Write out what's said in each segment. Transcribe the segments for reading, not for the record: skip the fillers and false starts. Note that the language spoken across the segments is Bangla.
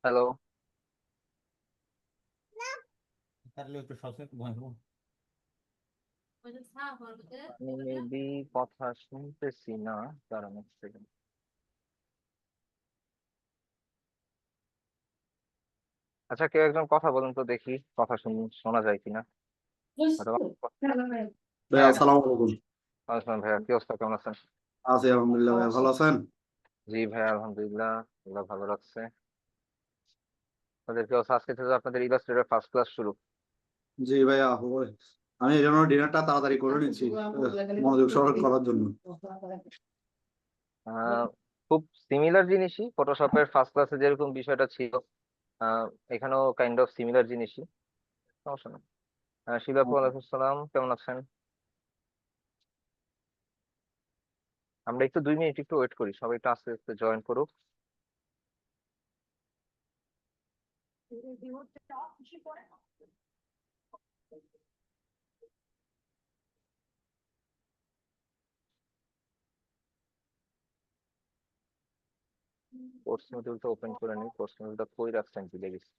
হ্যালো। মেবি কথা শুনতেছি না, কারণ আচ্ছা, কেউ একজন কথা বলুন তো দেখি, কথা শোনা যায় কিনা। হয়তো ভাইয়া হ্যাঁ, আসসালামু আলাইকুম। আসসালাম ভাইয়া, কি অবস্থা, কেমন আছেন? আছি আলহামদুলিল্লাহ, ভাইয়া ভালো আছেন? জি ভাইয়া, আলহামদুলিল্লাহ, আল্লাহ ভালো রাখছে। আপনাদের কি অবস্থা? আজকে থেকে আপনাদের ইলাস্ট্রেটর ফার্স্ট ক্লাস শুরু। জি ভাইয়া, আমি এই জন্য ডিনারটা তাড়াতাড়ি করে নিচ্ছি, মনোযোগ সহকারে করার জন্য। আহ খুব সিমিলার জিনিসই, ফটোশপের ফার্স্ট ক্লাসে যেরকম বিষয়টা ছিল, আহ এখানেও কাইন্ড অফ সিমিলার জিনিসই, সমস্যা না। শিবাপু, ওয়ালাইকুম আসসালাম, কেমন আছেন? আমরা একটু 2 মিনিট একটু ওয়েট করি, সবাই একটু আস্তে আস্তে জয়েন করুক। কোর্স মডিউলটা ওপেন করে নিই, কোর্স মডিউলটা কই রাখছেন ভুলে গেছি।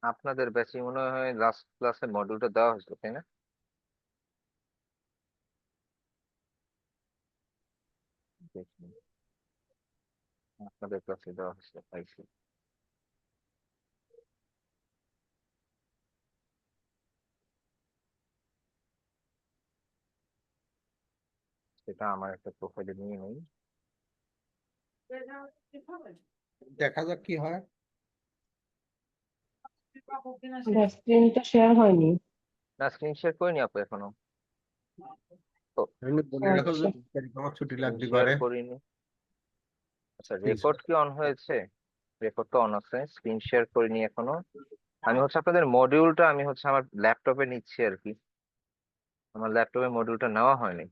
আপনাদের ব্যাচে মনে হয় লাস্ট ক্লাসে মডিউলটা দেওয়া হয়েছিল, তাই না? দেখি, আপনাদের ক্লাসে দেওয়া হয়েছিল, পাইছি। সেটা আমার একটা প্রোফাইলে নিয়ে নেই। দেখা যাক কি হয়। স্ক্রিনটা শেয়ার হয়নি। না, স্ক্রিন শেয়ার করিনি আপু এখনো। তো এমনি বলে রাখো যে আচ্ছা, আমার ছুটি স্ক্রিন লাগতে শেয়ার পারে। করিনি। আচ্ছা, Please. রেকর্ড কি অন হয়েছে? রেকর্ড তো অন আছে, স্ক্রিন শেয়ার করিনি এখনো। আমি হচ্ছে আপনাদের মডিউলটা আমি হচ্ছে আমার ল্যাপটপে নিচ্ছি আর কি। আমার ল্যাপটপে মডিউলটা নেওয়া হয়নি,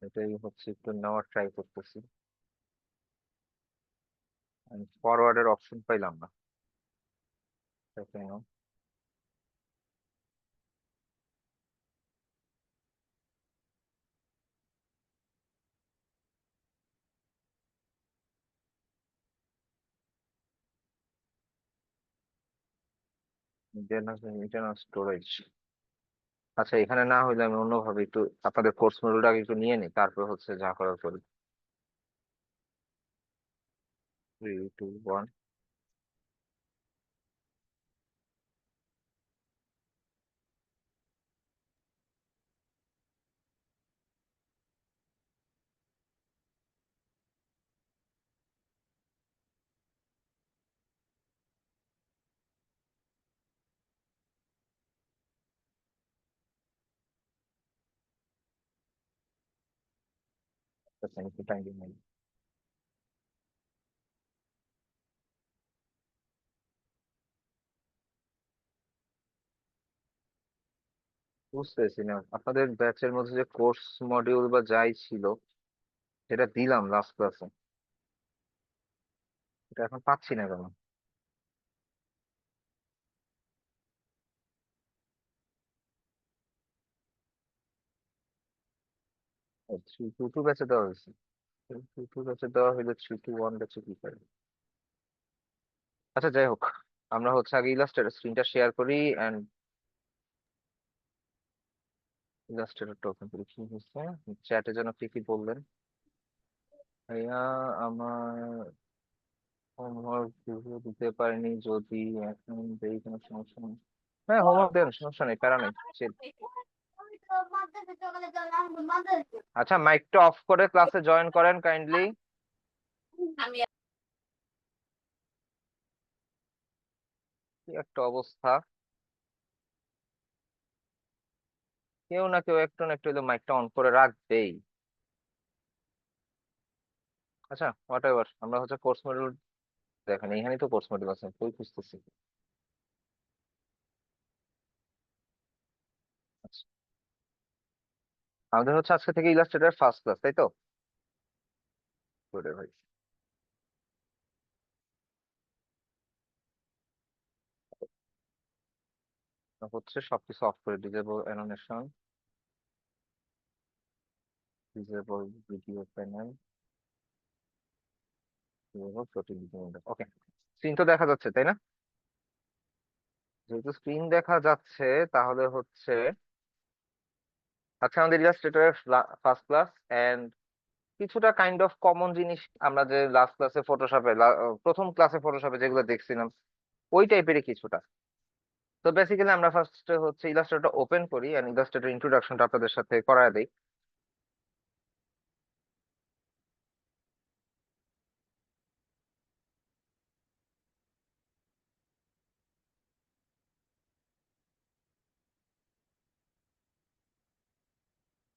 এটাই হচ্ছে একটু নেওয়ার ট্রাই করতেছি। আমি ফরওয়ার্ডের অপশন পাইলাম না, এটা কেন? Internal storage. আচ্ছা, এখানে না হইলে আমি অন্যভাবে একটু আপনাদের কোর্স মডিউলটা আগে একটু নিয়ে নিই, তারপর হচ্ছে যা করার করি। 3, 2, 1। একটু টাইম দিন। বুঝতেছি না, আপনাদের ব্যাচের মধ্যে যে কোর্স মডিউল বা যাই ছিল সেটা দিলাম লাস্ট ক্লাসে, এটা এখন পাচ্ছি না কেন? থ্রি টু টু ব্যাচে দেওয়া হয়েছে। টু টু ব্যাচে দেওয়া হইলে 3, 2, 1 ব্যাচে কি করে? আচ্ছা, যাই হোক, আমরা হচ্ছে আগে ইলাস্ট্রেটর স্ক্রিনটা শেয়ার করি এন্ড ইলাস্ট্রেটরটা ওপেন করি। কি হচ্ছে চ্যাটে যেন কি কি বললেন? ভাইয়া, আমার হোমওয়ার্ক দিতে পারিনি, যদি এখন দেই কোনো সমস্যা নেই। হ্যাঁ, হোমওয়ার্ক দেন, সমস্যা নেই, প্যারা নেই, chill। আচ্ছা, মাইকটা অফ করে ক্লাসে জয়েন করেন কাইন্ডলি। কি একটা অবস্থা, কেউ না কেউ একটু না একটু মাইকটা অন করে রাখবেই। আচ্ছা হোয়াট এভার, আমরা হচ্ছে কোর্স মডিউল, দেখেন এখানেই তো কোর্স মডিউল আছে, কই খুঁজতেছি। আচ্ছা, আমাদের হচ্ছে আজকে থেকে ইলাস্ট্রেটর ফার্স্ট ক্লাস, তাই তো? Good, ভাই। হচ্ছে সবকিছু অফ করে, disable animation, disable video panel, disable floating video. Okay, screen তো দেখা যাচ্ছে তাই না? যেহেতু স্ক্রিন দেখা যাচ্ছে তাহলে হচ্ছে আচ্ছা আমাদের ইলাস্ট্রেটরের ফার্স্ট ক্লাস এন্ড কিছুটা কাইন্ড অফ কমন জিনিস আমরা যে লাস্ট ক্লাসে ফটোশপে, প্রথম ক্লাসে ফটোশপে যেগুলো দেখছিলাম ওই টাইপেরই কিছুটা। তো বেসিক্যালি আমরা ফার্স্টে হচ্ছে ইলাস্ট্রেটরটা ওপেন করি এন্ড ইলাস্ট্রেটর ইন্ট্রোডাকশনটা আপনাদের সাথে করায় দেই।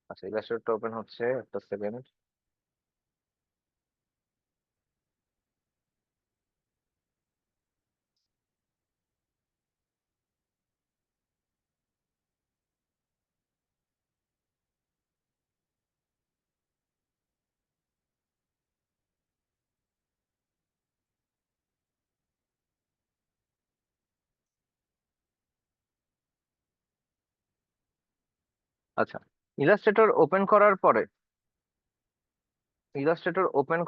আচ্ছা ইলাস্ট্রেটরটা ওপেন হচ্ছে, একটা সেকেন্ড। আচ্ছা ইলাস্ট্রেটর ওপেন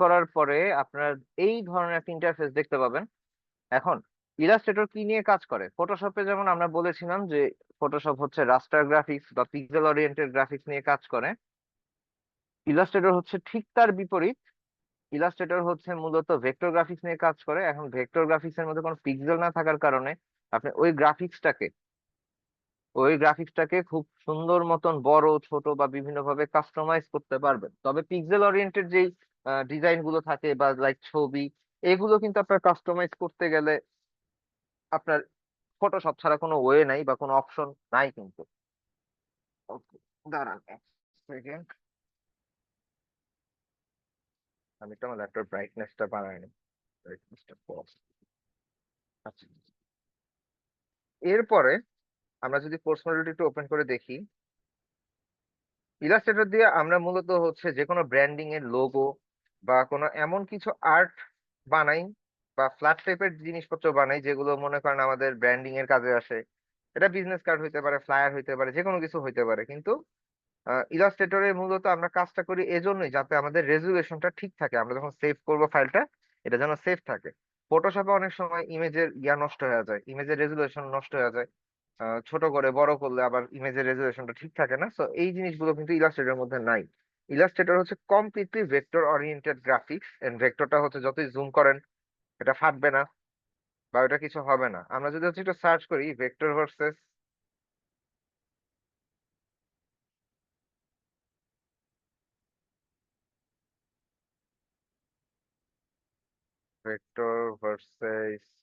করার পরে আপনার এই ধরনের একটা ইন্টারফেস দেখতে পাবেন। এখন ইলাস্ট্রেটর কি নিয়ে কাজ করে? ফটোশপে যেমন আমরা বলেছিলাম যে ফটোশপ হচ্ছে রাস্টার গ্রাফিক্স বা পিক্সেল ওরিয়েন্টেড গ্রাফিক্স নিয়ে কাজ করে, ইলাস্ট্রেটর হচ্ছে ঠিক তার বিপরীত। ইলাস্ট্রেটর হচ্ছে মূলত ভেক্টর গ্রাফিক্স নিয়ে কাজ করে। এখন ভেক্টর গ্রাফিক্স এর মধ্যে কোনো পিক্সেল না থাকার কারণে আপনি ওই গ্রাফিক্সটাকে খুব সুন্দর মতন বড় ছোট বা বিভিন্ন ভাবে কাস্টমাইজ করতে পারবেন। তবে পিক্সেল ওরিয়েন্টেড যেই ডিজাইন গুলো থাকে বা লাইক ছবি, এগুলো কিন্তু আপনার কাস্টমাইজ করতে গেলে আপনার ফটোশপ ছাড়া কোনো ওয়ে নাই বা কোনো অপশন নাই কিন্তু। Okay, দাঁড়ান এক সেকেন্ড, আমি তো আমার ল্যাপটপ ব্রাইটনেসটা বাড়াই নি, ব্রাইটনেসটা কম। আচ্ছা, এরপরে আমরা যদি কোর্স মডিউলটি একটু ওপেন করে দেখি, ইলাস্ট্রেটর দিয়ে আমরা মূলত হচ্ছে যে কোনো ব্র্যান্ডিং এর লোগো বা কোনো এমন কিছু আর্ট বানাই বা ফ্ল্যাট টাইপের জিনিসপত্র বানাই যেগুলো মনে করেন আমাদের ব্র্যান্ডিং এর কাজে আসে। এটা বিজনেস কার্ড হইতে পারে, ফ্লায়ার হইতে পারে, যে কোনো কিছু হইতে পারে। কিন্তু ইলাস্ট্রেটরে মূলত আমরা কাজটা করি এজন্যই যাতে আমাদের রেজুলেশনটা ঠিক থাকে, আমরা যখন সেভ করব ফাইলটা এটা যেন সেভ থাকে। ফটোশপে অনেক সময় ইমেজের নষ্ট হয়ে যায়, ইমেজের রেজুলেশন নষ্ট হয়ে যায়, ছোট করে বড় করলে আবার ইমেজের রেজুলেশনটা ঠিক থাকে না। সো এই জিনিসগুলো কিন্তু ইলাস্ট্রেটরের মধ্যে নাই। ইলাস্ট্রেটর হচ্ছে completely vector oriented graphics and ভেক্টরটা হচ্ছে যতই জুম করেন এটা ফাটবে না বা এটা কিছু হবে না। আমরা যদি হচ্ছে একটু সার্চ করি ভেক্টর ভার্সেস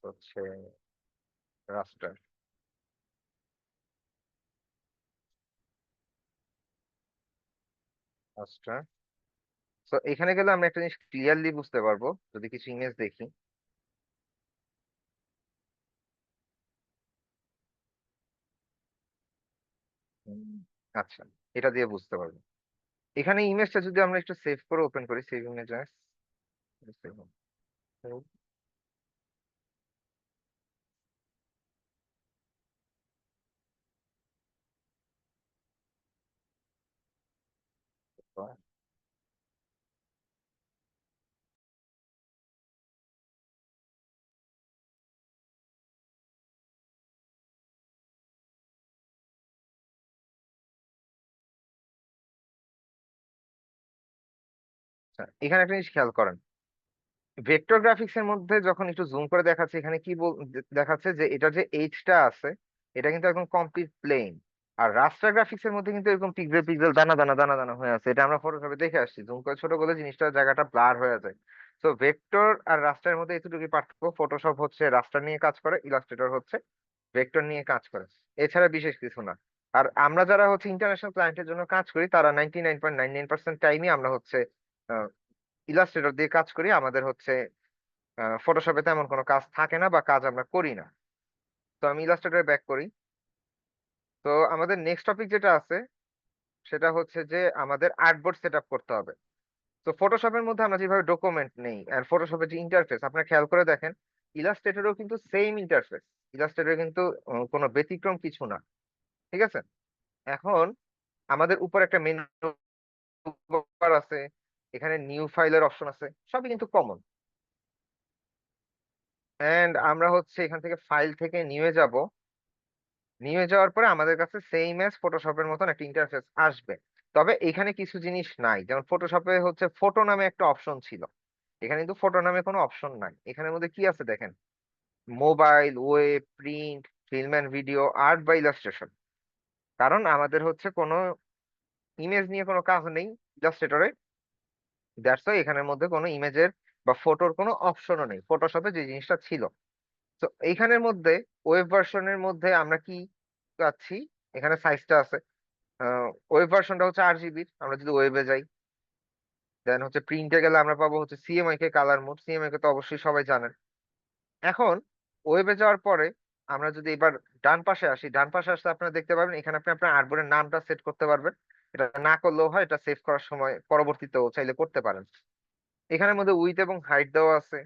হচ্ছে রাস্টার, রাস্টার। তো এখানে গেলে আমরা একটা জিনিস ক্লিয়ারলি বুঝতে পারবো যদি কিছু ইমেজ দেখি। উম, আচ্ছা, এটা দিয়ে বুঝতে পারবো। এখানে ইমেজটা যদি আমরা একটু সেভ করে ওপেন করি, সেভ ইমেজ, এখানে একটা জিনিস খেয়াল করেন, ভেক্টর গ্রাফিক্স এর মধ্যে যখন একটু জুম করে দেখাচ্ছে এখানে কি দেখাচ্ছে যে এটা যে এইচটা আছে এটা কিন্তু একদম কমপ্লিট প্লেন। আর রাস্টার গ্রাফিক্স এর মধ্যে কিন্তু এরকম পিক্সেল পিক্সেল দানা দানা দানা দানা হয়ে আছে, এটা আমরা ফটোশপে দেখে আসছি, জুম করে ছোট করলে জিনিসটা জায়গাটা ব্লার হয়ে যায়। তো তো ভেক্টর আর রাস্টারের মধ্যে এতটুকুই পার্থক্য, ফটোশপ হচ্ছে রাস্টার নিয়ে কাজ করে, ইলাস্ট্রেটর হচ্ছে ভেক্টর নিয়ে কাজ করে, এছাড়া বিশেষ কিছু না। আর আমরা যারা হচ্ছে ইন্টারন্যাশনাল ক্লায়েন্টের জন্য কাজ করি, তারা 99.99% টাইমই আমরা হচ্ছে ইলাস্ট্রেটর দিয়ে কাজ করি। আমাদের হচ্ছে ফটোশপে তেমন কোনো কাজ থাকে না বা কাজ আমরা করি না। তো আমি ইলাস্ট্রেটরে ব্যাক করি। তো আমাদের নেক্সট টপিক যেটা আছে সেটা হচ্ছে যে আমাদের আর্টবোর্ড সেট আপ করতে হবে। তো ফটোশপের মধ্যে আমরা যেভাবে ডকুমেন্ট নেই আর ফটোশপের যে ইন্টারফেস আপনারা খেয়াল করে দেখেন, ইলাস্ট্রেটরও কিন্তু সেম ইন্টারফেস, ইলাস্ট্রেটর কিন্তু কোনো ব্যতিক্রম কিছু না। ঠিক আছে, এখন আমাদের উপর একটা মেনু বার আছে, এখানে নিউ ফাইলের অপশন আছে, সবই কিন্তু কমন। এন্ড আমরা হচ্ছে এখান থেকে ফাইল থেকে নিয়ে যাব, নিয়ে যাওয়ার পরে আমাদের কাছে সেম এস ফটোশপের মতন একটা ইন্টারফেস আসবে। তবে এখানে কিছু জিনিস নাই, যেমন ফটোশপে হচ্ছে ফটো নামে একটা অপশন ছিল, এখানে কিন্তু ফটো নামে কোনো অপশন নাই। এখানের মধ্যে কি আছে দেখেন, mobile, web, print, film and video, art বা ইলাস্ট্রেশন। কারণ আমাদের হচ্ছে কোনো ইমেজ নিয়ে কোনো কাজ নেই ইলাস্ট্রেটরে, দ্যাটস ওয়াই এখানের মধ্যে কোনো ইমেজের বা ফটোর কোনো অপশনও নেই, ফটোশপে যে জিনিসটা ছিল। তো এইখানের মধ্যে ওয়েব ভার্সনের মধ্যে আমরা কি পাচ্ছি, এখানে সাইজটা আছে, ওয়েব ভার্সনটা হচ্ছে 8 GB। আমরা যদি ওয়েবে যাই, দেন হচ্ছে প্রিন্টে গেলে আমরা পাবো হচ্ছে সিএমআই কে কালার মোড, সিএমআই কে তো অবশ্যই সবাই জানেন। এখন ওয়েবে যাওয়ার পরে আমরা যদি এবার ডান পাশে আসি, ডান পাশে আসলে আপনারা দেখতে পাবেন এখানে আপনি আপনার আর্টবোর্ডের নামটা সেট করতে পারবেন। এটা না করলেও হয়, এটা সেভ করার সময় পরবর্তীতেও চাইলে করতে পারেন। এখানের মধ্যে উইথ এবং হাইট দেওয়া আছে,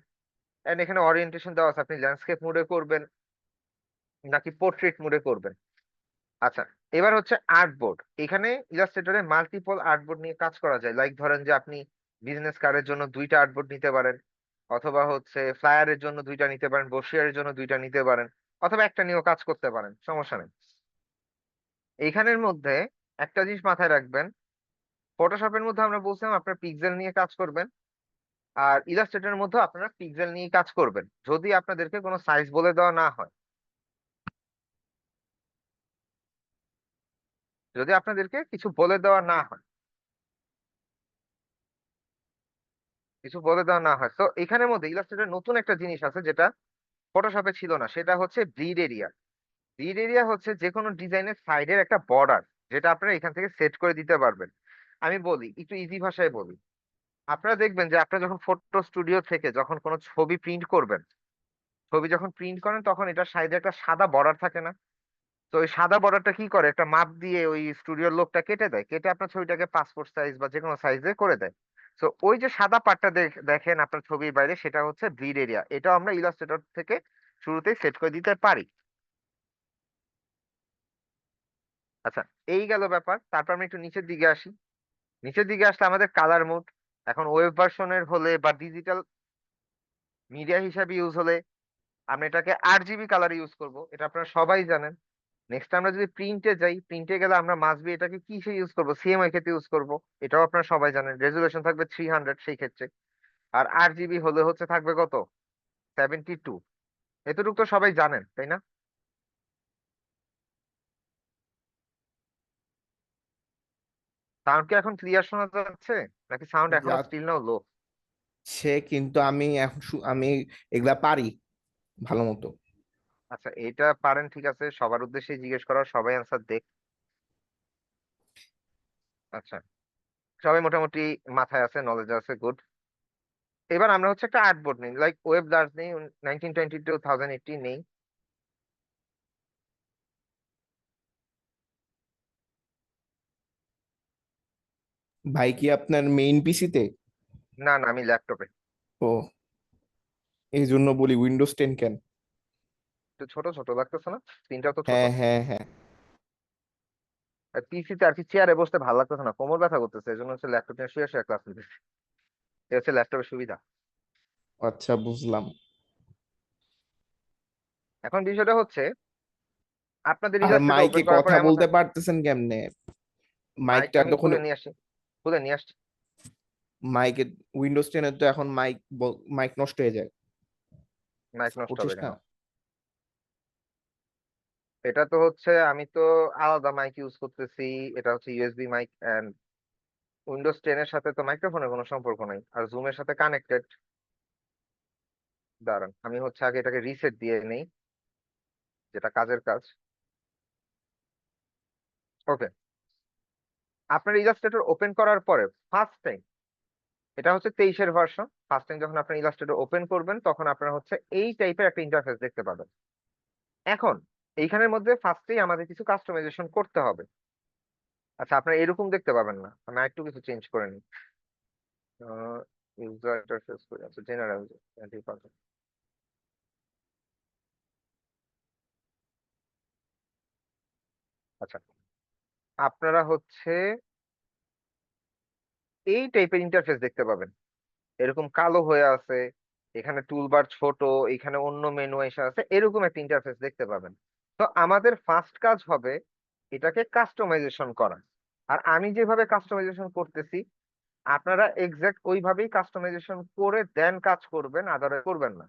এন্ড এখানে অরিয়েন্টেশন দেওয়া আছে, আপনি ল্যান্ডস্কেপ মোডে করবেন নাকি পোর্ট্রেট মোডে করবেন। আচ্ছা, এবার হচ্ছে আর্টবোর্ড। এখানে ইলাস্ট্রেটরে মাল্টিপল আর্টবোর্ড নিয়ে কাজ করা যায়। লাইক ধরেন যে আপনি বিজনেস কার্ডের জন্য 2টা আর্টবোর্ড নিতে পারেন, অথবা হচ্ছে ফ্লায়ারের জন্য 2টা নিতে পারেন, ব্রোশিয়ারের জন্য 2টা নিতে পারেন, অথবা একটা নিয়েও কাজ করতে পারেন, সমস্যা নেই। এইখানের মধ্যে একটা জিনিস মাথায় রাখবেন, ফটোশপের মধ্যে আমরা বলছিলাম আপনার পিক্সেল নিয়ে কাজ করবেন, আর ইলাস্ট্রেটরের মধ্যে আপনারা পিক্সেল নিয়ে কাজ করবেন যদি আপনাদেরকে কোনো সাইজ বলে দেওয়া না হয়। যদি আপনাদেরকে কিছু বলে দেওয়া না হয়, কিছু বলে দেওয়া না হয়, তো এখানের মধ্যে ইলাস্ট্রেটর নতুন একটা জিনিস আছে যেটা ফটোশপে ছিল না, সেটা হচ্ছে ব্লিড এরিয়া। ব্লিড এরিয়া হচ্ছে যে কোনো ডিজাইনের সাইডের একটা বর্ডার, যেটা আপনারা এখান থেকে সেট করে দিতে পারবেন। আমি বলি, একটু ইজি ভাষায় বলি, আপনারা দেখবেন যে আপনারা যখন ফটো স্টুডিও থেকে যখন কোনো ছবি প্রিন্ট করবেন, ছবি যখন প্রিন্ট করেন তখন এটার সাইডে একটা সাদা বর্ডার থাকে না? তো ওই সাদা বর্ডারটা কি করে, একটা মাপ দিয়ে ওই স্টুডিওর লোকটা কেটে দেয়, কেটে আপনার ছবিটাকে পাসপোর্ট সাইজ বা যে কোনো সাইজে করে দেয়। তো ওই যে সাদা পার্টটা দেখেন আপনার ছবির বাইরে, সেটা হচ্ছে ব্লিড এরিয়া। এটাও আমরা ইলাস্ট্রেটর থেকে শুরুতেই সেট করে দিতে পারি। আচ্ছা, এই গেল ব্যাপার। তারপর আমি একটু নিচের দিকে আসি। নিচের দিকে আসলে আমাদের কালার মোড, এখন ওয়েব ভার্সনের হলে বা ডিজিটাল মিডিয়া হিসাবে ইউজ হলে আমরা এটাকে 8 GB কালার ইউজ করব, এটা আপনারা সবাই জানেন। নেক্সট আমরা যদি প্রিন্টে যাই, প্রিন্টে গেলে আমরা মাস্ট বি এটাকে কিসে ইউজ করব, সিএমআই ক্ষেত্রে ইউজ করব, এটাও আপনারা সবাই জানেন। রেজুলেশন থাকবে 300 সেই ক্ষেত্রে। আর 8 GB হলে হচ্ছে থাকবে কত, 72। এতটুকু তো সবাই জানেন, তাই না? সাউন্ড কি এখন ক্লিয়ার শোনা যাচ্ছে, নাকি সাউন্ড এখনো যা স্টিল নাও লো? সে কিন্তু আমি এখন আমি এগুলা পারি ভালো মতো। আচ্ছা, এটা পারেন, ঠিক আছে, সবার উদ্দেশ্যে জিজ্ঞেস করা, সবাই অ্যান্সার দেখ। আচ্ছা, সবাই মোটামুটি মাথায় আছে, নলেজ আছে, গুড। এবার আমরা হচ্ছে একটা আর্টবোর্ড নেই, লাইক ওয়েব লার্জ নেই, 1920 নেই। ভাই কি আপনার মেইন পিসিতে? না না, আমি ল্যাপটপে। ও, এই জন্য বলি উইন্ডোজ 10 কেন। একটু ছোট ছোট লাগতেছে না, স্ক্রিনটাও তো ছোট। হ্যাঁ হ্যাঁ হ্যাঁ। আর পিসিতে আর কি চেয়ারে বসতে ভালো লাগতেছে না, কোমর ব্যথা করতেছে, এই জন্য হচ্ছে ল্যাপটপ নিয়ে শুয়ে শুয়ে ক্লাস নিতেছি। এই হচ্ছে ল্যাপটপের সুবিধা। আচ্ছা, বুঝলাম। এখন বিষয়টা হচ্ছে আপনাদের আর ইলাস্ট্রেটর মাইকে ওপেন করার পরে কথা এমন বলতে পারতেছেন কেমনে? মাইকটা মাইকটা আমি তখন খুলে নিয়ে আসি, খুলে নিয়ে আসছি। মাইকে উইন্ডোজ 10 তো এখন মাইক নষ্ট হয়ে যায়, মাইক নষ্ট হবে বুঝছিস কেন? না? এটা তো হচ্ছে আমি তো আলাদা মাইক ইউজ করতেছি, এটা হচ্ছে ইউএসবি মাইক, এন্ড উইন্ডোজ 10 এর সাথে তো মাইক্রোফোনের কোনো সম্পর্ক নাই, আর জুমের সাথে কানেক্টেড। দাঁড়ান, আমি হচ্ছে আগে এটাকে রিসেট দিয়ে নেই, যেটা কাজের কাজ। ওকে, আপনার ইলাস্ট্রেটর ওপেন করার পরে ফার্স্ট টাইম, এটা হচ্ছে 23-এর ভার্সন, ফার্স্ট টাইম যখন আপনার ইলাস্ট্রেটর ওপেন করবেন তখন আপনারা হচ্ছে এই টাইপের একটা ইন্টারফেস দেখতে পাবেন। এখন এইখানের মধ্যে ফার্স্টেই আমাদের কিছু কাস্টমাইজেশন করতে হবে। আচ্ছা, আপনারা এরকম দেখতে পাবেন না, আমি আরেকটু কিছু চেঞ্জ করে নিই। ইউজার ইন্টারফেস করে, আচ্ছা জেনারেল, আচ্ছা আপনারা হচ্ছে এই টাইপের ইন্টারফেস দেখতে পাবেন, এরকম কালো হয়ে আছে, এখানে টুলবার ছোট, এখানে অন্য মেনু এসে আছে, এরকম একটা ইন্টারফেস দেখতে পাবেন। তো আমাদের ফার্স্ট কাজ হবে এটাকে কাস্টমাইজেশন করা। আর আমি যেভাবে কাস্টমাইজেশন করতেছি আপনারা এক্সাক্ট ওইভাবেই কাস্টমাইজেশন করে দেন কাজ করবেন, আদারওয়াইজ করবেন না।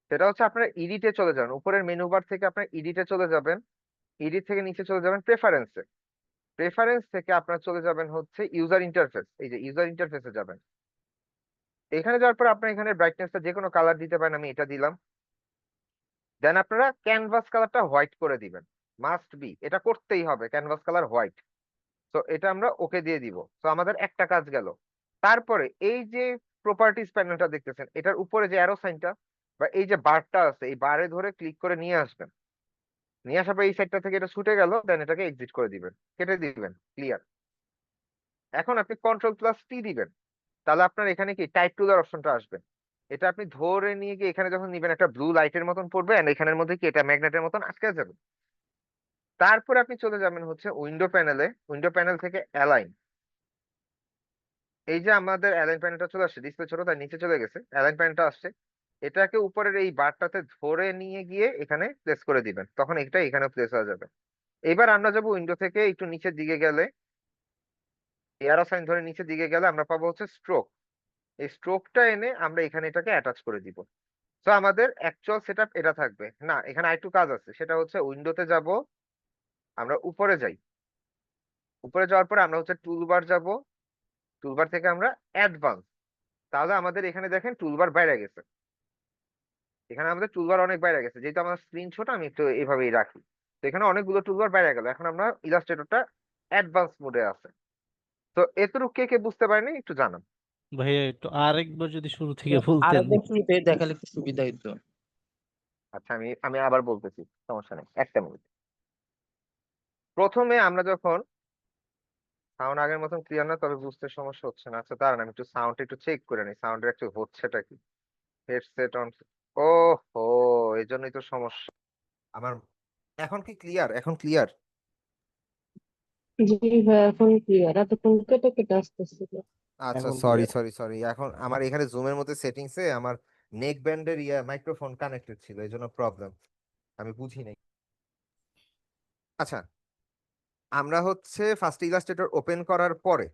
সেটা হচ্ছে আপনারা এডিটে চলে যাবেন, উপরের মেনু বার থেকে আপনারা এডিটে চলে যাবেন, এডিট থেকে নিচে চলে যাবেন প্রেফারেন্সে, প্রেফারেন্স থেকে আপনারা চলে যাবেন হচ্ছে ইউজার ইন্টারফেস, এই যে ইউজার ইন্টারফেসে যাবেন। এখানে যাওয়ার পর আপনার এখানে ব্রাইটনেসটা যে কোনো কালার দিতে পারেন, আমি এটা দিলাম। দেন আপনারা ক্যানভাস কালারটা হোয়াইট করে দিবেন, মাস্ট বি, এটা করতেই হবে, ক্যানভাস কালার হোয়াইট। তো এটা আমরা ওকে দিয়ে দিব। তো আমাদের একটা কাজ গেল। তারপরে এই যে প্রপার্টিজ প্যানেলটা দেখতেছেন, এটার উপরে যে অ্যারো সাইনটা বা এই যে বারটা আছে, এই বারে ধরে ক্লিক করে নিয়ে আসবেন। নিয়ে আসার পর এই সাইডটা থেকে এটা ছুটে গেল, দেন এটাকে এক্সিট করে দিবেন, কেটে দিবেন, ক্লিয়ার। এখন আপনি কন্ট্রোল+T দিবেন, তাহলে আপনার এখানে কি টাইপ টুলের অপশনটা আসবে। এটা আপনি ধরে নিয়ে গিয়ে এখানে যখন নিবেন একটা ব্লু লাইটের মতন পড়বে, এন্ড এখানের মধ্যে কি এটা ম্যাগনেটের মতন আটকে যাবে। তারপর আপনি চলে যাবেন হচ্ছে উইন্ডো প্যানেলে, উইন্ডো প্যানেল থেকে অ্যালাইন, এই যে আমাদের অ্যালাইন প্যানেলটা চলে আসছে, ডিসপ্লে ছোট তাই নিচে চলে গেছে, অ্যালাইন প্যানেলটা আসছে, এটাকে উপরের এই বারটাতে ধরে নিয়ে গিয়ে এখানে প্লেস করে দিবেন, তখন এটা এখানে প্লেস হয়ে যাবে। এবার আমরা যাবো উইন্ডো থেকে একটু নিচের দিকে গেলে, এয়ারো সাইন ধরে নিচের দিকে গেলে আমরা পাবো হচ্ছে স্ট্রোক, এই স্ট্রোকটা এনে আমরা এখানে এটাকে অ্যাটাচ করে দিব। তো আমাদের অ্যাকচুয়াল সেটআপ এটা থাকবে না, এখানে আরেকটু কাজ আছে, সেটা হচ্ছে উইন্ডোতে যাব, আমরা উপরে যাই, উপরে যাওয়ার পরে আমরা হচ্ছে টুলবার যাব, টুলবার থেকে আমরা অ্যাডভান্স, তাহলে আমাদের এখানে দেখেন টুলবার বাইরে গেছে, এখানে আমাদের টুলবার অনেক বাইরে গেছে, যেহেতু আমার স্ক্রিন ছোট আমি একটু এইভাবেই রাখি। তো এখানে অনেকগুলো টুলবার বাইরে গেল, এখন আমরা ইলাস্ট্রেটরটা অ্যাডভান্স মোডে আছে। তো এতটুকু কে কে বুঝতে পারেনি একটু জানান। ভাইয়া একটু আরেকবার যদি শুরু থেকে বলতেন। আরেকবার শুরুতে দেখালে একটু সুবিধা হতো। আচ্ছা, আমি আমি আবার বলতেছি, সমস্যা নেই, একটা মিনিট। প্রথমে আমরা যখন, সাউন্ড আগের মতন ক্লিয়ার না, তবে বুঝতে সমস্যা হচ্ছে না। আচ্ছা দাঁড়ান, আমি একটু সাউন্ড একটু চেক করে নিই, সাউন্ডের একটু হচ্ছেটা কি। হেডসেট অন, ও হো, এই জন্যই তো সমস্যা আমার। এখন কি ক্লিয়ার? এখন ক্লিয়ার? জি ভাই, এখন ক্লিয়ার। এতক্ষণ কেটে কেটে আসতেছিল। আচ্ছা, এখন সরি clear। সরি সরি, এখন আমার এখানে জুমের মধ্যে সেটিংসে আমার নেক ব্যান্ডের মাইক্রোফোন কানেক্টেড ছিল, এই জন্য প্রবলেম, আমি বুঝি নাই। আচ্ছা, আমরা হচ্ছে ফার্স্ট ইলাস্ট্রেটর ওপেন করার পরে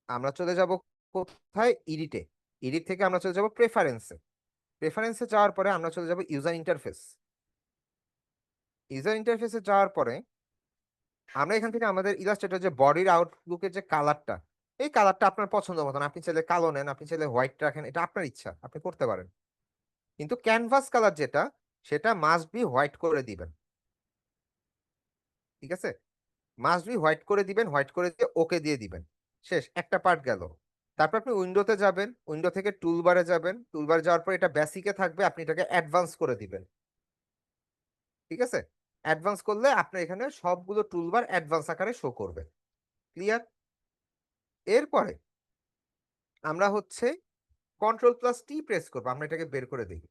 আমরা চলে যাব কোথায়, এডিটে, এডিট থেকে আমরা চলে যাব প্রেফারেন্সে, প্রেফারেন্সে যাওয়ার পরে আমরা চলে যাব ইউজার ইন্টারফেস, ইউজার ইন্টারফেসে যাওয়ার পরে আমরা এখান থেকে আমাদের ইলাস্ট্রেটর যে বডির আউটলুকের যে কালারটা, এই কালারটা আপনার পছন্দ মতন, আপনি চাইলে কালো নেন, আপনি চাইলে হোয়াইট রাখেন, এটা আপনার ইচ্ছা, আপনি করতে পারেন। কিন্তু ক্যানভাস কালার যেটা, সেটা মাস্ট বি হোয়াইট করে দিবেন, ঠিক আছে? মাস্ট বি হোয়াইট করে দিবেন, হোয়াইট করে দিয়ে ওকে দিয়ে দিবেন, শেষ, একটা পার্ট গেল। তারপর আপনি উইন্ডোতে যাবেন, উইন্ডো থেকে টুলবারে যাবেন, টুলবার যাওয়ার পর এটা বেসিকে থাকবে, আপনি এটাকে অ্যাডভান্স করে দিবেন, ঠিক আছে? অ্যাডভান্স করলে আপনার এখানে সবগুলো টুলবার অ্যাডভান্স আকারে শো করবে, ক্লিয়ার? এরপরে আমরা হচ্ছে কন্ট্রোল+T প্রেস করবো, আমরা এটাকে বের করে দিই,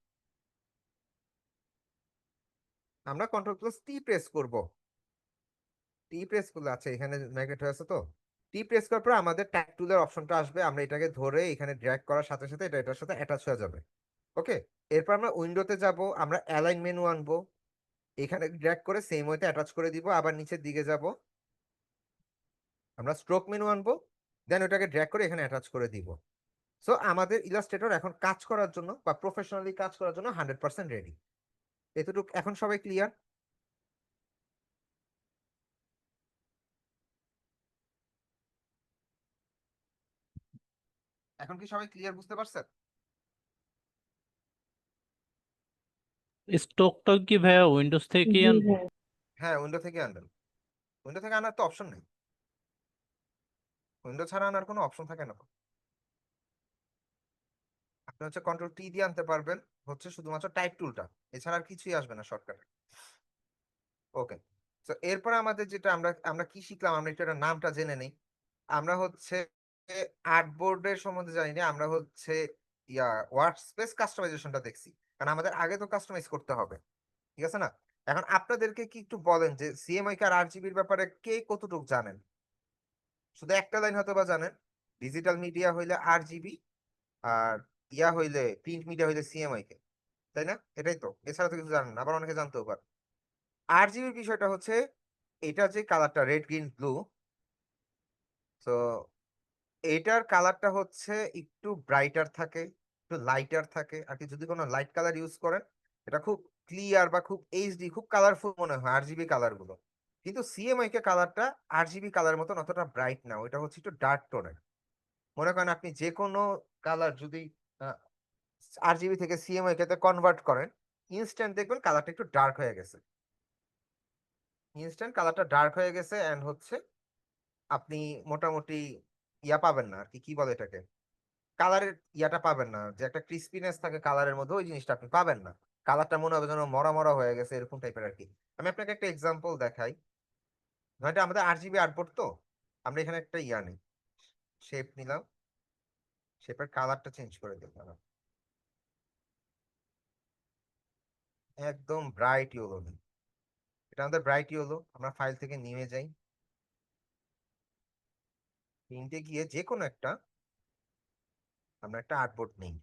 আমরা কন্ট্রোল+T প্রেস করব, টি প্রেস করলে, আচ্ছা এখানে ম্যাগনেট হয়ে আছে, তো টি প্রেস করার পর আমাদের ট্যাগ টুলের অপশনটা আসবে, আমরা এটাকে ধরে এখানে ড্র্যাগ করার সাথে সাথে এটা এটার সাথে অ্যাটাচ হয়ে যাবে। ওকে, এরপর আমরা উইন্ডোতে যাব, আমরা অ্যালাইন মেনু আনবো, এখানে ড্র্যাগ করে সেম ওয়েতে অ্যাটাচ করে দিব, আবার নিচের দিকে যাব, আমরা স্ট্রোক মেনু আনবো, দেন ওটাকে ড্র্যাগ করে এখানে অ্যাটাচ করে দিব। সো আমাদের ইলাস্ট্রেটর এখন কাজ করার জন্য বা প্রফেশনালি কাজ করার জন্য 100% রেডি। এতটুকু এখন সবাই ক্লিয়ার? এখন কি সবাই ক্লিয়ার বুঝতে পারছেন? স্টকটা কি ভাইয়া উইন্ডোজ থেকে জি ভাইয়া। হ্যাঁ, উইন্ডো থেকে আনবেন। উইন্ডো থেকে আনার তো অপশন নেই, উইন্ডো ছাড়া আনার কোনো অপশন থাকে না। আপনি হচ্ছে কন্ট্রোল টি দিয়ে আনতে পারবেন, হচ্ছে শুধুমাত্র টাইপ টুলটা, এছাড়া আর কিছুই আসবে না শর্টকাটে। ওকে, তো এরপরে আমাদের যেটা আমরা আমরা কি শিখলাম, আমরা একটু এটার নামটা জেনে নেই। আমরা হচ্ছে আর্টবোর্ডের সম্বন্ধে জানি না, আমরা হচ্ছে ওয়ার্ক স্পেস কাস্টমাইজেশনটা দেখছি, কারণ আমাদের আগে তো কাস্টমাইজ করতে হবে, ঠিক আছে না? এখন আপনাদেরকে কি একটু বলেন যে সিএমআই আর আরজিবির ব্যাপারে কে কতটুকু জানেন? শুধু একটা লাইন হয়তো বা জানেন, ডিজিটাল মিডিয়া হইলে আরজিবি, আর হইলে প্রিন্ট মিডিয়া হইলে সিএমআই কে, তাই না? এটাই তো, এছাড়া তো কিছু জানেন না, আবার অনেকে জানতেও পারে। আরজিবির বিষয়টা হচ্ছে এটা যে কালারটা রেড গ্রিন ব্লু, তো এটার কালারটা হচ্ছে একটু ব্রাইটার থাকে, একটু লাইটার থাকে, আর কি যদি কোনো লাইট কালার ইউজ করেন এটা খুব ক্লিয়ার বা খুব এইচডি, খুব কালারফুল মনে হয় আরজিবি কালার গুলো। কিন্তু সিএমআই কে কালারটা আরজিবি কালার মতন অতটা ব্রাইট না, ওইটা হচ্ছে একটু ডার্ক টোনের। মনে করেন আপনি যে কোনো কালার যদি আরজিবি থেকে সিএমআই কে কনভার্ট করেন, ইনস্ট্যান্ট দেখবেন কালারটা একটু ডার্ক হয়ে গেছে, ইনস্ট্যান্ট কালারটা ডার্ক হয়ে গেছে, এন্ড হচ্ছে আপনি মোটামুটি পাবেন না আর কি, কি বলে এটাকে, কালারের পাবেন না, যে একটা ক্রিস্পিনেস থাকে কালারের মধ্যে, ওই জিনিসটা আপনি পাবেন না। কালারটা মনে হবে যেন মরা মরা হয়ে গেছে, এরকম টাইপের আর কি। আমি আপনাকে একটা এক্সাম্পল দেখাই। এটা আমাদের আরজিবি আর্টবোর্ড তো, আমরা এখানে একটা নিই, শেপ নিলাম, শেপের কালারটা চেঞ্জ করে দিলাম, একদম ব্রাইট ইয়েলো নেই, এটা আমাদের ব্রাইট ইয়েলো। আমরা ফাইল থেকে নিয়ে যাই, প্রিন্টে গিয়ে যে কোনো একটা আমরা একটা আর্টবোর্ড নিই,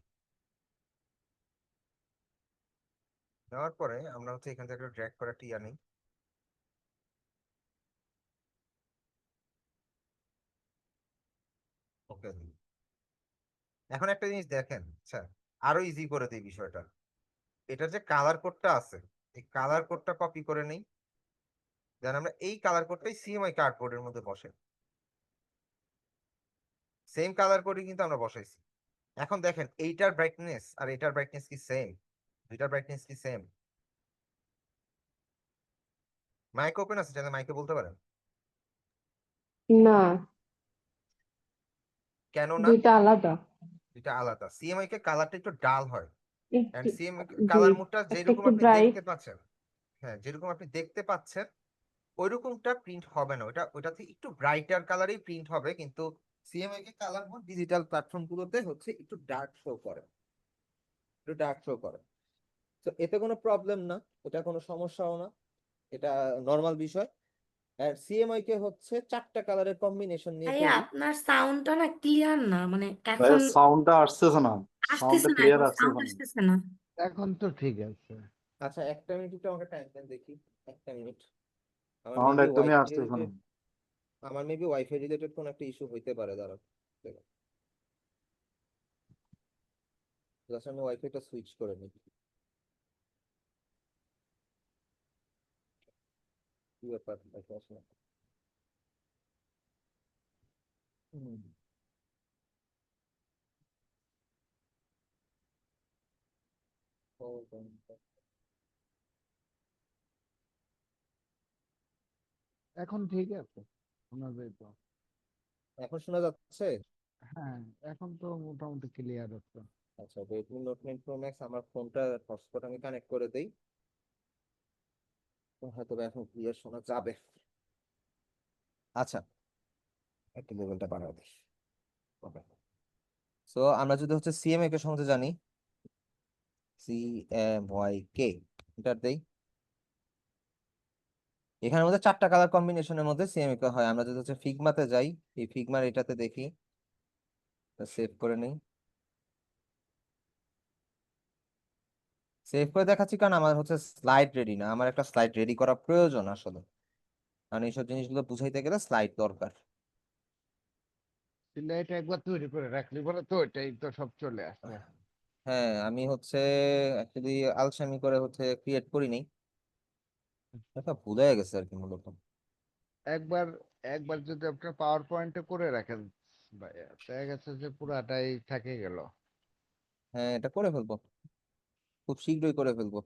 নেওয়ার পরে আমরা হচ্ছে এখান থেকে ড্র্যাগ করে একটা নিই, ওকে। এখন একটা জিনিস দেখেন, আচ্ছা, আরো ইজি করে দিই বিষয়টা। এটার যে কালার কোডটা আছে, এই কালার কোডটা কপি করে নেই, দেন আমরা এই কালার কোডটাই সিএমআই কার্ডবোর্ডের মধ্যে বসাই, সেম কালার কোডই কিন্তু আমরা বসাইছি। এখন দেখেন এইটার ব্রাইটনেস আর এটার ব্রাইটনেস কি সেম? দুইটার ব্রাইটনেস কি সেম? মাইক ওপেন আছে, চাইলে মাইকে বলতে পারেন। না, কেন না? দুইটা আলাদা। দুইটা আলাদা। সিএমআই কে কালারটা একটু ডাল হয়, এন্ড একটু সিএমআই জি, কালার মোডটা একটা যেরকম একটু আপনি ব্রাইট। দেখতে পাচ্ছেন, হ্যাঁ যেরকম আপনি দেখতে পাচ্ছেন ওইরকমটা প্রিন্ট হবে না, ওইটাতে একটু ব্রাইটার কালারই প্রিন্ট হবে, কিন্তু সিএমআই কে কালার মোড ডিজিটাল প্ল্যাটফর্ম গুলোতে হচ্ছে একটু ডার্ক শো করে, একটু ডার্ক শো করে। তো এতে কোনো প্রবলেম না, এটা কোনো সমস্যাও না, এটা নর্মাল বিষয়। আর সিএমআই কে হচ্ছে চারটা কালারের কম্বিনেশন নিয়ে ভাইয়া তৈরি। আপনার সাউন্ডটা না ক্লিয়ার না, মানে ভাই এখন সাউন্ডটা আসতেছে না, সাউন্ডটা আসতেছে না, ক্লিয়ার এখন সাউন্ড আসতেছে না। আসতেছে না। এখন তো ঠিক আছে। আচ্ছা, একটা মিনিট একটু আমাকে টাইম দেন দেখি, একটা মিনিট। আমার সাউন্ড মেবি একদমই ওয়াইফাই আসতেছে না। রিলেটেড, আমার মেবি ওয়াইফাই রিলেটেড কোনো একটা ইস্যু হইতে পারে, দাঁড়াও জাস্ট আমি ওয়াইফাইটা সুইচ করে নিই, কি ব্যাপার ওয়াইফাই আসলে। হুম। ও, এখন ঠিক আছে, শোনা যায় তো। এখন শোনা যাচ্ছে? হ্যাঁ, এখন তো মোটামুটি ক্লিয়ার হচ্ছে। আচ্ছা, রেডমি নোট 9 প্রো ম্যাক্স, আমার ফোনটা হটস্পট আমি কানেক্ট করে দেই, তো হয়তো বা এখন ক্লিয়ার শোনা যাবে। আচ্ছা, একটু লেভেলটা বাড়াও দিই। সো আমরা যদি হচ্ছে সিএমএ কে সম্বন্ধে জানি, সিএমওয়াই কে এন্টার দেই, এখানের মধ্যে চারটা কালার কম্বিনেশনের মধ্যে সিএমএ কে হয়। আমরা যদি হচ্ছে ফিগমাতে যাই, এই ফিগমার এটাতে দেখি, সেভ করে নেই, সেভ করে দেখাচ্ছি কারণ আমার হচ্ছে স্লাইড রেডি না, আমার একটা স্লাইড রেডি করা প্রয়োজন আসলে, কারণ এইসব জিনিসগুলো বুঝাইতে গেলে স্লাইড দরকার। সিলেট একবার তৈরি করে রাখলি বলে তো ওইটাই তো সব চলে আসে। হ্যাঁ, আমি হচ্ছে অ্যাকচুয়ালি আলসামি করে হচ্ছে ক্রিয়েট করি নাই, এটা ভুলে গেছে আর কি মূলত। একবার একবার যদি আপনার পাওয়ার পয়েন্টে করে রাখেন ভাইয়া, দেখা গেছে যে পুরাটাই থেকে গেল। হ্যাঁ, এটা করে ফেলবো, খুব শীঘ্রই করে ফেলবো।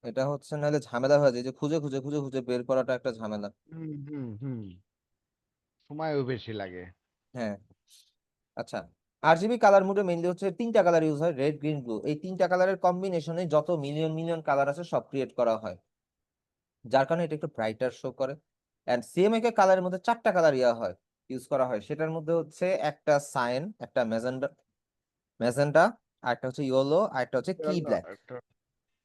এটা হচ্ছে নাহলে ঝামেলা হয়ে যায়, যে খুঁজে খুঁজে খুঁজে খুঁজে বের করাটা একটা ঝামেলা। হুম সময়ও বেশি লাগে। হ্যাঁ, আচ্ছা। আরজিবি কালার মোডে মেইনলি হচ্ছে 3টা কালার ইউজ হয়, রেড গ্রিন ব্লু। এই 3টা কালারের কম্বিনেশনে যত মিলিয়ন মিলিয়ন কালার আছে সব ক্রিয়েট করা হয়, যার কারণে এটা একটু ব্রাইটার শো করে। এন্ড সিএমএকে কালারের মধ্যে 4টা কালার ইউজ করা হয়। সেটার মধ্যে হচ্ছে একটা সাইন, একটা ম্যাজেন্ডা ম্যাজেন্ডা, আর একটা হচ্ছে ইয়েলো, আর একটা হচ্ছে কি চলো ব্ল্যাক। একটা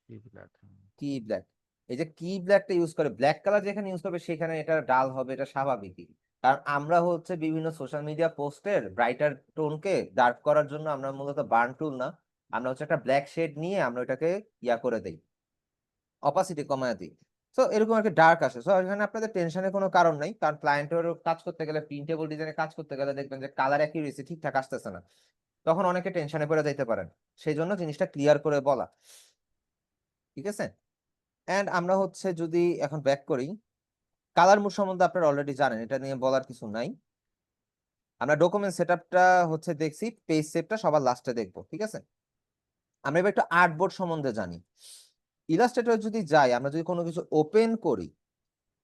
কি black, কি ব্ল্যাক, এই যে কি ব্ল্যাকটা ইউজ করে, ব্ল্যাক কালার যেখানে ইউজ করবে সেখানে এটা ডাল হবে, এটা স্বাভাবিকই। কারণ আমরা হচ্ছে বিভিন্ন সোশ্যাল মিডিয়া পোস্টের ব্রাইটার টোনকে ডার্ক করার জন্য আমরা মূলত বার্ন টুল না, আমরা হচ্ছে একটা ব্ল্যাক শেড নিয়ে আমরা ওটাকে করে দেই, অপাসিটি কমায় দিই। তো এরকম একটা ডার্ক আসে। সো এখানে আপনাদের টেনশনের কোনো কারণ নাই, কারণ ক্লায়েন্টের কাজ করতে গেলে, প্রিন্টেবল ডিজাইনে কাজ করতে গেলে দেখবেন যে কালার অ্যাকিউরেসি ঠিকঠাক আসতেছে না, তখন অনেকে টেনশনে পড়ে যাইতে পারেন। সেই জন্য জিনিসটা ক্লিয়ার করে বলা, ঠিক আছে। এন্ড আমরা হচ্ছে যদি এখন ব্যাক করি, কালার মোড সম্বন্ধে আপনারা অলরেডি জানেন, এটা নিয়ে বলার কিছু নাই। আমরা ডকুমেন্ট সেটআপটা হচ্ছে দেখছি, পেজ সেটটা সবার লাস্টে দেখবো, ঠিক আছে। আমরা এবার একটু আর্টবোর্ড সম্বন্ধে জানি। ইলাস্ট্রেটর যদি যাই, আমরা যদি কোনো কিছু ওপেন করি,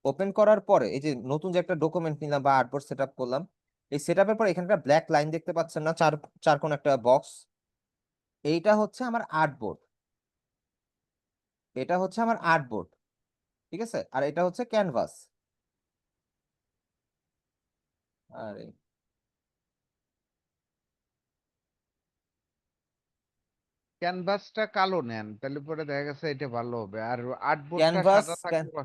ওপেন করার পরে এই যে নতুন যে একটা ডকুমেন্ট নিলাম বা আর্টবোর্ড সেটআপ করলাম, এই সেটআপের পর এখানকার ব্ল্যাক লাইন দেখতে পাচ্ছেন না, চার চার কোণ একটা বক্স, এইটা হচ্ছে আমার আর্টবোর্ড, এটা হচ্ছে আমার আর্টবোর্ড, ঠিক আছে। আর এটা হচ্ছে ক্যানভাস। আর ক্যানভাসটা কালো নেন, তাহলে পরে দেখা গেছে এটা ভালো হবে। আর আর্টবোর্ডটা ক্যানভাস, সাদা থাকলে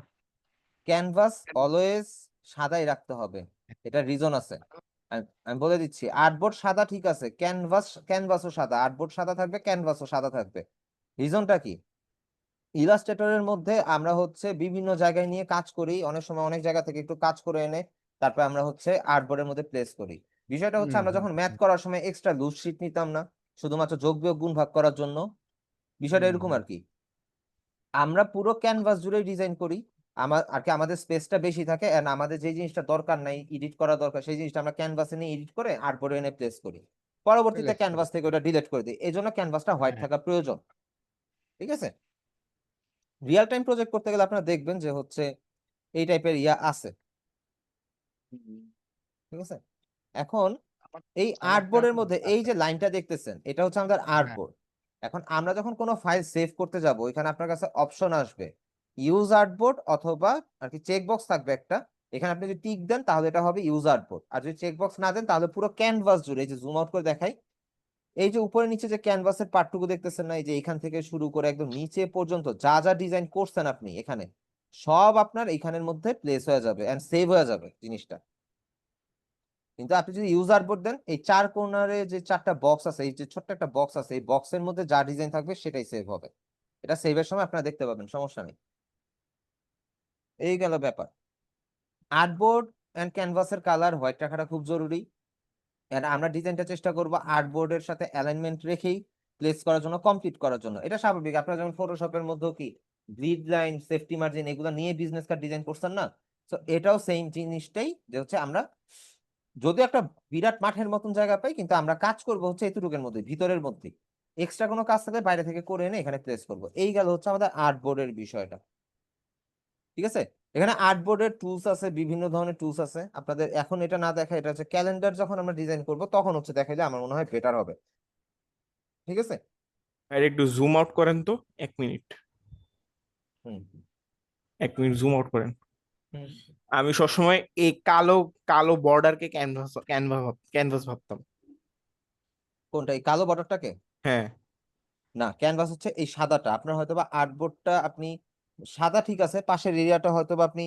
ক্যানভাস অলওয়েজ সাদাই রাখতে হবে, এটা রিজন আছে। আমি বলে দিচ্ছি, আর্টবোর্ড সাদা ঠিক আছে, ক্যানভাসও সাদা, আর্টবোর্ড সাদা থাকবে, ক্যানভাসও সাদা থাকবে। রিজনটা কি? ইলাস্ট্রেটরের মধ্যে আমরা হচ্ছে বিভিন্ন জায়গায় নিয়ে কাজ করি, অনেক সময় অনেক জায়গা থেকে একটু কাজ করে এনে তারপর আমরা হচ্ছে আর্টবোর্ডের মধ্যে প্লেস করি। বিষয়টা হচ্ছে আমরা যখন ম্যাথ করার সময় এক্সট্রা লুজ শিট নিতাম না, শুধুমাত্র যোগ বিয়োগ গুণ ভাগ করার জন্য। বিষয়টা এরকম আর কি। আমরা পুরো ক্যানভাস জুড়ে ডিজাইন করি, আমাদের স্পেসটা বেশি থাকে, এন্ড আমাদের যে জিনিসটা দরকার নাই, এডিট করা দরকার, সেই জিনিসটা আমরা ক্যানভাসে নিয়ে এডিট করে আর্টবোর্ডে এনে প্লেস করি, পরবর্তীতে ক্যানভাস থেকে ওটা ডিলিট করে দিই। এই জন্য ক্যানভাসটা হোয়াইট থাকা প্রয়োজন, ঠিক আছে। রিয়েল টাইম প্রজেক্ট করতে গেলে আপনারা দেখবেন যে হচ্ছে এই টাইপের আছে, ঠিক আছে। এখন এই আমারটা আর্টবোর্ডের মধ্যে এই যে লাইনটা দেখতেছেন, এটা হচ্ছে আমাদের হ্যাঁ আর্টবোর্ড। এখন আমরা যখন কোনো ফাইল সেভ করতে যাব, এখানে আপনার কাছে অপশন আসবে ইউজ আর্টবোর্ড, অথবা আর কি চেক বক্স থাকবে একটা, এখানে আপনি যদি টিক দেন তাহলে এটা হবে ইউজ আর্টবোর্ড, আর যদি চেক বক্স না দেন তাহলে পুরো ক্যানভাস জুড়ে, এই যে জুম আউট করে দেখাই, এই যে উপরে নিচে যে ক্যানভাসের পার্টটুকু দেখতেছেন না, এই যে এখান থেকে শুরু করে একদম নিচে পর্যন্ত যা যা ডিজাইন করছেন আপনি এখানে, সব আপনার এখানের মধ্যে প্লেস হয়ে যাবে এন্ড সেভ হয়ে যাবে জিনিসটা। কিন্তু আপনি যদি ইউজার বোর্ড দেন, এই চার কর্নারে যে 4টা বক্স আছে, এই যে ছোট্ট একটা বক্স আছে, এই বক্সের মধ্যে যা ডিজাইন থাকবে সেটাই সেভ হবে। এটা সেভের সময় আপনারা দেখতে পাবেন, সমস্যা নেই। এই গেল ব্যাপার। আর্টবোর্ড এন্ড ক্যানভাসের কালার হোয়াইট রাখাটা খুব জরুরি। আর আমরা ডিজাইনটা চেষ্টা করবো আর্টবোর্ডের সাথে অ্যালাইনমেন্ট রেখেই প্লেস করার জন্য, কমপ্লিট করার জন্য। এটা স্বাভাবিক, আপনারা যেমন ফটোশপের মধ্যেও কি গ্রিড লাইন, সেফটি মার্জিন এগুলো নিয়ে বিজনেস কার্ড ডিজাইন করছেন না, তো এটাও সেম জিনিসটাই, যে হচ্ছে আমরা যদিও একটা বিরাট মাঠের মতন জায়গা পাই, কিন্তু আমরা কাজ করব হচ্ছে এতটুকুর মধ্যে, ভিতরের মধ্যে। এক্সট্রা কোনো কাজ থাকলে বাইরে থেকে করে এনে এখানে প্লেস করব। এই গেল হচ্ছে আমাদের আর্টবোর্ডের বিষয়টা, ঠিক আছে। এখানে আর্টবোর্ডের টুলস আছে, বিভিন্ন ধরনের টুলস আছে। আপনাদের এখন এটা না দেখা, এটা হচ্ছে ক্যালেন্ডার যখন আমরা ডিজাইন করব তখন হচ্ছে দেখাইলে আমার মনে হয় বেটার হবে, ঠিক আছে। আর একটু জুম আউট করেন তো, 1 মিনিট। হুম 1 মিনিট জুম আউট করেন। হুম। আমি সবসময় এই কালো কালো বর্ডারকে ক্যানভাস ভাবতাম। কোনটা, এই কালো বর্ডারটাকে? হ্যাঁ, না, ক্যানভাস হচ্ছে এই সাদাটা। আপনার হয়তোবা আর্টবোর্ডটা আপনি সাদা ঠিক আছে, পাশের এরিয়াটা হয়তোবা আপনি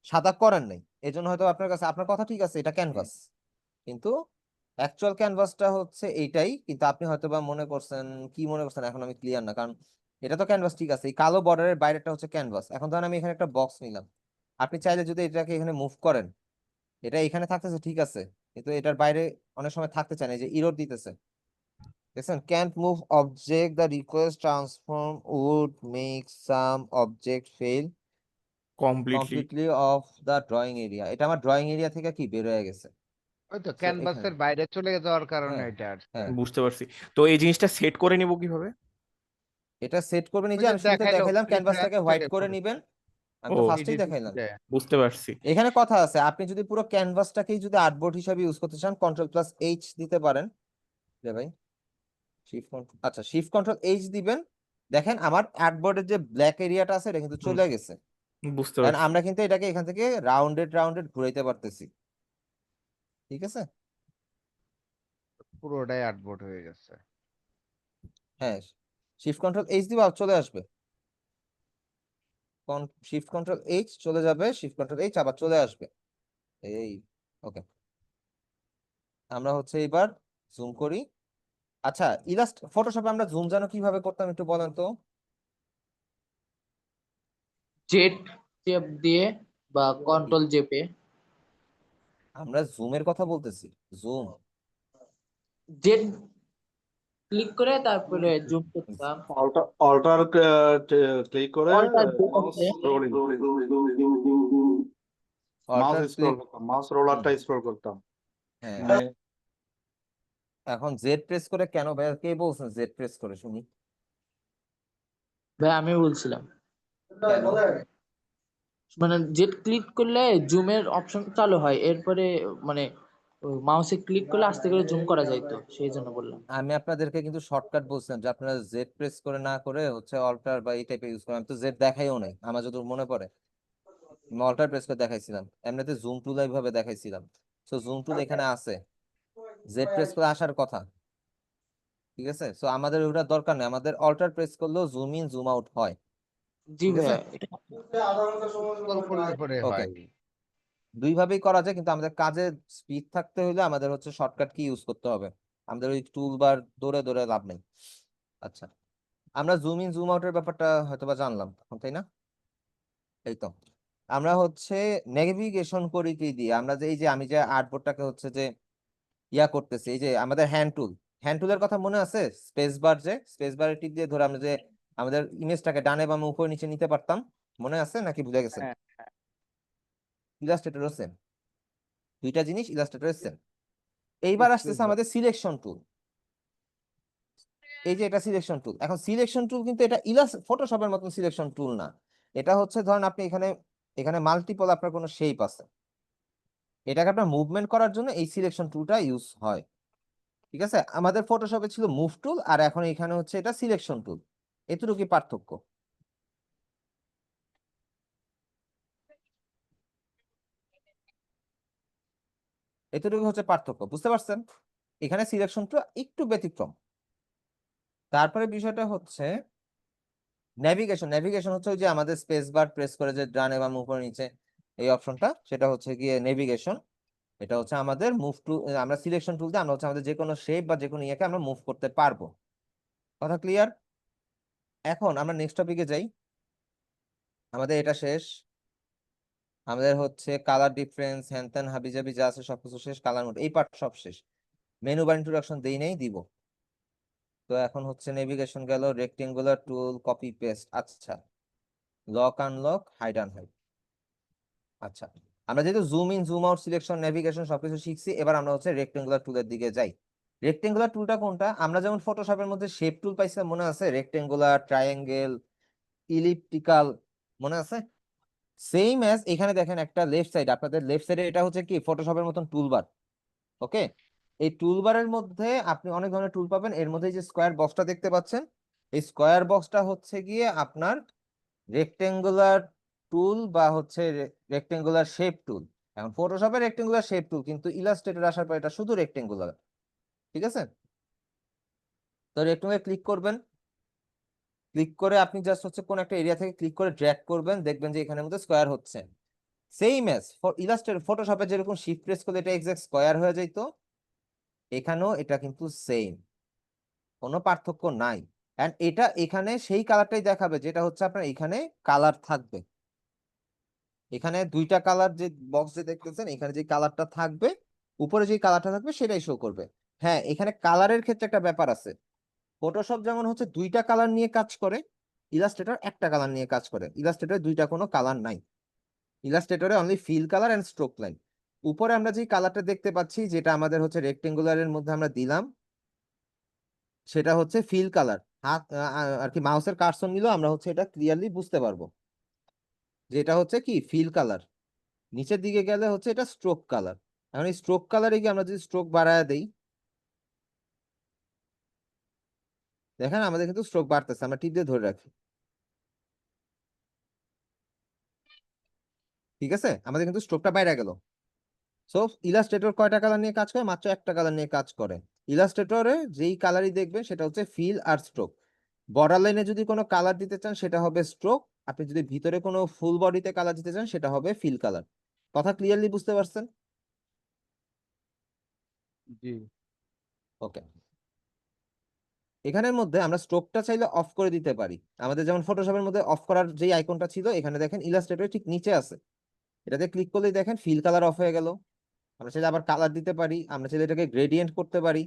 সাদা করেন নাই, এই জন্য হয়তো আপনার কাছে, আপনার কথা ঠিক আছে, এটা ক্যানভাস, কিন্তু অ্যাকচুয়াল ক্যানভাসটা হচ্ছে এইটাই। কিন্তু আপনি হয়তোবা মনে করছেন, কি মনে করছেন এখন আমি ক্লিয়ার না, কারণ এটা তো ক্যানভাস ঠিক আছে, এই কালো বর্ডারের বাইরেটা হচ্ছে ক্যানভাস। এখন ধরেন আমি এখানে একটা বক্স নিলাম, আপনি চাইলে যদি এটাকে এখানে মুভ করেন, এটা এখানে থাকতেছে ঠিক আছে, কিন্তু এটার বাইরে অনেক সময় থাকতে চায় না, এই যে ইরর দিতেছে, দেখছেন, can't move object, the request transform would make some object fail completely. Completely of the drawing area. এটা আমার ড্রয়িং এরিয়া থেকে কি বের হয়ে গেছে। ওই তো So, এখানে ক্যানভাসের বাইরে চলে যাওয়ার কারণে হ্যাঁ এটা আসছে। হ্যাঁ বুঝতে পারছি। তো এই জিনিসটা সেট করে নিব কিভাবে? এটা সেট করবেন এই ওই যে যে আমি শুরুতে দেখাইলো দেখাইলাম ফ্রি ক্যানভাসটাকে ফায়ার হোয়াইট থেকে করে ফটো নিবেন, আমি ও তো ফার্স্টেই এডিট দেখাইলাম। বুঝতে পারছি। এখানে কথা আছে, আপনি যদি পুরো ক্যানভাসটাকেই যদি আর্টবোর্ড হিসাবে ইউজ করতে চান Ctrl+H দিতে পারেন। রে ভাই আচ্ছা শিফট Ctrl+H দিবেন, দেখেন আমার আর্টবোর্ডের যে ব্ল্যাক এরিয়াটা আছে এটা কিন্তু হুম, চলে গেছে। বুঝতে কারণ পারছি। আমরা কিন্তু এটাকে এখান থেকে রাউন্ডেড রাউন্ডেড ঘুরাইতে পারতেছি, ঠিক আছে? পুরোটাই আর্টবোর্ড হয়ে গেছে। হ্যাঁ, শিফট Ctrl+H দিবা চলে আসবে, শিফট Ctrl+H চলে যাবে, শিফট Ctrl+H আবার চলে আসবে। এই ওকে, আমরা হচ্ছে এবার জুম করি। আচ্ছা ফটোশপে আমরা জুম যেন কিভাবে করতাম একটু বলেন তো? জেড চেপ দিয়ে বা কন্ট্রোল চেপে আমরা জুমের কথা বলতেছি, জুম। জেড ক্লিক করে তারপরে জুম করতাম। অল্টার ক্লিক করে alt mouse rolling, mouse alt scroll click, করতাম, মাউস রোলারটা স্ক্রল করতাম। হ্যাঁ। মানে এখন জেড প্রেস করে কেন ভাই, কে বলছেন জেড প্রেস করে শুনি? ভাই আমি বলছিলাম কেন? মানে জেড ক্লিক করলে জুমের অপশন চালু হয়, এরপরে মানে মাউসে ক্লিক করলে আস্তে করে জুম করা যায়, তো সেই জন্য বললাম। আমি আপনাদেরকে কিন্তু শর্টকাট বলছিলাম যে আপনারা জেড প্রেস করে না করে হচ্ছে অল্টার বা এই টাইপের ইউজ করেন। আমি তো জেড দেখাইও নাই, আমার যত মনে পড়ে আমি অল্টার প্রেস করে দেখাইছিলাম, এমনিতে জুম টুল এইভাবে দেখাইছিলাম। সো জুম টুল এখানে আছে, জেড প্রেস করে আসার কথা, ঠিক আছে? সো আমাদের ওটা দরকার নেই, আমাদের অল্টার প্রেস করলেও জুম ইন জুম আউট হয়, জি ঠিক আছে? ভাইয়া, এটা স্ক্রল করলে পরে ওকে, হয়। দুইভাবেই করা যায়, কিন্তু আমাদের কাজে স্পিড থাকতে হলে আমাদের হচ্ছে শর্টকাট কি ইউজ করতে হবে, আমাদের ওই টুল বার দৌড়ে দৌড়ে লাভ নেই। আচ্ছা, আমরা জুম ইন জুম আউটের ব্যাপারটা হয়তোবা জানলাম এখন, তাই না? এই তো আমরা হচ্ছে নেভিগেশন করি কি দিয়ে, আমরা যে এই যে আমি যে আর্টবোর্ডটাকে হচ্ছে যে ইয়া করতেছি, এই যে আমাদের হ্যান্ড টুলের কথা মনে আছে? স্পেস বার, যে স্পেস বারের টিপ দিয়ে ধরে আমরা যে আমাদের ইমেজটাকে ডানে বামে উপরে নিচে নিতে পারতাম, মনে আছে নাকি ভুলে গেছেন? হ্যাঁ, ইলাস্ট্রেটরও সেম, দুইটা জিনিস ইলাস্ট্রেটরের সেম। এইবার আসতেছে আমাদের সিলেকশন টুল, এই যে এটা সিলেকশন টুল। এখন সিলেকশন টুল কিন্তু এটা ফটোশপের মতন সিলেকশন টুল না, এটা হচ্ছে ধরেন আপনি এখানে এখানে মাল্টিপল আপনার কোনো শেপ আছে, এটাকে আপনার মুভমেন্ট করার জন্য এই সিলেকশন টুলটা ইউজ হয়, ঠিক আছে? আমাদের ফটোশপে ছিল মুভ টুল, আর এখন এখানে হচ্ছে এটা সিলেকশন টুল, এতটুকু পার্থক্য। এতটুকু হচ্ছে পার্থক্য, বুঝতে পারছেন? এখানে সিলেকশন টুল একটু ব্যতিক্রম। তারপরে বিষয়টা হচ্ছে নেভিগেশন হচ্ছে ওই যে আমাদের স্পেস বার প্রেস করে যে ডানে বা উপরে নিচে এই অপশনটা, সেটা হচ্ছে গিয়ে নেভিগেশন। এটা হচ্ছে আমাদের মুভ টু, আমরা সিলেকশন টুল দিয়ে আমরা হচ্ছে আমাদের যে কোনো শেপ বা যে কোনো ইয়েকে আমরা মুভ করতে পারবো। কথা ক্লিয়ার? এখন আমরা নেক্সট টপিকে যাই, আমাদের এটা শেষ, আমাদের হচ্ছে কালার ডিফারেন্স হ্যান ত্যান হাবিজাবি যা আছে সবকিছু শেষ, কালার মোড এই পার্ট সব শেষ। মেনু বার ইন্ট্রোডাকশন দেই নাই, দিব। তো এখন হচ্ছে নেভিগেশন গেল, রেক্টেঙ্গুলার টুল, কপি পেস্ট, আচ্ছা, লক আনলক, হাইড আনহাইড। আচ্ছা, আমরা যেহেতু zoom in zoom out selection navigation সবকিছু শিখছি, এবার আমরা হচ্ছে রেক্টেঙ্গুলার টুলের দিকে যাই। রেক্টেঙ্গুলার টুলটা কোনটা? আমরা যেমন ফটোশপের মধ্যে শেপ টুল পাইছিলাম, মনে আছে? রেক্টেঙ্গুলার, ট্রায়াঙ্গেল, ইলিপটিক্যাল, মনে আছে? সেম অ্যাজ এখানে দেখেন একটা লেফট সাইড, আপনাদের লেফট সাইডে এটা হচ্ছে কি ফটোশপের মতন টুলবার। ওকে, এই টুলবারের মধ্যে আপনি অনেক ধরনের টুল পাবেন, এর মধ্যে যে স্কোয়ার বক্সটা দেখতে পাচ্ছেন, এই স্কোয়ার বক্সটা হচ্ছে গিয়ে আপনার রেক্টেঙ্গুলার টুল বা হচ্ছে রেক্টেঙ্গুলার শেপ টুল। এখন ফটোশপে রেক্টেঙ্গুলার শেপ টুল, কিন্তু ইলাস্ট্রেটর আসার পর এটা শুধু রেক্টেঙ্গুলার, ঠিক আছে? তো রেক্টেঙ্গুলার ক্লিক করবেন, ক্লিক করে আপনি জাস্ট হচ্ছে কোন একটা এরিয়া থেকে ক্লিক করে ড্র্যাগ করবেন, দেখবেন যে এখানের মধ্যে স্কোয়ার হচ্ছে। সেম এস ফর ইলাস্ট্রেটর, ফটোশপে যেরকম শিফট প্রেস করলে এটা এক্সাক্ট স্কোয়ার হয়ে যাইতো, এখানেও এটা কিন্তু সেম, কোনো পার্থক্য নাই। এন্ড এটা এখানে সেই কালারটাই দেখাবে যেটা হচ্ছে আপনার এখানে কালার থাকবে। এখানে দুইটা কালার যে বক্স যে দেখতেছেন, এখানে যে কালারটা থাকবে, উপরে যে কালারটা থাকবে সেটাই শো করবে। হ্যাঁ, এখানে কালারের ক্ষেত্রে একটা ব্যাপার আছে, ফটোশপ যেমন হচ্ছে দুইটা কালার নিয়ে কাজ করে, ইলাস্ট্রেটর একটা কালার নিয়ে কাজ করে। ইলাস্ট্রেটরে দুইটা কোনো কালার নাই, ইলাস্ট্রেটরে only fill colour and stroke line. উপরে আমরা যে কালারটা দেখতে পাচ্ছি, যেটা আমাদের হচ্ছে রেক্টেঙ্গুলারের মধ্যে আমরা দিলাম, সেটা হচ্ছে ফিল কালার, হাত আর কি মাউসের কার্সর নিলেও আমরা হচ্ছে এটা ক্লিয়ারলি বুঝতে পারবো যে এটা হচ্ছে কি ফিল কালার। নিচের দিকে গেলে হচ্ছে এটা স্ট্রোক কালার। এখন এই স্ট্রোক কালারে গিয়ে আমরা যদি স্ট্রোক বাড়ায় দেই, দেখেন আমাদের কিন্তু স্ট্রোক বাড়তেছে, আমরা টিপ দিয়ে ধরে রাখি, ঠিক আছে, আমাদের কিন্তু স্ট্রোকটা বাইরে গেল। সো ইলাস্ট্রেটর কয়টা কালার নিয়ে কাজ করে? মাত্র একটা কালার নিয়ে কাজ করে। ইলাস্ট্রেটরে যেই কালারই দেখবেন সেটা হচ্ছে ফিল আর স্ট্রোক। বর্ডার লাইনে যদি কোনো কালার দিতে চান সেটা হবে স্ট্রোক, আপনি যদি ভিতরে কোনো ফুল বডিতে কালার দিতে চান সেটা হবে ফিল কালার। কথা ক্লিয়ারলি বুঝতে পারছেন? জি। ওকে, এখানের মধ্যে আমরা স্ট্রোকটা চাইলে অফ করে দিতে পারি। আমাদের যেমন ফটোশপের মধ্যে অফ করার যেই আইকনটা ছিল, এখানে দেখেন ইলাস্ট্রেটর ঠিক নিচে আছে, এটাতে ক্লিক করলেই দেখেন ফিল কালার অফ হয়ে গেল। আমরা চাইলে আবার কালার দিতে পারি, আমরা চাইলে এটাকে গ্রেডিয়েন্ট করতে পারি।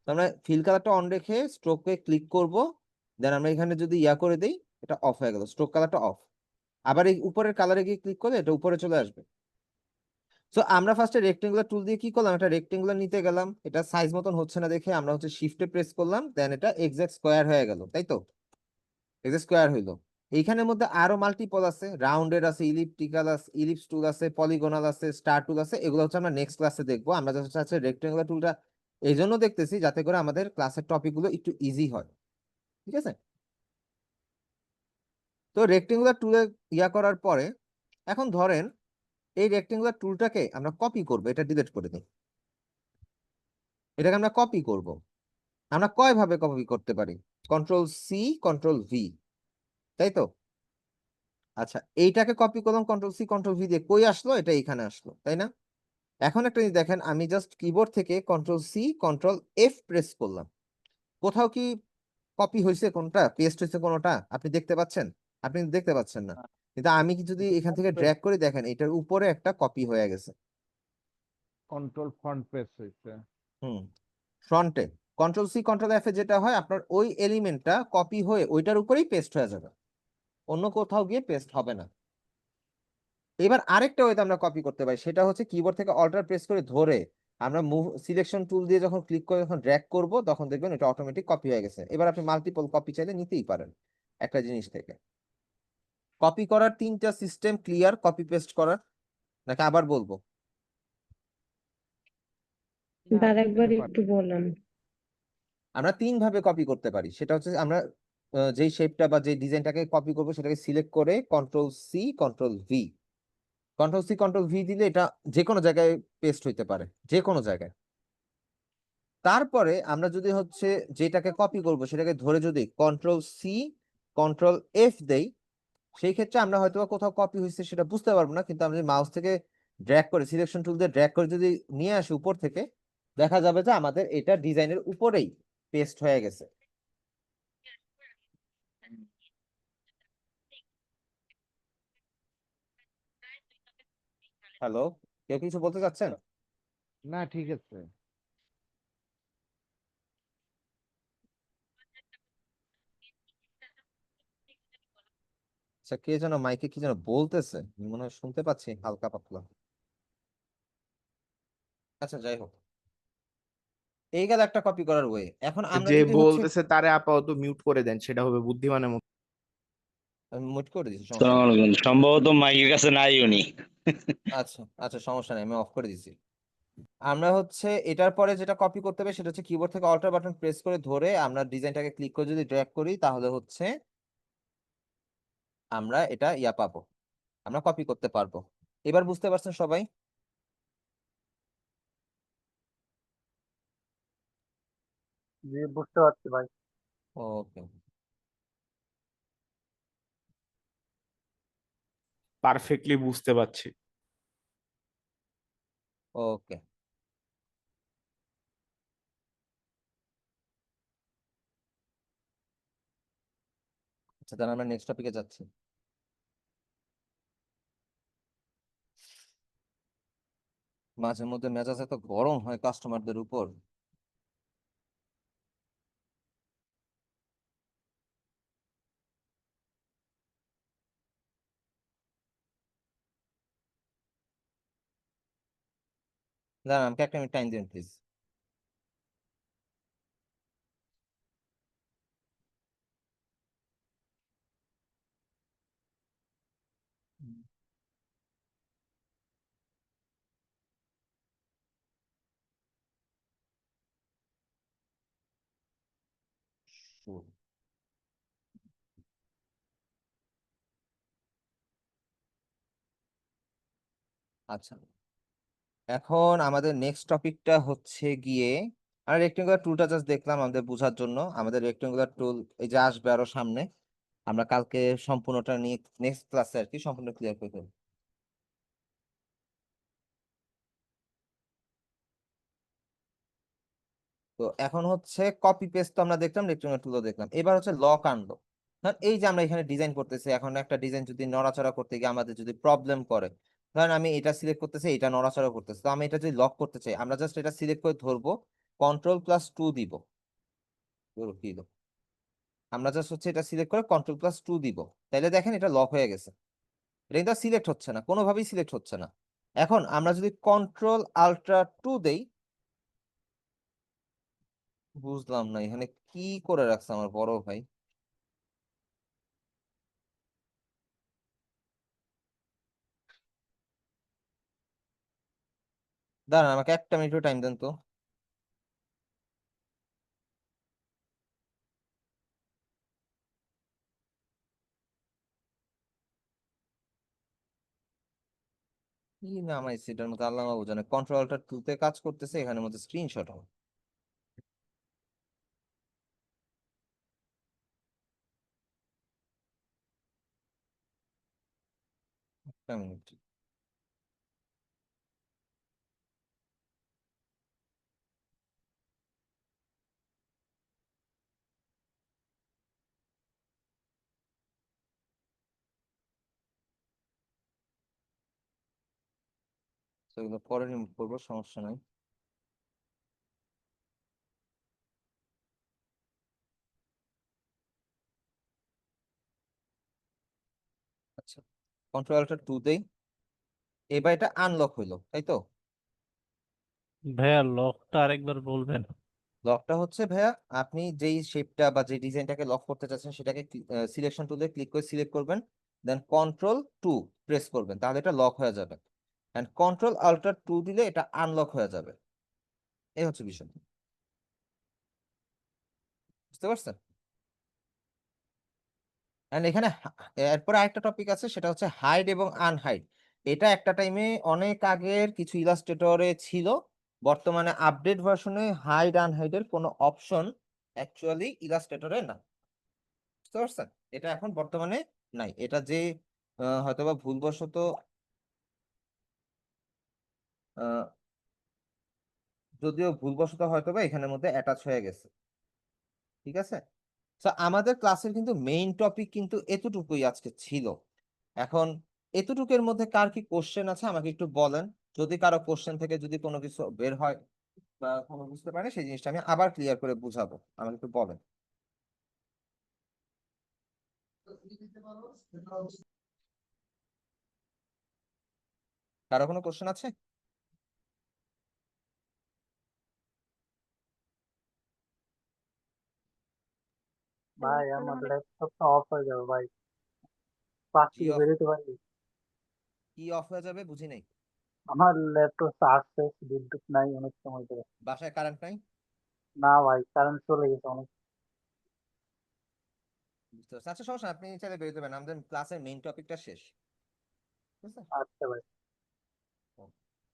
তো আমরা ফিল কালারটা অন রেখে স্ট্রোকে ক্লিক করব, দেন আমরা এখানে যদি ইয়া করে দিই, এটা অফ হয়ে গেল, স্ট্রোক কালারটা অফ। আবার এই উপরের কালারে গিয়ে ক্লিক করলে এটা উপরে চলে আসবে। সো আমরা ফার্স্টে রেক্টেঙ্গুলার টুল দিয়ে কি করলাম, একটা রেক্টেঙ্গুলার নিতে গেলাম, এটা সাইজ মতন হচ্ছে না দেখে আমরা হচ্ছে শিফটে প্রেস করলাম, দেন এটা এক্সাক্ট স্কোয়ার হয়ে গেল, তাই তো? এক্সাক্ট স্কোয়ার হইলো। এইখানের মধ্যে আরো মাল্টিপল আছে, রাউন্ডেড আছে, ইলিপটিক্যাল আছে, ইলিপস টুল আছে, পলিগোনাল আছে, স্টার টুল আছে, এগুলো হচ্ছে আমরা নেক্সট ক্লাসে দেখবো। আমরা জাস্ট আছে রেক্টেঙ্গুলার টুলটা এই জন্য দেখতেছি যাতে করে আমাদের ক্লাসের টপিক গুলো একটু ইজি হয়, ঠিক আছে? তো রেক্টেঙ্গুলার টুলে ইয়া করার পরে এখন ধরেন এই রেক্টেঙ্গুলার টুলটাকে আমরা কপি করব, এটা ডিলিট করে দিই, এটাকে আমরা কপি করব। আমরা কয় ভাবে কপি করতে পারি? কন্ট্রোল সি, কন্ট্রোল ভি, তাই তো? আচ্ছা, এইটাকে কপি করলাম কন্ট্রোল সি কন্ট্রোল ভি দিয়ে, কই আসলো? এটা এখানে আসলো, তাই না? এখন একটা জিনিস দেখেন, আমি জাস্ট কিবোর্ড থেকে control C control F press করলাম, কোথাও কি কপি হয়েছে কোনটা, পেস্ট হয়েছে কোনটা আপনি দেখতে পাচ্ছেন? আপনি দেখতে পাচ্ছেন না, কিন্তু আমি কি যদি এখান থেকে ড্র্যাগ করে দেখেন, এটার উপরে একটা কপি হয়ে গেছে। কন্ট্রোল ফ্রন্ট পেজ হয়েছে। হুম, ফ্রন্টে কন্ট্রোল সি কন্ট্রোল এফ এ যেটা হয়, আপনার ওই এলিমেন্টটা কপি হয়ে ওইটার উপরেই পেস্ট হয়ে যাবে, অন্য কোথাও গিয়ে পেস্ট হবে না। এবার আরেকটা ওয়েতে আমরা কপি করতে পারি, সেটা হচ্ছে কিবোর্ড থেকে অল্টার প্রেস করে ধরে আমরা মুভ সিলেকশন টুল দিয়ে যখন ক্লিক করে যখন ড্র্যাগ করব, তখন দেখবেন এটা অটোমেটিক কপি হয়ে গেছে। এবার আপনি মাল্টিপল কপি চাইলে নিতেই পারেন একটা জিনিস থেকে। কপি করার তিনটা সিস্টেম ক্লিয়ার, কপি পেস্ট করার, নাকি আবার বলবো? আর একবার একটু বলেন। আমরা তিন ভাবে কপি করতে পারি, সেটা হচ্ছে আমরা যেই শেপটা বা যেই ডিজাইনটাকে কপি করবো সেটাকে সিলেক্ট করে control C control V, control C control V দিলে এটা যে কোনো জায়গায় পেস্ট হইতে পারে, যে কোনো জায়গায়। তারপরে আমরা যদি হচ্ছে যেটাকে কপি করব সেটাকে ধরে যদি কন্ট্রোল সি কন্ট্রোল এফ দেই, সেই ক্ষেত্রে আমরা হয়তো কোথাও কপি হয়েছে সেটা বুঝতে পারবো না, কিন্তু আমরা মাউস থেকে ড্র্যাগ করে সিলেকশন টুল দিয়ে ড্র্যাগ করে যদি নিয়ে আসি উপর থেকে, দেখা যাবে যে আমাদের এটা ডিজাইনের উপরেই পেস্ট হয়ে গেছে। হ্যালো, কেউ কিছু বলতে চাচ্ছেন? না, ঠিক আছে। আচ্ছা, কে যেন মাইকে কি যেন বলতেছে, মনে হয় শুনতে পাচ্ছি হালকা পাতলা। আচ্ছা, যাই হোক, এই গেল একটা কপি করার ওয়ে। এখন আমরা যে যদি হচ্ছে বলতেছে তারে আপাতত মিউট করে দেন, সেটা হবে বুদ্ধিমানের মতো। আমি মুট করে দিচ্ছি, সমস্যা সালাম নেই। আলাইকুম, সম্ভবত মাইকের কাছে নাই উনি। আচ্ছা আচ্ছা, সমস্যা নেই, আমি অফ করে দিচ্ছি। আমরা হচ্ছে এটার পরে যেটা কপি করতে হবে সেটা হচ্ছে কিবোর্ড থেকে অল্টার বাটন প্রেস করে ধরে আমরা ডিজাইনটাকে ক্লিক করে যদি ড্র্যাগ করি, তাহলে হচ্ছে আমরা এটা ইয়া পাবো, আমরা কপি করতে পারবো। এবার বুঝতে পারছেন সবাই? জি, বুঝতে পারছি ভাই। ওকে, পারফেক্টলি বুঝতে পারছি। ওকে, আচ্ছা, তাহলে আমরা নেক্সট টপিকে যাচ্ছি। মাঝে মধ্যে মেজাজ এত গরম হয় কাস্টমারদের উপর। দাঁড়ান, আমাকে একটা মিনিট টাইম দিন প্লিজ। টুল। আচ্ছা, এখন আমাদের নেক্সট টপিকটা হচ্ছে গিয়ে আমরা রেক্টেঙ্গুলার টুলটা জাস্ট দেখলাম আমাদের বোঝার জন্য। আমাদের রেক্টেঙ্গুলার টুল এই যে আসবে আরো সামনে, আমরা কালকে সম্পূর্ণটা নিয়ে নেক্সট ক্লাসে আর কি সম্পূর্ণ ক্লিয়ার করে দেবো। তো এখন হচ্ছে কপি পেস্ট তো আমরা দেখলাম, রেক্টেঙ্গুলার টুলও দেখলাম, এবার হচ্ছে লক আনলক। ধরেন এই যে আমরা এখানে ডিজাইন করতেছি, এখন একটা ডিজাইন যদি নড়াচড়া করতে গিয়ে আমাদের যদি প্রবলেম করে, ধরেন আমি এটা সিলেক্ট করতেছি, এটা নড়াচড়া করতেছি, তো আমি এটা যদি লক করতে চাই, আমরা জাস্ট এটা সিলেক্ট করে ধরবো, Ctrl+2 দিব, দিল, আমরা জাস্ট হচ্ছে এটা সিলেক্ট করে Ctrl+2 দিব, তাইলে দেখেন এটা লক হয়ে গেছে। এটা কিন্তু সিলেক্ট হচ্ছে না, কোনোভাবেই সিলেক্ট হচ্ছে না। এখন আমরা যদি Ctrl+2 দেই, বুঝলাম না এখানে কি করে রাখছে আমার বড় ভাই। দাঁড়ান আমাকে একটা মিনিট টাইম দেন তো। কি নামাইছে এটার মধ্যে আল্লাহ মাহবুব জানে। Ctrl+2 তে কাজ করতেছে, এখানের মধ্যে স্ক্রিনশট হবে। একটা মিনিট। তো এগুলো পরে রিমুভ করবো, সমস্যা নাই। আচ্ছা, Ctrl+2 দেই, এবার এটা আনলক হইলো, তাই তো? ভাইয়া লকটা আরেকবার বলবেন? লকটা হচ্ছে ভাইয়া, আপনি যেই শেপটা বা যে ডিজাইনটাকে লক করতে চাচ্ছেন সেটাকে সিলেকশন টুলে ক্লিক করে সিলেক্ট করবেন, দেন Ctrl+2 প্রেস করবেন, তাহলে এটা লক হয়ে যাবে। এন্ড Ctrl+2 দিলে এটা আনলক হয়ে যাবে। এই হচ্ছে বিষয়, বুঝতে পারছেন? এন্ড এখানে এরপরে আরেকটা টপিক আছে, সেটা হচ্ছে হাইড এবং আনহাইড। এটা একটা টাইমে অনেক আগের কিছু ইলাস্ট্রেটরে ছিল, বর্তমানে আপডেট ভার্সনে হাইড আনহাইডের কোনো অপশন অ্যাকচুয়ালি ইলাস্ট্রেটরে না, বুঝতে পারছেন? এটা এখন বর্তমানে নাই। এটা যে হয়তোবা ভুলবশত আহ, যদিও ভুলবশত হয়তোবা এখানের মধ্যে অ্যাটাচ হয়ে গেছে, ঠিক আছে? তো আমাদের ক্লাসের কিন্তু মেইন টপিক কিন্তু এতটুকুই আজকে ছিল। এখন এতটুকুর মধ্যে কার কি কোশ্চেন আছে আমাকে একটু বলেন, যদি কারো কোশ্চেন থেকে যদি কোনো কিছু বের হয় বা কোনো বুঝতে পারে সেই জিনিসটা আমি আবার ক্লিয়ার করে বুঝাবো, আমাকে একটু বলেন। কারো কোনো কোশ্চেন আছে? ভাই আমার ল্যাপটপটা অফ হয়ে যাবে ভাই, ক্লাস কি থেকে অফ, বেরোতে পারি? কি অফ হয়ে যাবে বুঝি নাই। আমার ল্যাপটপ চার্জ শেষ, বিদ্যুৎ নাই অনেক সময় ধরে। বাসায় কারেন্ট নাই? না ভাই, কারেন্ট চলে গেছে অনেক। বুঝতে পারছি, আচ্ছা সমস্যা নাই, আপনি চাইলে বেরোতে পারেন, আমাদের ক্লাসের মেইন টপিকটা শেষ, ঠিক আছে? আচ্ছা ভাই।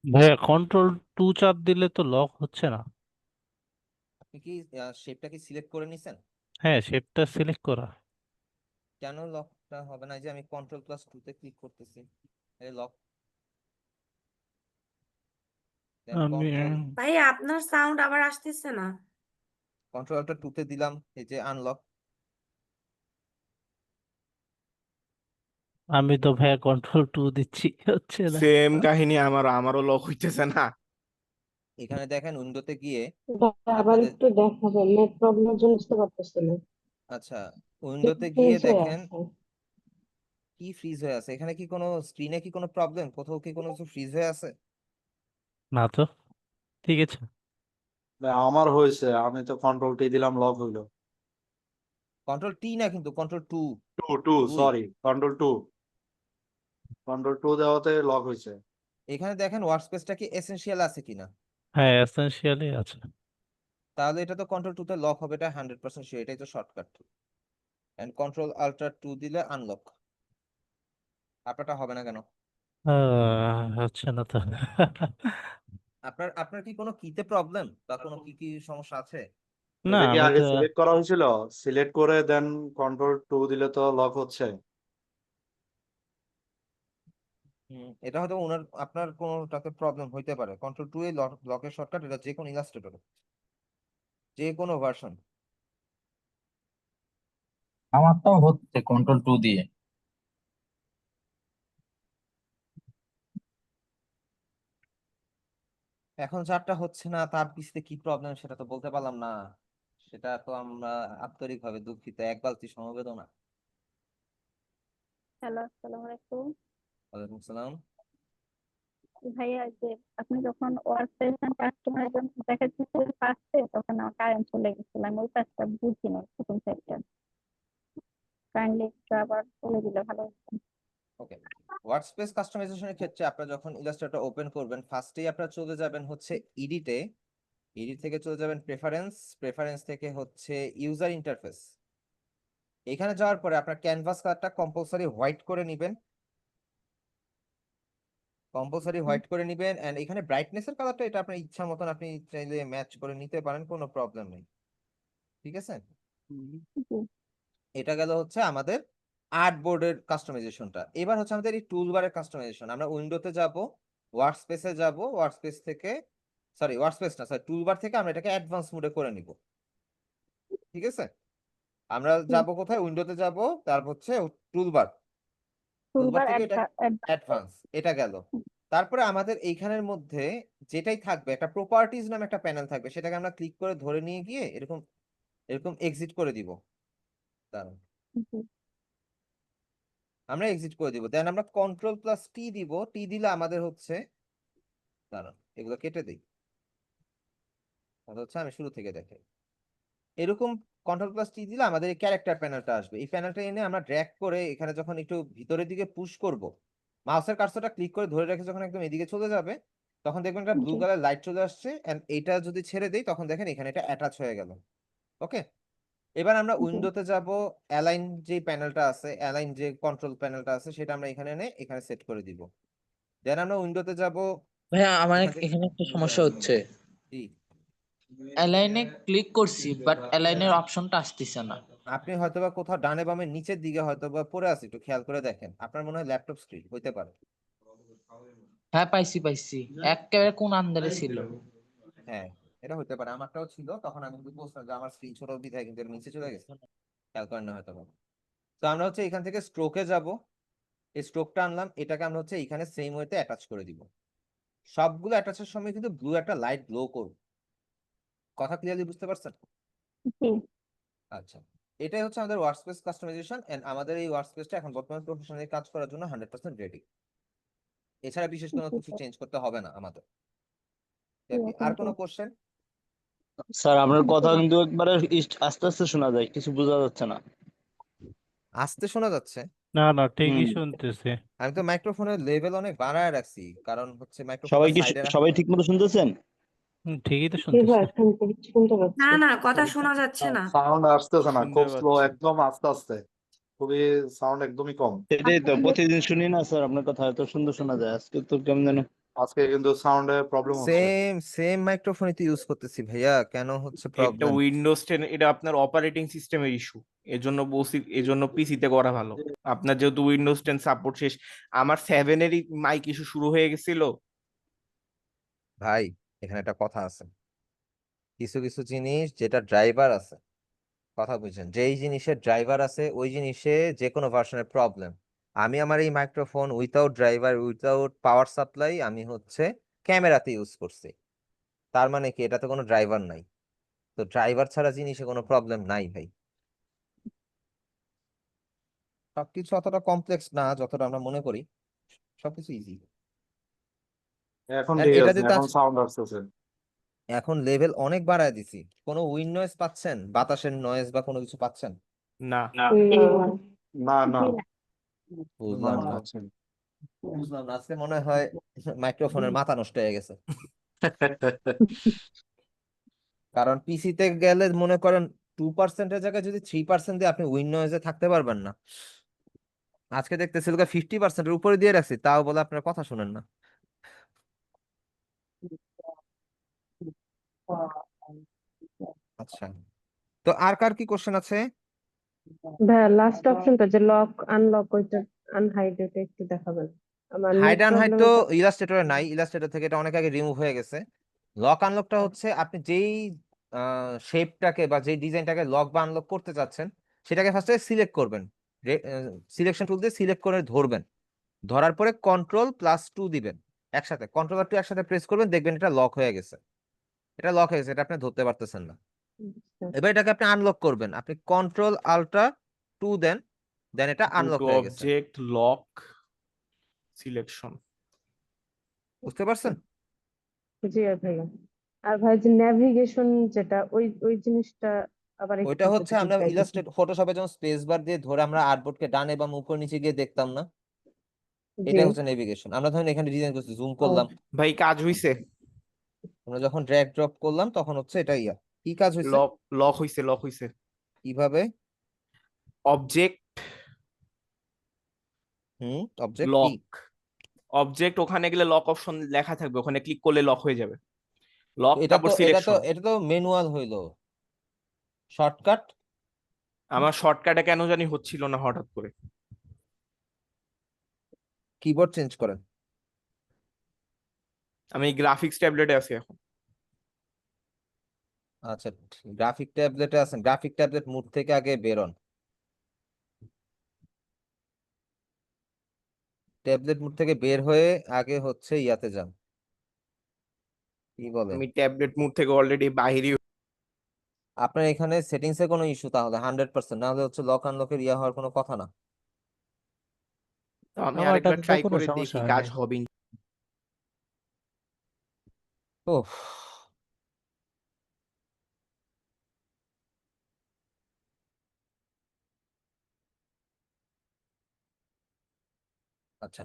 ভাইয়া Ctrl+2 চাপ দিলে তো লক হচ্ছে না। আপনি কি শেপটা কি সিলেক্ট করে নিছেন? হ্যাঁ, শেপটা সিলেক্ট করা। কেন লকটা হবে না? এই যে আমি Ctrl+2 তে ক্লিক করতেছি, লক, দেন আমি ভাই আপনার সাউন্ড আবার আসতেছে না। Ctrl+2 তে দিলাম, এই যে আনলক। আমি তো ভাইয়া Ctrl+2 দিচ্ছি, হচ্ছে না। সেম কাহিনী আমারও লক হইতেছে না। এখানে দেখেন উইন্ডোতে গিয়ে ভাই আবার আপনাদের, একটু দেখাবেন, নেট প্রবলেমের জন্য বুঝতে পারতেছি না। আচ্ছা উইন্ডোতে গিয়ে ফ্রিজ হয়ে দেখেন আছে। কি ফ্রিজ হয়ে আছে, এখানে কি কোনো স্ক্রিনে কি কোনো প্রবলেম, কোথাও কি কোনো কিছু ফ্রিজ হয়ে আছে? না তো, ঠিক আছে। ভাই আমার হয়েছে, আমি তো কন্ট্রোল দিলাম, লক হইলো। Ctrl+T না কিন্তু Ctrl+2, two two, 2। Sorry, control two দেওয়াতে লক হয়েছে। এখানে দেখেন ওয়ার্কস্পেসটা কি এসেনশিয়াল আছে কিনা। হ্যাঁ, এসেনশিয়ালি আছে। তাহলে এটা তো কন্ট্রোল 2 তে লক হবে, এটা 100% শিওর, এটাই তো শর্টকাট। এন্ড কন্ট্রোল আল্টার 2 দিলে আনলক। আপনারটা হবে না কেন? হচ্ছে না তো। আপনার আপনার কি কোনো কিতে প্রবলেম বা কোনো কি সমস্যা আছে? না, এটা কি আমি আগে তো সিলেক্ট করা হয়েছিল? সিলেক্ট করে দেন কন্ট্রোল 2 দিলে তো লক হচ্ছে। এটা হয়তো আপনার কোনোটাতে প্রবলেম হইতে পারে। কন্ট্রোল 2 এ লকের শর্টকাট, এটা যে কোনো ইলাস্ট্রেটর, যে কোনো ভার্সন। আমারটাও হচ্ছে কন্ট্রোল 2 দিয়ে। এখন যারটা হচ্ছে না তার পিছনে কি প্রবলেম সেটা তো বলতে পারলাম না। সেটা তো আমরা আন্তরিকভাবে দুঃখিত, এক বালতি সমবেদনা। হ্যালো, আসসালামু আলাইকুম। ওয়ালাইকুম সালাম। ভাইয়া, যে আপনি যখন ওয়ার্ক পেয়েছেন কাস্টমারের জন্য দেখাচ্ছেন পাচ্ছে, তখন আমার কারেন্ট চলে গেছিল, আমি ওই কাজটা বুঝিনি প্রথম সাইডটা। কাইন্ডলি একটু আবার বলে দিলে ভালো হতো। ওকে, ওয়ার্কস্পেস কাস্টমাইজেশনের ক্ষেত্রে আপনারা যখন ইলাস্ট্রেটর ওপেন করবেন, ফার্স্টেই আপনারা চলে যাবেন হচ্ছে এডিটে। এডিট থেকে চলে যাবেন প্রেফারেন্স, প্রেফারেন্স থেকে হচ্ছে ইউজার ইন্টারফেস। এখানে যাওয়ার পরে আপনার ক্যানভাস কালারটা কম্পালসারি হোয়াইট করে নেবেন, কম্পালসারি হোয়াইট করে নেবেন। এন্ড এখানে ব্রাইটনেসের কালারটা এটা আপনার ইচ্ছা মতন আপনি চাইলে ম্যাচ করে নিতে পারেন, কোনো প্রবলেম নেই। ঠিক আছে, জি, এটা গেল হচ্ছে আমাদের আর্টবোর্ডের কাস্টমাইজেশনটা। এবার হচ্ছে আমাদের এই টুলবারের কাস্টমাইজেশন। আমরা উইন্ডোতে যাব, ওয়ার্কস্পেসে যাব, ওয়ার্কস্পেস থেকে ওয়ার্কস্পেস না সরি টুলবার থেকে আমরা এটাকে অ্যাডভান্স মোডে করে নিব। ঠিক আছে, আমরা যাব কোথায়? উইন্ডোতে যাব, তারপর হচ্ছে টুলবার, টুলবার টুলবার থেকে এটা অ্যাডভান্স, এটা গেল। তারপরে আমাদের এইখানের মধ্যে যেটাই থাকবে, একটা প্রপার্টিজ নামে একটা প্যানেল থাকবে, সেটাকে আমরা ক্লিক করে ধরে নিয়ে গিয়ে এরকম এরকম এক্সিট করে দিব। দাঁড়ান, আমরা এক্সিট করে দিব। দেন আমরা কন্ট্রোল প্লাস টি দিব। টি দিলে আমাদের হচ্ছে, দাঁড়ান এগুলো কেটে দিই, তাহলে হচ্ছে আমি শুরু থেকে দেখাই। এরকম কন্ট্রোল প্লাস টি দিলে আমাদের এই ক্যারেক্টার প্যানেলটা আসবে। এই প্যানেলটা এনে আমরা ড্র্যাগ করে এখানে যখন একটু ভিতরের দিকে পুশ করব, মাউসের কার্সরটা ক্লিক করে ধরে রেখে যখন একদম এদিকে চলে যাবে, তখন দেখবেন একটা ব্লু কালার লাইট চলে আসছে। এন্ড এইটা যদি ছেড়ে দেই, তখন দেখেন এখানে এটা অ্যাটাচ হয়ে গেল। ওকে, এবার আমরা উইন্ডোতে যাব, অ্যালাইন যে প্যানেলটা আছে, অ্যালাইন যে কন্ট্রোল প্যানেলটা আছে, সেটা আমরা এখানে এনে এখানে সেট করে দিব। দেন আমরা উইন্ডোতে যাব। ভাইয়া আমার এখান থেকে এখানে একটা সমস্যা হচ্ছে, জি, অ্যালাইনে ক্লিক করছি বাট অ্যালাইনের অপশনটা আসতেছে না। আপনি হয়তোবা কোথাও ডানে বামে নিচের দিকে হয়তোবা পড়ে আছে, একটু খেয়াল করে দেখেন। আপনার মনে হয় ল্যাপটপ স্ক্রিন হইতে পারে। হ্যাঁ, পাইছি একেবারে কোন আন্দারে ছিল। হ্যাঁ, এটা হতে পারে, আমারটাও ছিল তখন। আমি কিন্তু বলছিলাম যে আমার স্ক্রিন ছোট বিধায় কিন্তু এর নিচে চলে গেছে, খেয়াল করেন না হয়তো। তো আমরা হচ্ছে এখান থেকে স্ট্রোকে যাব, এই স্ট্রোকটা আনলাম, এটাকে আমরা হচ্ছে এখানে সেম ওয়েতে অ্যাটাচ করে দিব। সবগুলো অ্যাটাচের সময় কিন্তু ব্লু একটা লাইট গ্লো করবে। কথা ক্লিয়ারলি বুঝতে পারছেন? জি, আচ্ছা, এটাই হচ্ছে আমাদের ওয়ার্কস্পেস কাস্টমাইজেশন। এন্ড আমাদের এই ওয়ার্কস্পেসটা এখন বর্তমানে প্রফেশনালি কাজ করার জন্য 100% রেডি। এছাড়া বিশেষ কোনো কিছু চেঞ্জ করতে হবে না আমাদের। আর কোনো কোশ্চেন? স্যার আপনার কথা কিন্তু একবারে আস্তে আস্তে শোনা যায়, কিছু বোঝা যাচ্ছে না। আস্তে শোনা যাচ্ছে? না না, ঠিকই হুম। শুনতেছে। আমি তো মাইক্রোফোনের লেভেল অনেক বাড়ায় রাখছি, কারণ হচ্ছে সবাই মাইক্রোফোনটা কি সাইডে সবাই ঠিক মতো শুনতেছেন? ঠিকই তো জি শুনতেছে। ভাই, শুনতে না পাচ্ছি। না, কথা শোনা যাচ্ছে না। সাউন্ড আসতেছে না, শুনতে খুব স্লো, পাচ্ছি। একদম আস্তে আস্তে, খুবই সাউন্ড একদমই কম। সেটাই তো, প্রতিদিন শুনি না স্যার আপনার কথা, এত সুন্দর শোনা যায়, আজকে তো কেমন যেন। আজকে কিন্তু সাউন্ডে প্রবলেম হচ্ছে। সেম সেম মাইক্রোফোনই তো ইউজ করতেছি ভাইয়া, কেন হচ্ছে এটা প্রবলেম? উইন্ডোজ 10, এটা আপনার অপারেটিং সিস্টেমের ইস্যু। এজন্য বসি, এজন্য পিসিতে করা ভালো। আপনার যেহেতু উইন্ডোজ 10 সাপোর্ট শেষ, আমার 7-এরই মাইক ইস্যু শুরু হয়ে গেছিল। ভাই, এখানে একটা কথা আছে, কিছু কিছু জিনিস যেটা ড্রাইভার আছে, কথা বুঝছেন, যেই জিনিসের ড্রাইভার আছে ওই জিনিসে যে কোনো ভার্সনের প্রবলেম। আমি আমার এই microphone without driver, without power supply আমি হচ্ছে ক্যামেরাতে ইউজ করছি। তার মানে কি এটাতে কোনো ড্রাইভার নাই? তো ড্রাইভার ছাড়া জিনিসে কোনো প্রবলেম নাই ভাই। সবকিছু অতটা কমপ্লেক্স না যতটা আমরা মনে করি, সবকিছু ইজি। এখন ঠিক এটা আছে, যেটা এখন সাউন্ড আসতেছে। এখন লেভেল অনেক বাড়ায় দিছি, কোনো উইন্ড নয়েজ পাচ্ছেন, বাতাসের নয়েজ বা কোনো কিছু পাচ্ছেন? না, না না, বুঝলাম না, বুঝলাম না, আজকে মনে হয় মাইক্রোফোনের মাথা নষ্ট হয়ে গেছে। কারণ পিসিতে গেলে মনে করেন 2%-এর জায়গায় যদি 3% দিয়ে আপনি উইন্ডোজে থাকতে পারবেন না। আজকে দেখতেছি লোকে 50%-এর উপরে দিয়ে রাখছি, তাও বলে আপনার কথা শুনেন না। আচ্ছা, তো আর কার কি কোশ্চেন আছে? ভাইয়া লাস্ট অপশনটা যে লক আনলক ওইটা আনহাইড এটা একটু দেখাবেন, আমার নেট হাইড অ্যান্ড হাইড তো প্রবলেমের ইলাস্ট্রেটরে নাই, ইলাস্ট্রেটর থেকে এটা অনেক আগে রিমুভ হয়ে গেছে। লক আনলকটা হচ্ছে আপনি যেই শেপটাকে বা যেই ডিজাইনটাকে লক বা আনলক করতে চাচ্ছেন সেটাকে ফার্স্টে সিলেক্ট করবেন, সিলেকশন টুল দিয়ে সিলেক্ট করে ধরবেন, ধরার পরে Ctrl+2 দিবেন, একসাথে Ctrl আর 2 একসাথে প্রেস করবেন, দেখবেন এটা লক হয়ে গেছে। এটা লক হয়ে গেছে, এটা আপনি ধরতে পারতেছেন না। এবার এটাকে আপনি আনলক করবেন, আপনি Ctrl+2 দেন, দেন এটা Go আনলক to হয়ে গেছে। object lock selection. বুঝতে পারছেন? জি ভাইয়া। আর ভাই যে ন্যাভিগেশন যেটা ওই ওই জিনিসটা আবার ওইটা একটু হচ্ছে যদি আমরা গাইড ইলাস্ট্রেট ফটোশপে যেমন স্পেস বার দিয়ে ধরে আমরা আর্টবোর্ডকে ডানে বা উপর নিচে গিয়ে দেখতাম না, জি এটাই হচ্ছে নেভিগেশন। আমরা ধরুন এখানে ডিজাইন করছি, জুম ও করলাম, ভাই কাজ হইছে, আমরা যখন ড্র্যাগ ড্রপ করলাম তখন হচ্ছে এটা ইয়া কি কাজ হয়েছে লক হইছে, লক হইছে। কিভাবে? অবজেক্ট অবজেক্ট কি? লক, অবজেক্ট ওখানে গেলে লক অপশন লেখা থাকবে, ওখানে ক্লিক করলে লক হয়ে যাবে। লক এটা তারপর তো সিলেকশন। এটা তো ম্যানুয়াল হইলো, শর্টকাট। আমার শর্টকাটে কেন জানি হচ্ছিল না হঠাৎ করে। কিবোর্ড চেঞ্জ করেন। আমি গ্রাফিক্স ট্যাবলেটে আছি এখন। আচ্ছা, গ্রাফিক ট্যাবলেটে আছেন, গ্রাফিক ট্যাবলেট মুড থেকে আগে বেরোন, ট্যাবলেট মুড থেকে বের হয়ে আগে হচ্ছে ইয়াতে যান, কি বলে, আমি ট্যাবলেট মুড থেকে অলরেডি বাইরে। আপনার এখানে সেটিংস এ কোনো ইস্যু তাহলে 100%, না হলে হচ্ছে লক আনলকের ইয়া হওয়ার কোনো কথা না। আমি আরেকবার আমারটাতে তো ট্রাই কোনো করে সমস্যা দেখি হয় কাজ নাই। হবে। ওহ, আচ্ছা,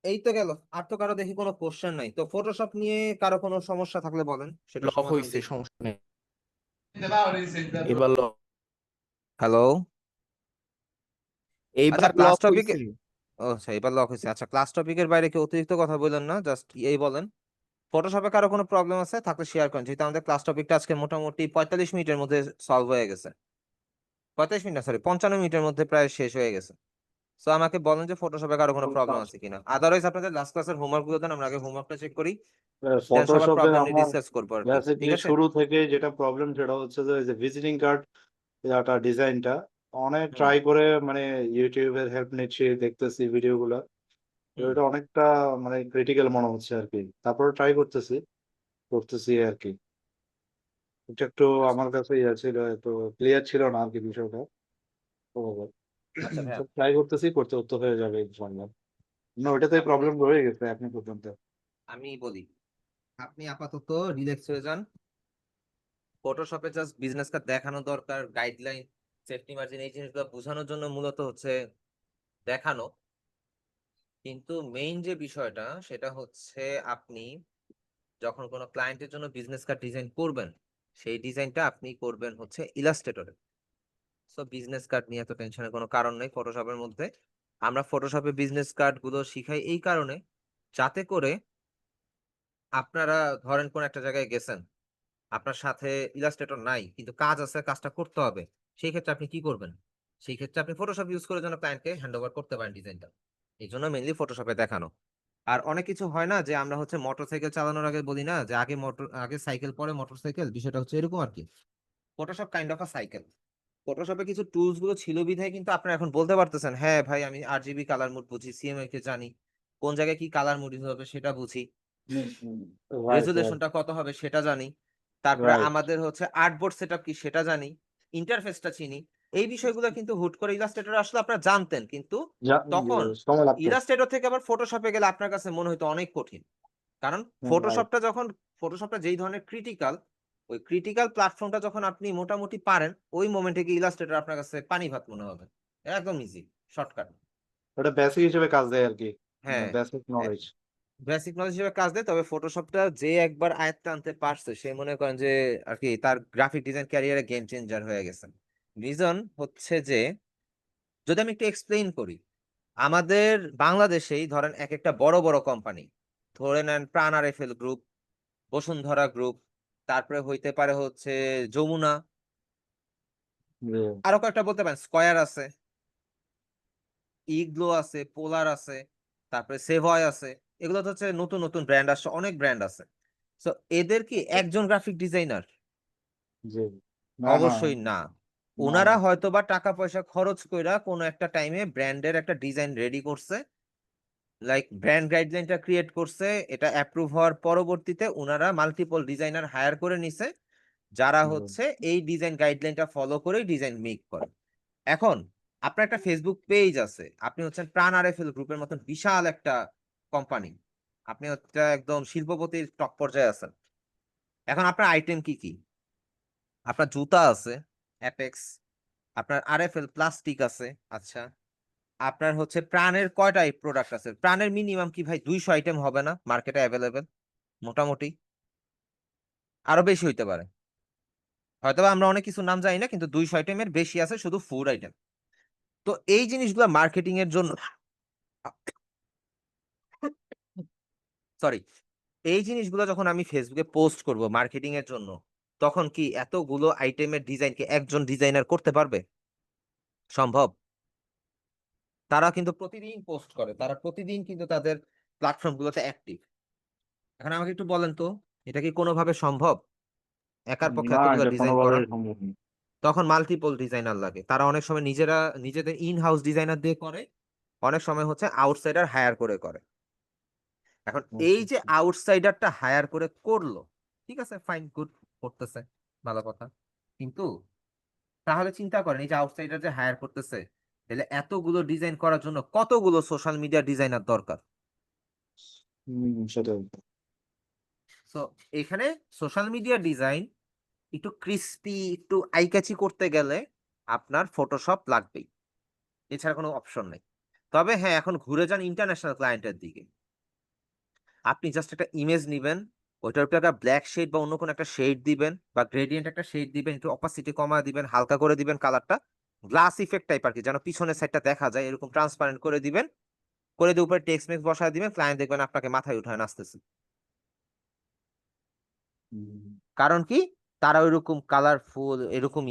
এই তো গেল। আর তো কারো দেখি কোনো কোশ্চেন নাই, তো ফটোশপ নিয়ে কারো কোনো সমস্যা থাকলে বলেন, সেটা লক সমাধান হইছে, দিই। সমস্যা নেই। এবার লক, হ্যালো, আচ্ছা এইবার ক্লাস লক টপিকে, হইছে। ও আচ্ছা এবার লক হয়েছে। আচ্ছা, ক্লাস টপিকের বাইরে কি অতিরিক্ত কথা বললেন না, জাস্ট এই বলেন ফটোশপে কারো কোনো প্রবলেম আছে থাকলে শেয়ার করেন, যেহেতু আমাদের ক্লাস টপিকটা আজকে মোটামুটি 45 মিনিটের মধ্যে সলভ হয়ে গেছে, 45 মিনিট না সরি 55 মিনিটের মধ্যে প্রায় শেষ হয়ে গেছে। সো আমাকে বলেন যে ফটোশপে কারো কোনো প্রবলেম আছে কিনা, আদারওয়াইজ আপনাদের লাস্ট ক্লাসের হোমওয়ার্ক গুলো দেন, আমরা আগে হোমওয়ার্কটা চেক করি, দেন সবার ফটোশপে প্রবলেম নিয়ে আমার ডিসকাস করবো আর কি, ঠিক বেসিকলি আছে? শুরু থেকে যেটা প্রবলেম সেটা হচ্ছে যে ভিজিটিং কার্ড ডিজাইনটা অনেক হুম ট্রাই করে মানে ইউটিউবের হেল্প নিচ্ছি, দেখতেছি ভিডিওগুলো, তো হুম এটা অনেকটা মানে ক্রিটিক্যাল মনে হচ্ছে আর কি, তারপরে ট্রাই করতেছি আর কি। এটা একটু আমার কাছে ইয়ে ছিল, একটু ক্লিয়ার ছিল না আর কি বিষয়টা। আচ্ছা ভাইয়া, ট্রাই করতেছি, করতে করতে হয়ে যাবে ইনশাআল্লাহ। না ওইটাতে আপনি, প্রবলেম রয়ে গেছে এখন পর্যন্ত। আমি বলি, আপনি আপাতত রিল্যাক্স হয়ে যান, ফটোশপে জাস্ট বিজনেস কার্ড দেখানো দরকার, গাইডলাইন, সেফটি মার্জিন, এই জিনিসগুলো বোঝানোর জন্য মূলত হচ্ছে দেখানো, কিন্তু মেইন যে বিষয়টা সেটা হচ্ছে আপনি যখন কোনো ক্লায়েন্টের জন্য বিজনেস কার্ড ডিজাইন করবেন, সেই ডিজাইনটা আপনি করবেন হচ্ছে ইলাস্ট্রেটরে। সো বিজনেস কার্ড নিয়ে এত টেনশনের কোনো কারণ নেই ফটোশপের মধ্যে। আমরা ফটোশপে বিজনেস কার্ড গুলো শিখাই এই কারণে, যাতে করে আপনারা ধরেন কোন একটা জায়গায় গেছেন, আপনার সাথে ইলাস্ট্রেটর নাই কিন্তু কাজ আছে, কাজটা করতে হবে, সেই ক্ষেত্রে আপনি কি করবেন? সেই ক্ষেত্রে আপনি ফটোশপ ইউজ করে যেন ক্লায়েন্টকে হ্যান্ড ওভার করতে পারেন ডিজাইনটা, এই জন্য মেইনলি ফটোশপে দেখানো। আর অনেক কিছু হয় না যে আমরা হচ্ছে মোটরসাইকেল চালানোর আগে বলি না যে আগে সাইকেল পরে মোটরসাইকেল, বিষয়টা হচ্ছে এরকম আর কি। Photoshop kind of a cycle. ফটোশপে কিছু টুলস গুলো ছিল বিধায় কিন্তু আপনারা এখন বলতে পারতেছেন হ্যাঁ ভাই আমি RGB কালার মোড বুঝি, CMYK কে জানি, কোন জায়গায় কি কালার মোড হবে সেটা বুঝি, রাইট রাইট রেজুলেশনটা কত হবে সেটা জানি, তারপরে রাইট। আমাদের হচ্ছে আর্টবোর্ড সেটআপ কি সেটা জানি, ইন্টারফেসটা চিনি। এই বিষয়গুলো কিন্তু হুট করে ইলাস্ট্রেটর আসলে আপনারা জানতেন, কিন্তু তখন সময় লাগতো। ইলাস্ট্রেটর থেকে আবার ফটোশপে গেলে আপনার কাছে মনে হতো অনেক কঠিন, কারণ রাইট। ফটোশপটা যেই ধরনের ক্রিটিক্যাল, ওই ক্রিটিক্যাল প্ল্যাটফর্মটা যখন আপনি মোটামুটি পারেন, ওই মোমেন্টে গিয়ে ইলাস্ট্রেটর আপনার কাছে পানি ভাত মনে হবে, একদম ইজি শর্টকাট। ওটা বেসিক হিসেবে কাজ দেয় আর কি, হ্যাঁ, বেসিক নলেজ। বেসিক নলেজ হিসেবে কাজ দেয়, তবে ফটোশপটা যে একবার আয়ত্তে আনতে পারছে সে মনে করেন যে আর কি তার গ্রাফিক ডিজাইন ক্যারিয়ারে গেম চেঞ্জার হয়ে গেছে। রিজন হচ্ছে যে, যদি আমি একটু এক্সপ্লেইন করি, আমাদের বাংলাদেশেই ধরেন এক একটা বড় বড় কোম্পানি, ধরে নেন প্রাণ আরএফএল গ্রুপ, বসুন্ধরা গ্রুপ, তারপরে হইতে পারে হচ্ছে যমুনা, জি আরো কয়েকটা বলতে পারেন, স্কয়ার আছে, ইগলো আছে, পোলার আছে, তারপরে সেভয় আছে। এগুলো তো হচ্ছে নতুন নতুন ব্র্যান্ড আসছে, অনেক ব্র্যান্ড আছে। তো এদের কি একজন গ্রাফিক ডিজাইনার? জি না না অবশ্যই না। না ওনারা না হয়তো বা টাকা পয়সা খরচ কইরা কোনো একটা টাইমে ব্র্যান্ডের একটা ডিজাইন রেডি করছে, লাইক ব্র্যান্ড গাইডলাইনটা ক্রিয়েট করছে, এটা অ্যাপ্রুভ হওয়ার পরবর্তীতে ওনারা মাল্টিপল ডিজাইনার হায়ার করে নিছে, যারা জি হচ্ছে এই ডিজাইন গাইডলাইনটা ফলো করে ডিজাইন মেক করে। এখন আপনার একটা ফেসবুক পেজ আছে, আপনি হচ্ছেন প্রাণ আরএফএল গ্রুপের মতন বিশাল একটা কোম্পানি, আপনি হচ্ছে একদম শিল্পপতির টপ পর্যায়ে আছেন। এখন আপনার আইটেম কি কি? আপনার জুতা আছে অ্যাপেক্স, আপনার আরএফএল প্লাস্টিক আছে, আচ্ছা, আপনার হচ্ছে প্রাণের কয়টা প্রোডাক্ট আছে? প্রাণের মিনিমাম কি ভাই 200 আইটেম হবে না মার্কেটে অ্যাভেলেবেল? মোটামুটি আরো বেশি হইতে পারে, হয়তো আমরা অনেক কিছু নাম জানি না, কিন্তু 200 আইটেমের বেশি আছে শুধু ফুড আইটেম। তো এই জিনিসগুলো মার্কেটিং এর জন্য, সরি, এই জিনিসগুলো যখন আমি ফেসবুকে পোস্ট করব মার্কেটিং এর জন্য, তখন কি এতগুলো আইটেমের ডিজাইনকে একজন ডিজাইনার করতে পারবে? সম্ভব? তারা কিন্তু প্রতিদিন পোস্ট করে, তারা প্রতিদিন কিন্তু তাদের প্ল্যাটফর্ম গুলোতে অ্যাক্টিভ। এখন আমাকে একটু বলেন তো, এটা কি কোনোভাবে সম্ভব একার পক্ষে না, এতগুলো এটা ডিজাইন করা? কোনোভাবেই সম্ভব না। তখন মাল্টিপল ডিজাইনার লাগে, তারা অনেক সময় নিজেরা নিজেদের ইন হাউস ডিজাইনার দিয়ে করে, অনেক সময় হচ্ছে আউটসাইডার হায়ার করে করে। এখন এই যে আউটসাইডারটা হায়ার করে করলো, ঠিক আছে, ফাইন, গুড, করতেছে, ভালো কথা, কিন্তু তাহলে চিন্তা করেন এই যে আউটসাইডার যে হায়ার করতেছে, তাহলে এতগুলো ডিজাইন করার জন্য কতগুলো সোশ্যাল মিডিয়া ডিজাইনার দরকার? সেটাই। সো এখানে সোশ্যাল মিডিয়া ডিজাইন একটু ক্রিস্পি, একটু আই ক্যাচি করতে গেলে আপনার ফটোশপ লাগবেই, এছাড়া কোনো অপশন নেই। তবে হ্যাঁ, এখন ঘুরে যান ইন্টারন্যাশনাল ক্লায়েন্টের দিকে। আপনি জাস্ট একটা ইমেজ নিবেন, ওইটার উপরে একটা ব্ল্যাক শেড বা অন্য কোনো একটা শেড দিবেন, বা গ্রেডিয়েন্ট একটা শেড দিবেন, একটু অপাসিটি কমা দিবেন, হালকা করে দিবেন কালারটা, গ্লাস ইফেক্ট টাইপ আর কি, যেন পিছনের সাইডটা দেখা যায়, এরকম ট্রান্সপারেন্ট করে দিবেন, করে দিয়ে উপরে টেক্সট মেক্স বসায় দিবেন, ক্লায়েন্ট দেখবেন আপনাকে মাথায় উঠায় নাচতেছে। কারণ কি? তারা ওইরকম কালারফুল এরকম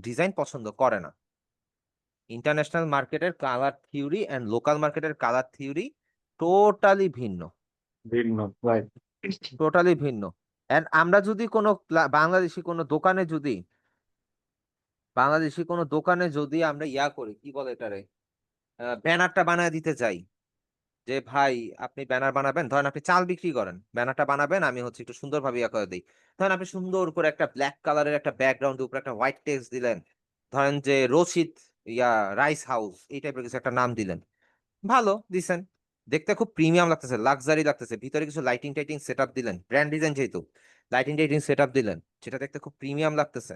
ডিজাইন পছন্দ করে না। ইন্টারন্যাশনাল মার্কেটের কালার থিওরি অ্যান্ড লোকাল মার্কেটের কালার থিওরি টোটালি ভিন্ন, ভিন্ন, রাইট। টোটালি ভিন্ন। এন্ড আমরা যদি কোনো বাংলাদেশি কোনো দোকানে যদি আমরা করি, কি বলে এটারে, ব্যানারটা বানায় দিতে চাই, যে ভাই আপনি ব্যানার বানাবেন, ধরেন আপনি চাল বিক্রি করেন, ব্যানারটা বানাবেন, আমি হচ্ছে একটু সুন্দরভাবে করে দিই, ধরেন আপনি সুন্দর করে একটা ব্ল্যাক কালারের একটা ব্যাকগ্রাউন্ডের উপরে একটা হোয়াইট টেক্সট দিলেন, ধরেন যে রশিদ রাইস হাউস এই টাইপের কিছু একটা নাম দিলেন, ভালো দিছেন, দেখতে খুব প্রিমিয়াম লাগতেছে, লাক্সারি লাগতেছে, ভিতরে কিছু লাইটিং টাইটিং সেট আপ দিলেন, ব্র্যান্ড ডিজাইন যেহেতু লাইটিং টাইটিং সেট আপ দিলেন, সেটা দেখতে খুব প্রিমিয়াম লাগতেছে।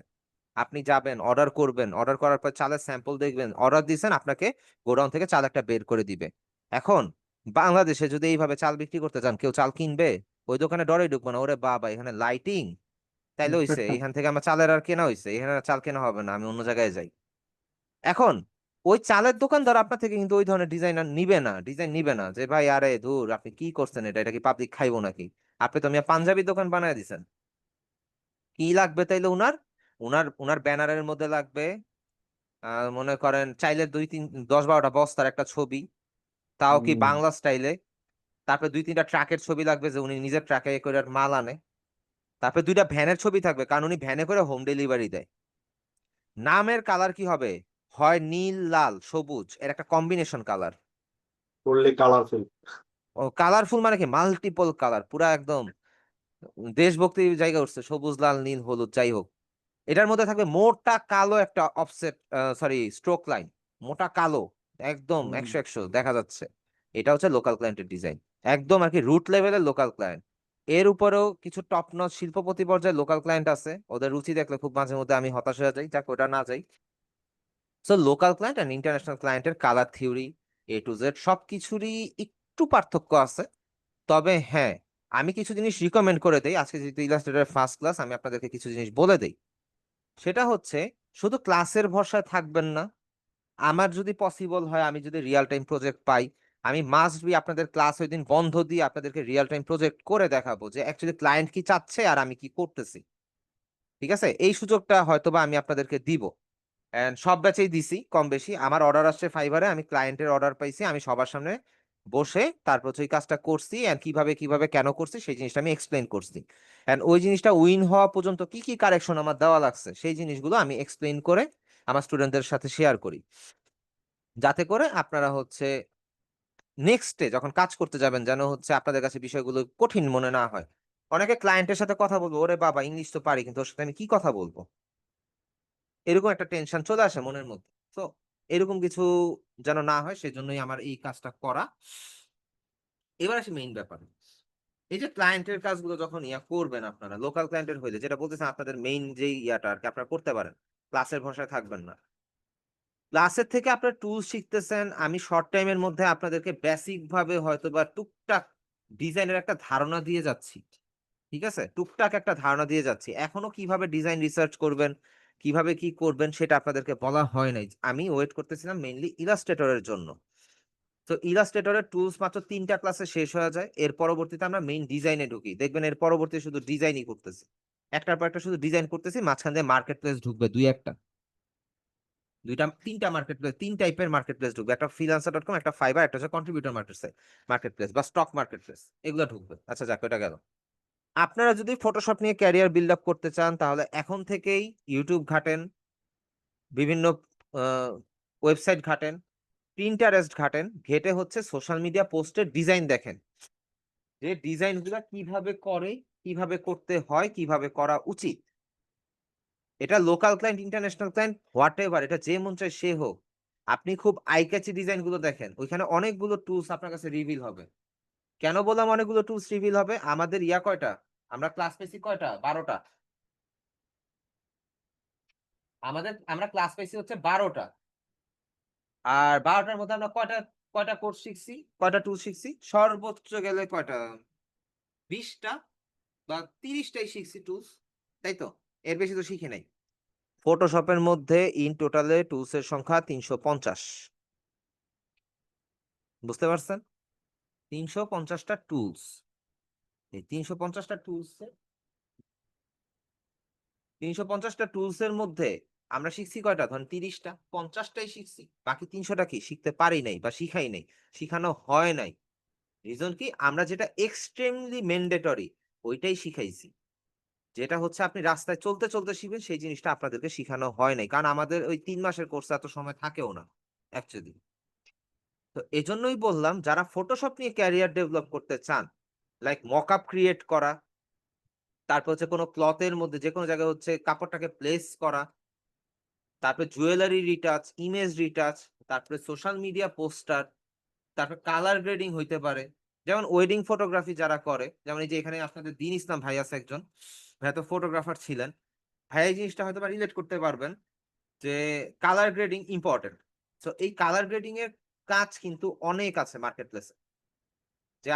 আপনি যাবেন, অর্ডার করবেন, অর্ডার করার পর চালের স্যাম্পল দেখবেন, অর্ডার দিয়েছেন, আপনাকে গোডাউন থেকে চাল একটা বের করে দিবে। এখন বাংলাদেশে যদি এইভাবে চাল বিক্রি করতে যান, কেউ চাল কিনবে? ওই দোকানে ডরে ঢুকবো না, ওরে বাবা এখানে লাইটিং, তাইলে হইছে এখান থেকে আমার চালের আর কেনা হইছে, এখানে আর চাল কেনা হবে না, আমি অন্য জায়গায় যাই। এখন ওই চালের দোকানদার আপনার থেকে কিন্তু ওই ধরনের ডিজাইন নিবে না, যে ভাই আরে ধুর আপনি কি করছেন, এটা এটা কি পাবলিক খাইবো নাকি? আপনি তো মিয়া পাঞ্জাবি দোকান বানায় দিছেন। কি লাগবে তাইলে উনার? উনার ব্যানারের মধ্যে লাগবে মনে করেন চাইলে 10-12টা বস্তার একটা ছবি, তাও কি বাংলা স্টাইলে। তারপরে 2-3টা ট্রাকের ছবি লাগবে, যে উনি নিজের ট্রাকে করে মাল আনে। তারপরে 2টা ভ্যানের ছবি থাকবে, কারণ উনি ভ্যানে করে হোম ডেলিভারি দেয়। নামের কালার কি হবে? হয় নীল, লাল, সবুজ, এর একটা কম্বিনেশন কালার। করলে কালারফুল। ও কালারফুল মানে কি? মাল্টিপল কালার, পুরা একদম দেশভক্তির জায়গা উঠছে, সবুজ, লাল, নীল, হলুদ, যাই হোক। এটার মধ্যে থাকবে মোটা কালো একটা অফসেট, স্ট্রোক লাইন, মোটা কালো, একদম 100-100 দেখা যাচ্ছে। এটা হচ্ছে লোকাল ক্লায়েন্টের ডিজাইন, একদম আর কি রুট লেভেলের লোকাল ক্লায়েন্ট। এর উপরেও কিছু টপ নচ শিল্পপতি পর্যায়ে লোকাল ক্লায়েন্ট আছে, ওদের রুচি দেখলে খুব মাঝে মধ্যে আমি হতাশ হয়ে যাই, যাক ওটা না যাই। So local client and international ক্লায়েন্টের colour theory A to Z সবকিছুরই একটু পার্থক্য আছে, তবে হ্যাঁ, আমি কিছু জিনিস রিকমেন্ড করে দেই। আজকে যেহেতু ইলাস্ট্রেটরের ফার্স্ট ক্লাস, আমি আপনাদেরকে কিছু জিনিস বলে দেই। সেটা হচ্ছে শুধু ক্লাসের ভরসায় থাকবেন না। আমার যদি পসিবল হয়, আমি যদি রিয়েল টাইম প্রজেক্ট পাই, আমি মাস্ট বি আপনাদের ক্লাস ওই দিন বন্ধ দিয়ে আপনাদেরকে রিয়েল টাইম প্রজেক্ট করে দেখাবো যে অ্যাকচুয়ালি ক্লায়েন্ট কি চাচ্ছে আর আমি কি করতেছি। ঠিক আছে, এই সুযোগটা হয়তোবা আমি আপনাদেরকে দিব। এন্ড সব ব্যাচেই দিছি কম বেশি। আমার অর্ডার আসছে ফাইবারে, আমি ক্লায়েন্টের অর্ডার পাইছি, আমি সবার সামনে বসে তারপর হচ্ছে ওই কাজটা করছি, এন্ড কিভাবে কিভাবে কেন করছি সেই জিনিসটা আমি এক্সপ্লেন করছি। এন্ড ওই জিনিসটা উইন হওয়া পর্যন্ত কি কি কারেকশন আমার দেওয়া লাগছে সেই জিনিসগুলো আমি এক্সপ্লেন করে আমার স্টুডেন্টদের সাথে শেয়ার করি, যাতে করে আপনারা হচ্ছে নেক্সট ডে যখন কাজ করতে যাবেন যেন হচ্ছে আপনাদের কাছে বিষয়গুলো কঠিন মনে না হয়। অনেকে ক্লায়েন্টের সাথে কথা বলবো, ওরে বাবা ইংলিশ তো পারি কিন্তু ওর সাথে আমি কি কথা বলবো, এরকম একটা টেনশন চলে আসে মনের মধ্যে। তো এরকম কিছু যেন না হয় সেজন্যই আমার এই কাজটা করা। এবার আসি মেইন ব্যাপার। এই যে ক্লায়েন্টের কাজগুলো যখন করবেন আপনারা, লোকাল ক্লায়েন্টের হইলে যেটা বলতেছেন আপনাদের মেইন যে ইয়াটা আর কি আপনারা করতে পারেন, ক্লাসের ভরসায় থাকবেন না। ক্লাসের থেকে আপনারা টুলস শিখতেছেন, আমি শর্ট টাইমের মধ্যে আপনাদেরকে বেসিক ভাবে হয়তো বা টুকটাক ডিজাইনের একটা ধারণা দিয়ে যাচ্ছি। ঠিক আছে, টুকটাক একটা ধারণা দিয়ে যাচ্ছি। এখনো কিভাবে ডিজাইন রিসার্চ করবেন, কিভাবে কি করবেন সেটা আপনাদেরকে বলা হয় নাই। আমি ওয়েট করতেছিলাম মেইনলি ইলাস্ট্রেটরের জন্য। তো ইলাস্ট্রেটরের টুলস মাত্র 3টা ক্লাসে শেষ হয়ে যায়, এর পরবর্তীতে আমরা মেইন ডিজাইনে ঢুকি। দেখবেন এর পরবর্তী শুধু ডিজাইনই করতেছি, একটার পর একটা শুধু ডিজাইন করতেছি, মাঝখান দিয়ে মার্কেট প্লেস ঢুকবে তিনটা মার্কেট প্লেস, 3 টাইপের মার্কেট প্লেস ঢুকবে। একটা freelancer.com, একটা ফাইবার, একটা হচ্ছে কন্ট্রিবিউটর মার্কেট প্লেস বা স্টক মার্কেট প্লেস, এগুলো ঢুকবে। আচ্ছা যাক, ওটা গেল। আপনারা যদি ফটোশপ নিয়ে ক্যারিয়ার বিল্ড আপ করতে চান তাহলে এখন থেকেই ইউটিউব ঘাটেন, বিভিন্ন ওয়েবসাইট ঘাটেন, প্রিন্টারেস্ট ঘাটেন, ঘেটে হচ্ছে সোশ্যাল মিডিয়া পোস্টের ডিজাইন দেখেন, যে ডিজাইনগুলো কিভাবে করে, কিভাবে করতে হয়, কিভাবে করা উচিত। এটা local client, international client, what ever, এটা যে মন চায় সে হোক, আপনি খুব আই ক্যাচি ডিজাইন গুলো দেখেন, ওইখানে অনেকগুলো টুলস আপনার কাছে রিভিল হবে। কেন বললাম অনেকগুলো টুলস রিভিল হবে? আমাদের কয়টা, আমরা ক্লাস পেয়েছি কয়টা, 12টা। আমরা ক্লাস পেয়েছি হচ্ছে 12টা। আর 12টার মধ্যে আমরা কয়টা কয়টা কোর্স শিখছি, কয়টা টুল শিখছি? সর্বোচ্চ গেলে কয়টা, 20টা বা 30টাই শিখছি টুলস, তাই তো? এর বেশি তো শিখি নাই। ফটোশপের মধ্যে ইন টোটালে টুলস এর সংখ্যা 350। বুঝতে পারছেন? 350টা টুলস। এই 350টা টুলস এর মধ্যে আমরা শিখছি কয়টা? ধরেন 30টা, 50টাই শিখছি, বাকি 300টা কি শিখতে পারি নাই বা শিখাই নাই, শিখানো হয় নাই। রিজন কি? আমরা যেটা এক্সট্রিমলি ম্যান্ডেটরি ওইটাই শিখাইছি। যেটা হচ্ছে আপনি রাস্তায় চলতে চলতে শিখবেন সেই জিনিসটা আপনাদেরকে শিখানো হয় নাই, কারণ আমাদের ওই 3 মাসের কোর্স এত সময় থাকেও না অ্যাকচুয়ালি। তো এজন্যই বললাম যারা ফটোশপ নিয়ে ক্যারিয়ার ডেভেলপ করতে চান, লাইক মকআপ ক্রিয়েট করা, তারপর হচ্ছে কোনো ক্লথের মধ্যে যে কোনো জায়গায় হচ্ছে কাপড়টাকে প্লেস করা, তারপরে জুয়েলারি রিটাচ, ইমেজ রিটাচ, তারপরে সোশ্যাল মিডিয়া পোস্টার, তারপর কালার গ্রেডিং হইতে পারে। যেমন ওয়েডিং ফটোগ্রাফি যারা করে, যেমন এই যে এখানে আপনাদের দিন ইসলাম ভাই আছে একজন, ভাই তো ফটোগ্রাফার ছিলেন, ভাই এই জিনিসটা হয়তো রিলেট করতে পারবেন যে কালার গ্রেডিং ইম্পর্টেন্ট। তো এই কালার গ্রেডিং এর কাজ কিন্তু অনেক আছে মার্কেট প্লেসে। যে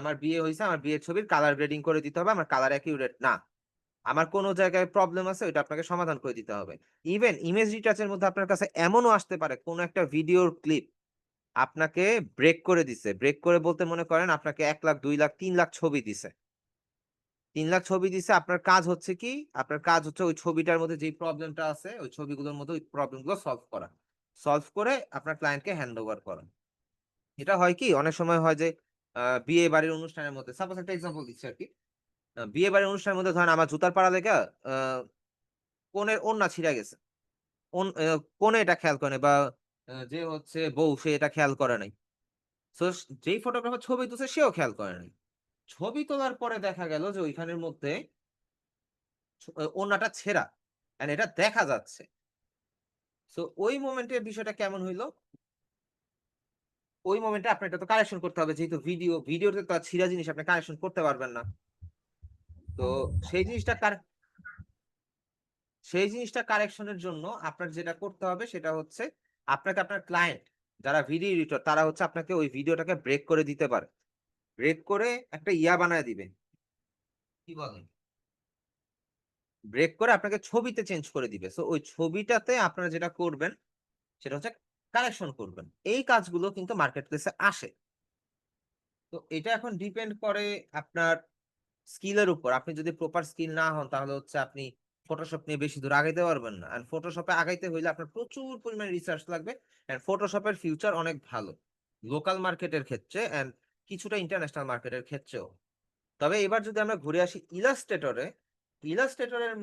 আমার বিয়ে হয়েছে, আমার বিয়ের ছবির কালার গ্রেডিং করে দিতে হবে, আমার কালার অ্যাকিউরেট না, আমার কোনো জায়গায় প্রবলেম আছে, ওইটা আপনাকে সমাধান করে দিতে হবে। ইভেন ইমেজ রিটাচের মধ্যে আপনার কাছে এমনও আসতে পারে কোন একটা ভিডিওর ক্লিপ আপনাকে ব্রেক করে দিছে। ব্রেক করে বলতে মনে করেন আপনাকে 1 লাখ, 2 লাখ, 3 লাখ ছবি দিছে, 3 লাখ ছবি দিছে। আপনার কাজ হচ্ছে কি? আপনার কাজ হচ্ছে ওই ছবিটার মধ্যে যে প্রবলেমটা আছে ওই ছবিগুলোর মধ্যে ওই প্রবলেমগুলো সলভ করা, সলভ করে আপনার ক্লায়েন্টকে হ্যান্ড ওভার করা। এটা হয় কি, অনেক সময় হয় যে বিয়ে বাড়ির অনুষ্ঠানের মধ্যে, সাপোজ একটা এক্সাম্পল দিচ্ছি আর কি, বিয়ে বাড়ির অনুষ্ঠানের মধ্যে ধরেন আমার জুতার পাড়া লেগে কনের ওড়না ছিঁড়ে গেছে, কনে এটা খেয়াল করে নাই, বা যে হচ্ছে বউ সে এটা খেয়াল করে নাই। তো যেই ফটোগ্রাফার ছবি তুলছে সেও খেয়াল করে নাই। ছবি তোলার পরে দেখা গেল যে ওইখানের মধ্যে ওড়নাটা ছেঁড়া, and এটা দেখা যাচ্ছে। তো ওই মোমেন্টের বিষয়টা কেমন হইলো? ওই মোমেন্টে আপনার এটা তো কারেকশন করতে হবে, যেহেতু ভিডিওতে তো আর ছিঁড়া জিনিস আপনি কারেকশন করতে পারবেন না। তো সেই জিনিসটা কারেকশনের জন্য আপনার যেটা করতে হবে সেটা হচ্ছে আপনাকে আপনার ক্লায়েন্ট যারা ভিডিও এডিটর তারা হচ্ছে আপনাকে ওই ভিডিওটাকে ব্রেক করে দিতে পারে। ব্রেক করে একটা ইয়া বানায় দিবে, কি বলেন, ব্রেক করে আপনাকে ছবিতে চেঞ্জ করে দিবে। সো ওই ছবিটাতে আপনারা যেটা করবেন সেটা হচ্ছে কারেকশন করবেন। এই কাজগুলো কিন্তু মার্কেট প্লেসে আসে। তো এটা এখন ডিপেন্ড করে আপনার স্কিলের উপর। আপনি যদি প্রপার স্কিল না হন তাহলে হচ্ছে আপনি ফটোশপ নিয়ে বেশি দূর আগাইতে পারবেন না। এন্ড ফটোশপে আগাইতে হইলে আপনার প্রচুর পরিমাণে রিসার্চ লাগবে। এন্ড ফটোশপের ফিউচার অনেক ভালো লোকাল মার্কেটের ক্ষেত্রে এন্ড কিছুটা ইন্টারন্যাশনাল মার্কেটের ক্ষেত্রেও। তবে এবার যদি আমরা ঘুরে আসি ইলাস্ট্রেটরে, ইলাস্ট্রেটরের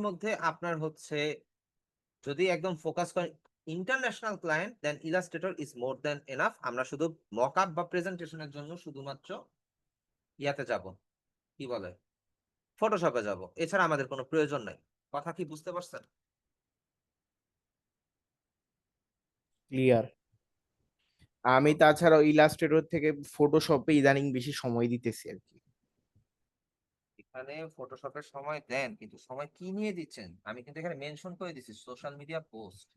মধ্যে আপনার হচ্ছে যদি একদম ফোকাস করেন international client, then illustrator is more than enough. আমরা শুধু মকআপ বা প্রেজেন্টেশনের জন্য শুধুমাত্র ইয়াতে যাব, কি বলে, ফটোশপে যাব, এছাড়া আমাদের কোনো প্রয়োজন নাই। কথা কি বুঝতে পারছেন? ক্লিয়ার। আমি তাছাড়াও ইলাস্ট্রেটর থেকে ফটোশপে ইদানিং বেশি সময় দিতেছি আর কি। এখানে ফটোশপের সময় দেন, কিন্তু সময় কি নিয়ে দিচ্ছেন? আমি কিন্তু এখানে মেনশন করে দিচ্ছি সোশ্যাল মিডিয়া পোস্ট।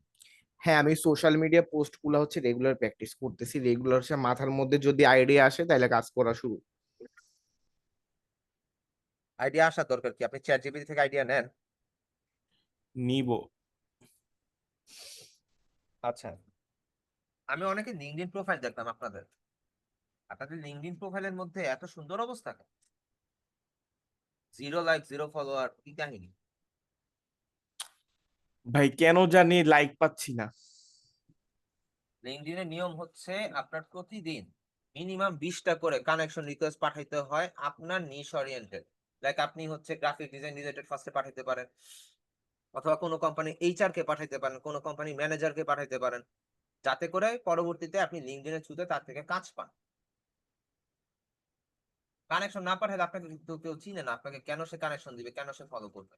হ্যাঁ, আমি সোশ্যাল মিডিয়া পোস্ট গুলো হচ্ছে রেগুলার প্র্যাকটিস করতেছি। রেগুলার হচ্ছে মাথার মধ্যে যদি আইডিয়া আসে তাহলে কাজ করা শুরু। আইডিয়া আসার দরকার কি? আপনি চ্যাট জিপিটি থেকে আইডিয়া নেন। নিব। আচ্ছা, আমি অনেকে লিঙ্কডইন প্রোফাইল দেখতাম আপনাদের লিঙ্কডইন প্রোফাইলের মধ্যে এত সুন্দর অবস্থা, 0 লাইক 0 ফলোয়ার, কি কাহিনী? ভাই কেন জানি লাইক পাচ্ছি না। লিঙ্কডইনের নিয়ম হচ্ছে আপনার প্রতিদিন মিনিমাম 20টা করে কানেকশন রিকোয়েস্ট পাঠাইতে হয় আপনার নিশ ওরিয়েন্টেড। লাইক আপনি হচ্ছে গ্রাফিক ডিজাইন রিলেটেড ফার্স্টে পাঠাইতে পারেন, অথবা কোনো কোম্পানি এইচআর কে পাঠাইতে পারেন, কোনো কোম্পানি ম্যানেজারকে পাঠাইতে পারেন, যাতে করে পরবর্তীতে আপনি লিঙ্কডইনের থ্রুতে তার থেকে কাজ পান। কানেকশন না পাঠালে আপনাকে কিন্তু কেউ চিনে না, আপনাকে কেন সে কানেকশন দিবে, কেন সে ফলো করবে,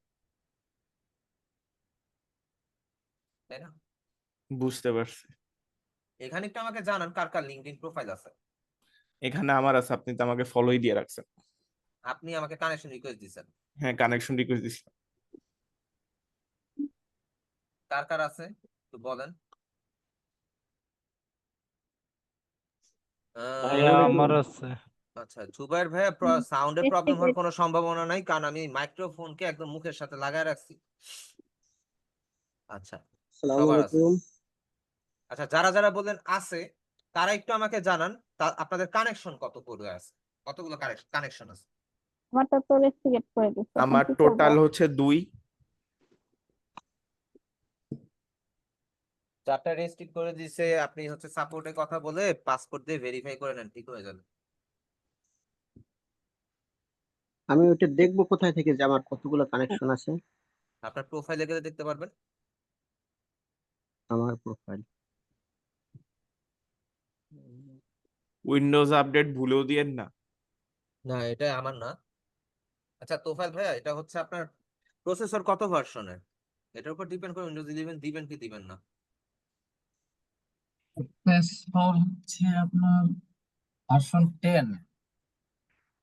তাই না? বুঝতে পারছি। এখানে একটু আমাকে জানান কার কার লিঙ্কডইন প্রোফাইল আছে। এখানে আমার আছে, আপনি তো আমাকে ফলোই দিয়ে রাখছেন। আপনি আমাকে কানেকশন রিকোয়েস্ট দিচ্ছেন, হ্যাঁ, কানেকশন রিকোয়েস্ট দিছি। কার কার আছে একটু বলেন। ভাইয়া আমার আছে। আচ্ছা, জুবাইর ভাইয়া সাউন্ডে প্রবলেম হওয়ার কোনো সম্ভাবনা নাই, কারণ আমি মাইক্রোফোনকে একদম মুখের সাথে লাগায় রাখছি। আচ্ছা, সবার আছে। আচ্ছা, যারা যারা বললেন আছে তারা একটু আমাকে জানান আপনাদের কানেকশন কত করে আছে, কতগুলো কানেকশন আছে? আমারটা তো রেস্ট্রিক্ট করে দিচ্ছে, এখন আমার কি করব? টোটাল হচ্ছে 2। 4টা রেস্ট্রিক্ট করে দিছে, আপনি হচ্ছে সাপোর্টে কথা বলে পাসপোর্ট দিয়ে ভেরিফাই করে নেন, ঠিক হয়ে যাবে। আমি ওটা দেখবো কোথায় থেকে যে আমার কতগুলো কানেকশন আছে? আপনার প্রোফাইলে গেলে দেখতে পারবেন। আমার প্রোফাইল উইন্ডোজ আপডেট ভুলেও দিয়েন না। না, এটা আমার না। আচ্ছা তোফাইল ভাইয়া, এটা হচ্ছে আপনার প্রসেসর কত ভার্সনের, এটার উপর ডিপেন্ড করে উইন্ডোজ 11 দিবেন কি দিবেন না। প্রসেসর হচ্ছে আপনার ভার্সন 10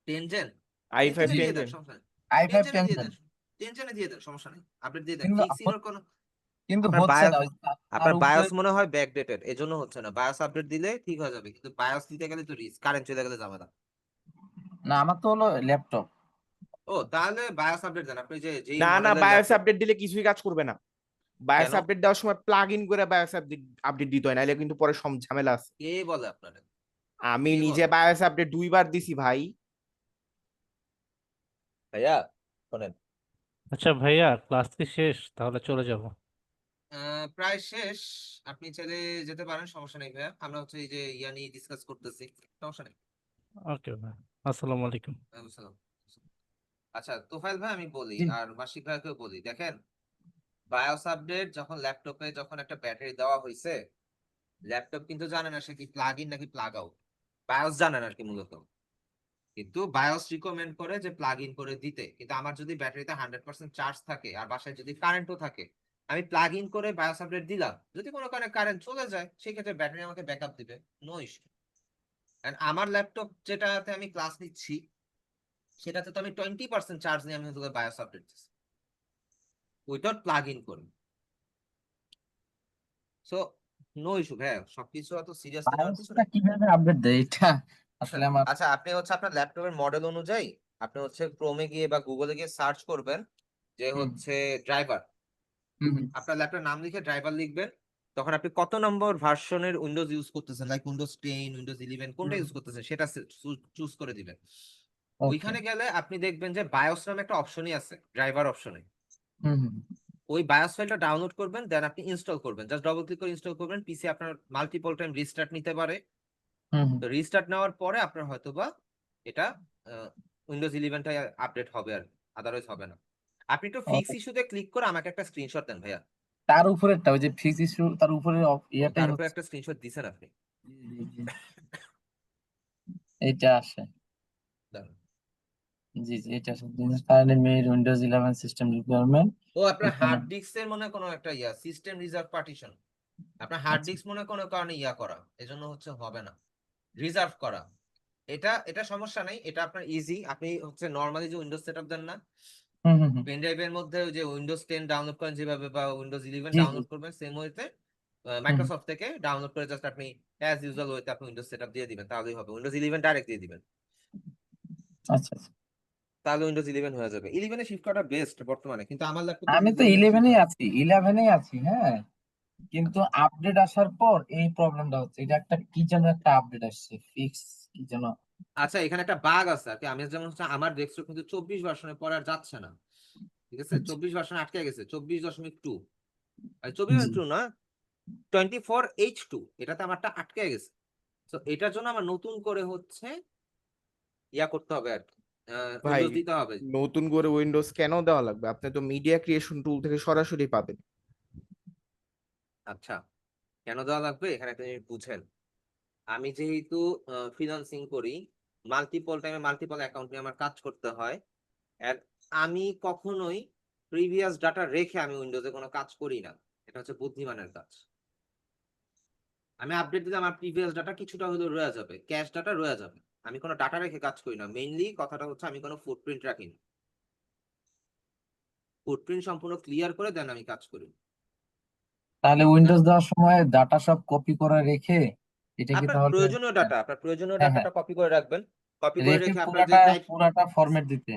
10 জেন, i5 10 জেনে 10 দিয়ে দেন, জেন। সমস্যা নেই। i5 10 জেনে 10 দিয়ে জেন দেন, 10 জেনে দিয়ে দেন, সমস্যা নেই, আপডেট দিয়ে দেন। কিন্তু ফিক্স ইরর কোনো কিন্তু আপনার হচ্ছে বায়োস, না তার আপনার উপরে বায়োস মনে হয় ব্যাকডেটেড, এজন্য হচ্ছে না। বায়োস আপডেট দিলে ঠিক হয়ে যাবে, কিন্তু বায়োস দিতে গেলে তো রিস্ক, কারেন্ট চলে গেলে যাবে না। না, আমার তো হলো ল্যাপটপ। ও তাহলে বায়োস আপডেট দেন, আপনি যেই না না, মডেলের বায়োস ল্যাপটপ। আপডেট দিলে কিছুই কাজ করবে না। বায়োস কেন? আপডেট দেওয়ার সময় প্লাগ ইন করে বায়োস আপডেট দিতে হয়, নাহলে কিন্তু পরে ঝামেলা আছে। কে বলে আপনাদের? আমি কে নিজে বলে? বায়োস আপডেট 2বার দিছি ভাই। ভাইয়া শোনেন, আচ্ছা ভাইয়া, ক্লাস কি শেষ? তাহলে চলে যাব। প্রায় শেষ, আপনি চাইলে যেতে পারেন, সমস্যা নেই ভাইয়া। আমরা হচ্ছে এই যে ইয়া নিয়ে ডিসকাস করতেছি, সমস্যা নেই। ওকে ভাই, আসসালামু আলাইকুম। আসসালাম। আচ্ছা তোফাইল ভাই, আমি বলি জি। আর মাসিক ভাইকেও বলি, দেখেন বায়োস আপডেট যখন ল্যাপটপে যখন একটা ব্যাটারি দেওয়া হয়েছে, ল্যাপটপ কিন্তু জানে না সে কি প্লাগ ইন নাকি প্লাগ আউট, বায়োস জানে না আর কি মূলত। কিন্তু বায়োস রিকমেন্ড করে যে প্লাগ ইন করে দিতে, কিন্তু আমার যদি ব্যাটারিতে 100% চার্জ থাকে আর বাসায় যদি কারেন্টও থাকে, আমি প্লাগ ইন করে বায়োস আপডেট দিলাম, যদি কোনো কারণে কারেন্ট চলে যায় সেক্ষেত্রে ব্যাটারি আমাকে ব্যাকআপ দিবে, নো ইস্যু। এন্ড আমার ল্যাপটপ যেটাতে আমি ক্লাস নিচ্ছি সেটাতে তো আমি 20% চার্জ নিয়ে আমি হচ্ছে বায়োস আপডেট দিচ্ছি উইদাউট প্লাগ ইন করে। সো নো ইস্যু ভাইয়া, সবকিছু অত সিরিয়াসলি নেওয়ার কিছু বায়োসটা নাই। কিভাবে আপডেট দেয় এটা আসলে আমার আচ্ছা, আপনি হচ্ছে আপনার ল্যাপটপের মডেল অনুযায়ী আপনি হচ্ছে ক্রোমে গিয়ে বা গুগলে গিয়ে সার্চ করবেন যে হুম হচ্ছে ড্রাইভার। হুম হুম, আপনার ল্যাপটপের নাম লিখে ড্রাইভার লিখবেন। তখন আপনি কত নম্বর ভার্সনের উইন্ডোজ ইউজ করতেছেন, লাইক উইন্ডোজ 10, উইন্ডোজ 11 কোনটা হুম ইউজ করতেছেন সেটা চুজ করে দিবেন। ওকে ওইখানে গেলে আপনি দেখবেন যে বায়োস নামে একটা অপশনই আছে ড্রাইভার অপশনে। হুম হুম ওই বায়োস ফাইলটা ডাউনলোড করবেন, দেন আপনি ইনস্টল করবেন, জাস্ট ডবল ক্লিক করে ইনস্টল করবেন। পিসি আপনার মাল্টিপল টাইম রিস্টার্ট নিতে পারে। হুম হুম, তো রিস্টার্ট নেওয়ার পরে আপনার হয়তোবা এটা উইন্ডোজ 11টাই আপডেট হবে, আর আদারওয়াইজ হবে না। আপনি একটু ফিক্স ওকে ইস্যুতে ক্লিক করে আমাকে একটা স্ক্রিনশট দেন ভাইয়া। তার উপরেরটা ওই যে ফিক্স ইস্যু তার উপরে ইয়াটাই তার উপরে হচ্ছে একটা স্ক্রিনশট দিছেন আপনি? জি, জি, জি। এইটা আসে দাঁড়ান। জি জি এটা আসে বিজনেস ফাইলে মেড উইন্ডোজ 11 সিস্টেম রিকোয়ারমেন্ট ও আপনার এখানে হার্ড ডিস্কের মনে হয় কোনো একটা সিস্টেম রিজার্ভ পার্টিশন। আপনার হার্ড আচ্ছা ডিস্ক মনে হয় কোনো কারণে করা, এজন্য হচ্ছে হবে না, রিজার্ভ করা। এটা এটা সমস্যা নাই, এটা আপনার ইজি। আপনি হচ্ছে নরমালি যে উইন্ডোজ সেটআপ দেন না, হুম হুম হুম পেন ড্রাইভের মধ্যে ওই যে উইন্ডোজ 10 ডাউনলোড করেন যেভাবে বা উইন্ডোজ 11 জি জি ডাউনলোড করবেন, সেম ওয়েতে হুম হুম, মাইক্রোসফট থেকে ডাউনলোড করে জাস্ট আপনি অ্যাজ ইউজুয়াল ওয়েতে আপনি উইন্ডোজ সেটআপ দিয়ে দিবেন, তাহলেই হবে। উইন্ডোজ 11 ডাইরেক্ট দিয়ে দিবেন, আচ্ছা আচ্ছা তাহলে উইন্ডোজ 11 হয়ে যাবে। 11 এ শিফট করাটা বেস্ট বর্তমানে, কিন্তু আমার ল্যাপটপে আমি উইন্ডোজ তো 11 এ শিফট 11 হয় না। আছি 11 আছি হ্যাঁ কিন্তু আপডেট আসার পর এই প্রবলেমটা হচ্ছে এটা একটা কি যেন একটা আপডেট আসছে ফিক্স কি যেন আচ্ছা, এখানে একটা বাগ আছে আর কি। আমি যেমন হচ্ছে আমার ডেস্কটপ কিন্তু 24 ভার্সনে পরে আর যাচ্ছে না, ঠিক আছে? 24 ভার্সন আটকে গেছে, 24.2, 24.2 না, 24H2, এটাতে আমারটা আটকে গেছে। তো এটার জন্য আমার নতুন করে হচ্ছে করতে হবে আর কি, ভাই, উইন্ডোজ দিতে হবে। নতুন করে উইন্ডোজ কেন দেওয়া লাগবে? আপনি তো মিডিয়া ক্রিয়েশন টুল থেকে সরাসরি পাবেন। আচ্ছা, কেন দেওয়া লাগবে এখানে আপনি বুঝেন। আমি যেহেতু ফ্রিল্যান্সিং করি, মাল্টিপল টাইমে মাল্টিপল অ্যাকাউন্ট নিয়ে আমার কাজ করতে হয়, আর আমি কখনোই প্রিভিয়াস ডাটা রেখে আমি উইন্ডোজে কোনো কাজ করি না। এটা হচ্ছে বুদ্ধিমানের কাজ। আমি আপডেট দিলে আমার প্রিভিয়াস ডাটা কিছুটা হলেও রয়ে যাবে, ক্যাশ ডাটা রয়ে যাবে। আমি কোনো ডাটা রেখে কাজ করি না। মেইনলি কথাটা হচ্ছে আমি কোনো ফুটপ্রিন্ট রাখি না। ফুটপ্রিন্ট সম্পূর্ণ ক্লিয়ার করে দেন আমি কাজ করি। তাহলে উইন্ডোজ দেওয়ার সময় ডাটা সব কপি করে রেখে এটা কি আপনার তাহলে প্রয়োজনীয় ডাটা, আপনার প্রয়োজনীয় হ্যাঁ হ্যাঁ ডাটাটা কপি করে রাখবেন। কপি করে রেখে রেখে আপনার যে পুরাটা টাইপ, পুরাটা ফরম্যাট দিতে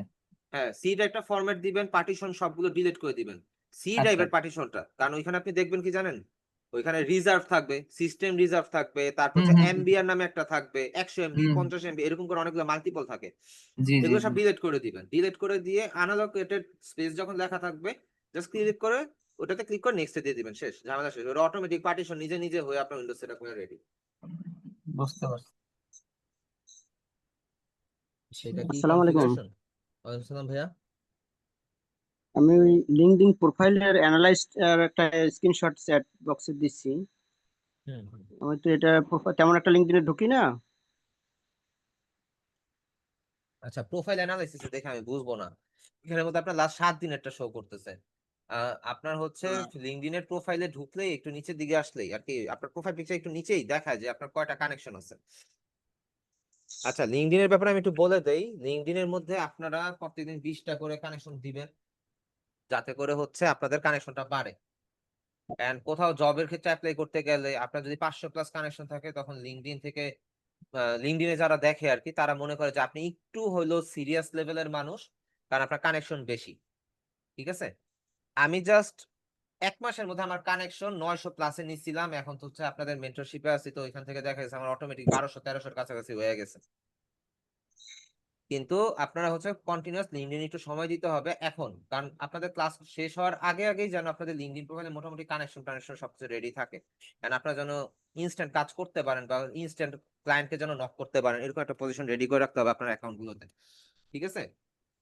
হ্যাঁ, সি ড্রাইভটা ফরম্যাট দিবেন, পার্টিশন সবগুলো ডিলিট করে দিবেন। সি আচ্ছা ড্রাইভের পার্টিশনটা, কারণ ওইখানে আপনি দেখবেন কি জানেন, ওইখানে রিজার্ভ থাকবে, সিস্টেম রিজার্ভ থাকবে, তারপর হুম হচ্ছে হুম হুম এমবিআর নামে একটা থাকবে, 100 MB, হুম, 50 MB, এরকম করে অনেকগুলো মাল্টিপল থাকে। জি জি এগুলো জি সব ডিলিট করে দিবেন। ডিলিট করে দিয়ে আনঅ্যালোকেটেড স্পেস যখন লেখা থাকবে, জাস্ট ক্লিক করে ওটাতে ক্লিক করে নেক্সটে দিয়ে দিবেন, শেষ, ঝামেলা শেষ। ওটা অটোমেটিক পার্টিশন নিজে নিজে হয়ে আপনার উইন্ডোজ সেটআপ হয়ে রেডি। বুঝতে পারছি সেটা কি আসসালামু আলাইকুম। কনফিগারেশন? ওয়ালাইকুম আসসালাম ভাইয়া। আমি ওই লিঙ্কডইন প্রোফাইলের অ্যানালাইজ একটা স্ক্রিনশট চ্যাট বক্সে দিচ্ছি। হুম, আমি তো এটা তেমন একটা লিঙ্কডইনে ঢুকি না। আচ্ছা, প্রোফাইল অ্যানালাইসিস দেখে আমি বুঝবো না। এখানের মধ্যে আপনার লাস্ট 7 দিনেরটা শো করতেছে। আপনার হচ্ছে লিঙ্কডইনের প্রোফাইলে ঢুকলেই একটু নিচের দিকে আসলেই আর কি আপনার প্রোফাইল পিকচার একটু নিচেই দেখায় যে আপনার কয়টা কানেকশন আছে। আচ্ছা, লিঙ্কডইনের ব্যাপারে আমি একটু বলে দেই। লিঙ্কডইনের মধ্যে আপনারা প্রত্যেকদিন 20টা করে কানেকশন দিবেন, যাতে করে হচ্ছে আপনাদের কানেকশনটা বাড়ে। এন্ড কোথাও জবের ক্ষেত্রে অ্যাপ্লাই করতে গেলে আপনার যদি 500+ কানেকশন থাকে, তখন লিঙ্কডইন থেকে লিঙ্কডইনে যারা দেখে আর কি, তারা মনে করে যে আপনি একটু হইলেও সিরিয়াস লেভেলের মানুষ, কারণ আপনার কানেকশন বেশি, ঠিক আছে? আমি জাস্ট 1 মাসের মধ্যে আমার কানেকশন 900+ নিছিলাম, এখন তো হচ্ছে আপনাদের মেন্টরশিপে আছি, তো এখান থেকে দেখা গেছে আমার অটোমেটিক 1200-1300-র কাছাকাছি হয়ে গেছে। কিন্তু আপনারা হচ্ছে কন্টিনিউয়াস লিঙ্কডইন একটু সময় দিতে হবে এখন, কারণ আপনাদের ক্লাস শেষ হওয়ার আগে আগেই যেন আপনাদের লিঙ্কডইন প্রোফাইলে মোটামুটি কানেকশন সবকিছু রেডি থাকে, কারণ আপনারা যেন ইনস্ট্যান্ট কাজ করতে পারেন বা ইনস্ট্যান্ট ক্লায়েন্টকে যেন নক করতে পারেন, এরকম একটা পজিশন রেডি করে রাখতে হবে আপনার অ্যাকাউন্টগুলোতে, ঠিক আছে?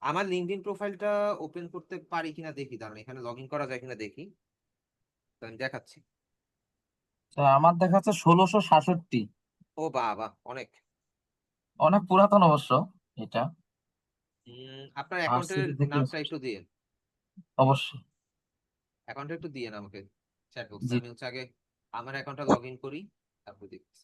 আমার লিঙ্কডইন প্রোফাইলটা ওপেন করতে পারি কিনা দেখি, দাঁড়ান এখানে লগ ইন করা যায় কিনা দেখি, তো আমি দেখাচ্ছি। তো আমার দেখাচ্ছে 1667 ও বাবা, অনেক। অনেক পুরাতন অবশ্য এটা আপনার আর অ্যাকাউন্টের সিটি থেকে নামটা একটু দিয়ে, অবশ্যই অ্যাকাউন্টে একটু দিয়ে আমাকে চ্যাট বক্সে। জি আমি হচ্ছে আগে আমার অ্যাকাউন্টটা লগ ইন করি, তারপর দেখছি।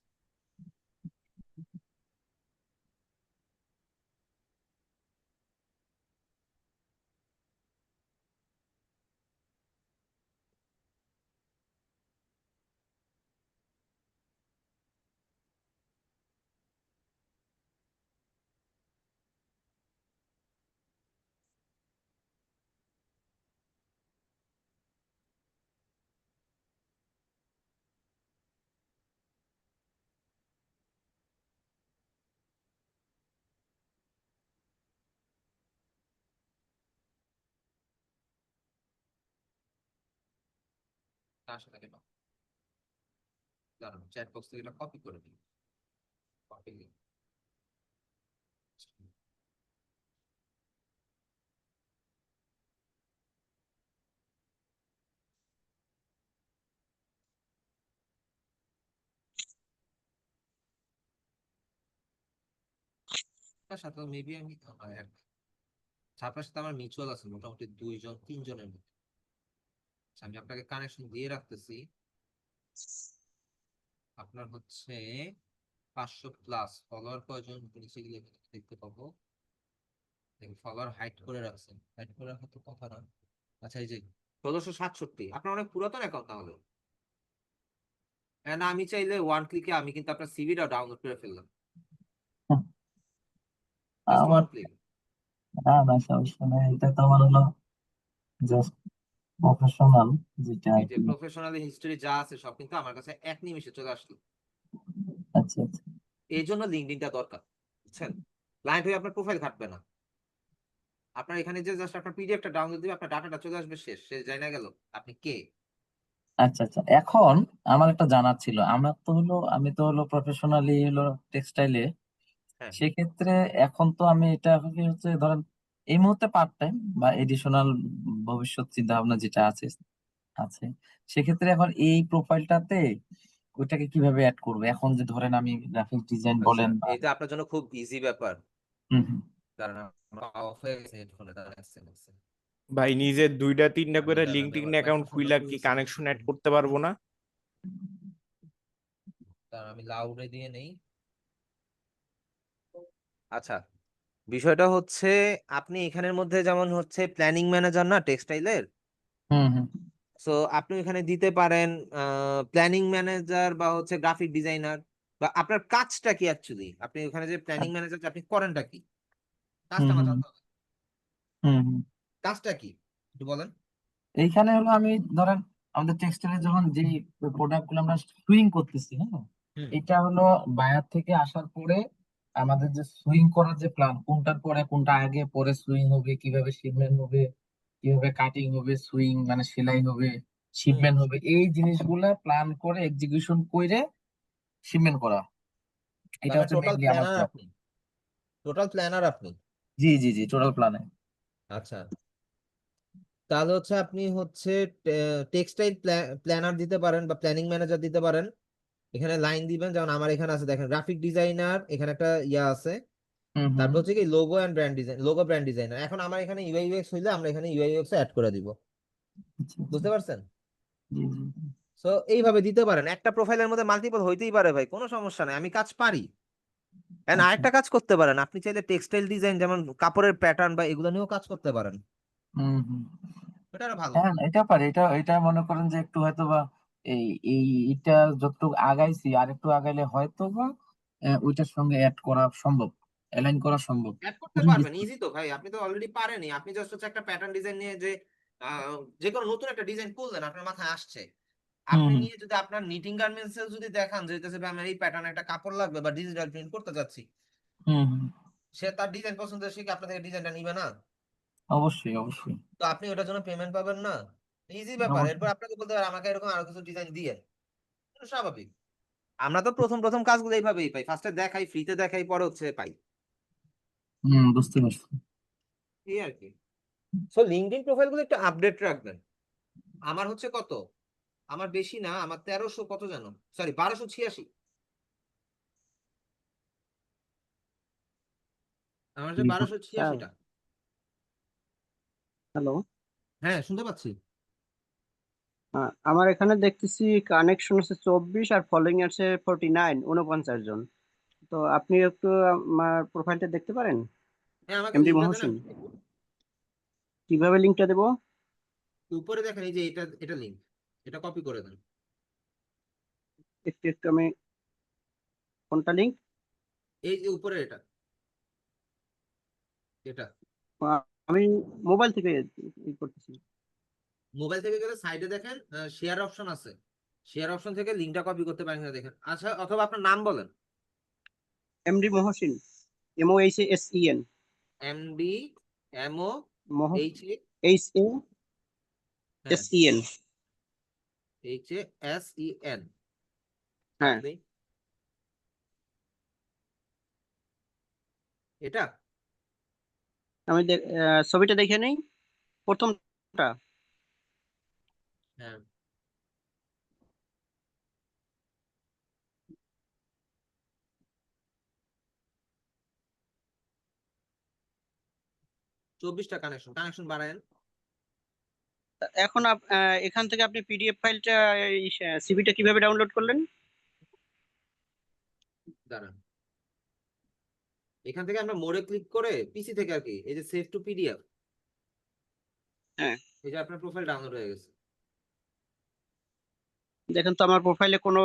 কার সাথে গেল দাঁড়ান চ্যাট বক্স থেকে এটা কপি করে দিই কপি তার সাথে মেবি আমি আপনার সাথে আমার মিউচুয়াল আছে মোটামুটি 2-3 জনের মধ্যে আচ্ছা, আমি আপনাকে কানেকশন দিয়ে রাখতেছি আপনার হচ্ছে 500+ ফলোয়ার কয়জন নিচে গেলে দেখতে পাবো ফলোয়ার হাইড করে রাখছেন হাইড করে রাখা তো কথা না আচ্ছা এই যে 1667 আপনার অনেক পুরাতন অ্যাকাউন্ট তাহলে না আমি চাইলে ওয়ান ক্লিকে আমি কিন্তু আপনার সিভিটা ডাউনলোড করে ফেললাম জাস্ট আমার ওয়ান ক্লিক না না সমস্যা নেই, এটা তো আমার হলো জাস্ট প্রফেশনাল যেটা আর এই যে কি। প্রফেশনাল হিস্টরি যা আছে সব কিন্তু আমার কাছে এক নিমিষে চলে আসলো আচ্ছা আচ্ছা এই জন্য লিঙ্কডিনটা দরকার বুঝছেন ক্লায়েন্ট হয়ে আপনার প্রোফাইল ঘাটবে না আপনার এখানে যে জাস্ট আপনার পিডিএফটা ডাউনলোড দিবে আপনার ডাটাটা চলে আসবে শেষ যাই না গেল আপনি কে আচ্ছা আচ্ছা এখন আমার একটা জানার ছিল, আমি তো হলো প্রফেশনালি হলো টেক্সটাইলে, হ্যাঁ সেক্ষেত্রে এখন তো আমি এটা হচ্ছে ধরেন এই মুহূর্তে পার্ট টাইম বা এডিশনাল ভবিষ্যৎ চিন্তা ভাবনা যেটা আছে আছে সেক্ষেত্রে এখন এই প্রোফাইলটাতে ওইটাকে কিভাবে অ্যাড করবো এখন যে ধরেন আমি গ্রাফিক ডিজাইন আচ্ছা বলেন বা এটা আপনার জন্য খুব ইজি ব্যাপার হুম হুম কারণ অফ হয়ে গেছে হেডফোনে তারা আসছে ভাই নিজের 2-3টা করে দাঁড়ান লিঙ্কডইন আমার অ্যাকাউন্ট মাইক্রোফোনটা খুইলা কি খুলছি কানেকশন অ্যাড করতে পারবো না? কারণ আমি লাউডে দিয়ে নেই আচ্ছা বিষয়টা হচ্ছে আপনি এখানের মধ্যে যেমন হচ্ছে প্ল্যানিং ম্যানেজার না টেক্সটাইলের হুম হুম সো আপনি এখানে দিতে পারেন প্ল্যানিং ম্যানেজার বা হচ্ছে গ্রাফিক ডিজাইনার বা আপনার কাজটা কি অ্যাকচুয়ালি আপনি ওখানে যে প্ল্যানিং ম্যানেজার আপনি করেনটা কি কাজটা হুম আমার হুম জানতে হবে হুম হুম কাজটা কি একটু বলেন এইখানে হলো আমি ধরেন আমাদের টেক্সটাইলে যখন যে প্রোডাক্ট গুলো আমরা সুইং করতেছি, হ্যাঁ হুম এটা হলো বায়ার থেকে আসার পরে আমাদের যে সুইং করার যে প্ল্যান কোনটার পরে কোনটা আগে পরে সুইং হবে, কিভাবে শিপমেন্ট হবে, কিভাবে কাটিং হবে, সুইং মানে সেলাই হবে, হুম শিপমেন্ট হবে, এই জিনিসগুলা প্ল্যান করে এক্সিকিউশন করে শিপমেন্ট করা, তার এটা মানে হচ্ছে টোটাল মেইনলি আমার প্ল্যানার জব। আপনি টোটাল প্ল্যানার আপনি জি জি জি টোটাল প্ল্যানে। আচ্ছা তাহলে হচ্ছে আপনি হচ্ছে টেক্সটাইল প্ল্যানার দিতে পারেন বা প্ল্যানিং ম্যানেজার দিতে পারেন এখানে লাইন দিবেন যেমন আমার এখানে আছে দেখেন গ্রাফিক ডিজাইনার এখানে একটা ইয়া আছে হুম হুম তারপর হচ্ছে কি logo and brand design logo brand designer এখন আমার এখানে ইউআই ইউএক্স হইলে আমরা এখানে ইউআই ইউএক্স অ্যাড করে দিব আচ্ছা আচ্ছা বুঝতে পারছেন জি জি জি। সো এইভাবে দিতে পারেন একটা প্রোফাইলের মধ্যে মাল্টিপল হইতেই পারে ভাই কোনো সমস্যা নাই আমি কাজ পারি এন্ড আচ্ছা আরেকটা কাজ করতে পারেন আপনি চাইলে টেক্সটাইল ডিজাইন যেমন কাপড়ের প্যাটার্ন বা এগুলো নিয়েও কাজ করতে পারেন হুম হুম এটা আরো ভালো হ্যাঁ এটা পারে, এটা মনে করেন যে একটু হয়তো বা এই এটা যতটুকু আগাইছি আর একটু আগাইলে হয়তো বা ওইটার সঙ্গে অ্যাড করা সম্ভব, অ্যালাইন করা সম্ভব। অ্যাড করতে পারবেন ইজি তো ভাই আপনি তো অলরেডি পারেনই আপনি জাস্ট হচ্ছে একটা প্যাটার্ন ডিজাইন নিয়ে যে যে কোনো নতুন একটা ডিজাইন করলেন আপনার মাথায় আসছে হুম আপনি হুম নিয়ে যদি আপনার নিটিং গার্মেন্টস এ যদি দেখান যে হইতেছে ভাই আমার এই প্যাটার্ন একটা কাপড় লাগবে বা ডিজিটাল প্রিন্ট করতে যাচ্ছি হুম হুম, সে তার ডিজাইন পছন্দ সে কি আপনার থেকে ডিজাইনটা নিবে না অবশ্যই অবশ্যই তো আপনি ওটার জন্য পেমেন্ট পাবেন না ইজি ব্যাপার এরপর অবশ্যই আপনাকে বলতে পারে আমাকে এরকম আরো কিছু ডিজাইন দিয়ে এটা স্বাভাবিক আমরা তো প্রথম প্রথম কাজগুলো এইভাবেই পাই ফার্স্টে দেখাই ফ্রিতে দেখাই পরে হচ্ছে পাই হুম বুঝতে পারছি। এই আর কি সো লিঙ্কডইন প্রোফাইল গুলো একটু আপডেট রাখবেন আমার হচ্ছে কত আমার বেশি না আমার 1300 কত জানো সরি 1286 আমার যে 1286টা হ্যালো, হ্যাঁ শুনতে পাচ্ছি আমার এখানে দেখতেছি কানেকশন আছে 24 আর ফলোইং আছে 49 জন। তো আপনি একটু আমার প্রোফাইলটা দেখতে পারেন? হ্যাঁ আমাকে এমডি লিঙ্কটা দেন মহসিন, আমি দেখবো। কিভাবে লিঙ্কটা দেবো? উপরে দেখেন এই যে এটা লিঙ্ক এটা কপি করে দেন একটু একটু আমি কোনটা লিঙ্ক? এই যে উপরে এটা এটা আমি মোবাইল থেকে করতেছি। মোবাইল থেকে গেলে সাইডে দেখেন শেয়ার অপশন আছে শেয়ার অপশন থেকে লিঙ্কটা কপি করতে পারেন কিনা দেখেন আচ্ছা অথবা আপনার নাম বলেন MD Mohsin, MOHSEN, MD M O H A হ্যাঁ HASEN। HASEN হ্যাঁ আপনি এটা আমি ছবিটা দেখে নেই প্রথমটা। হ্যাঁ 24টা কানেকশন বাড়ায়েন। এখন এখান থেকে আপনি পিডিএফ ফাইলটা সিভিটা কিভাবে ডাউনলোড করলেন? দাঁড়ান, এখান থেকে আমরা মোড়ে ক্লিক করে পিসি থেকে আর কি, এই যে সেভ টু পিডিএফ, হ্যাঁ এই যে আপনার প্রোফাইল ডাউনলোড হয়ে গেছে। দেখেন তো আমার প্রোফাইলে কোনো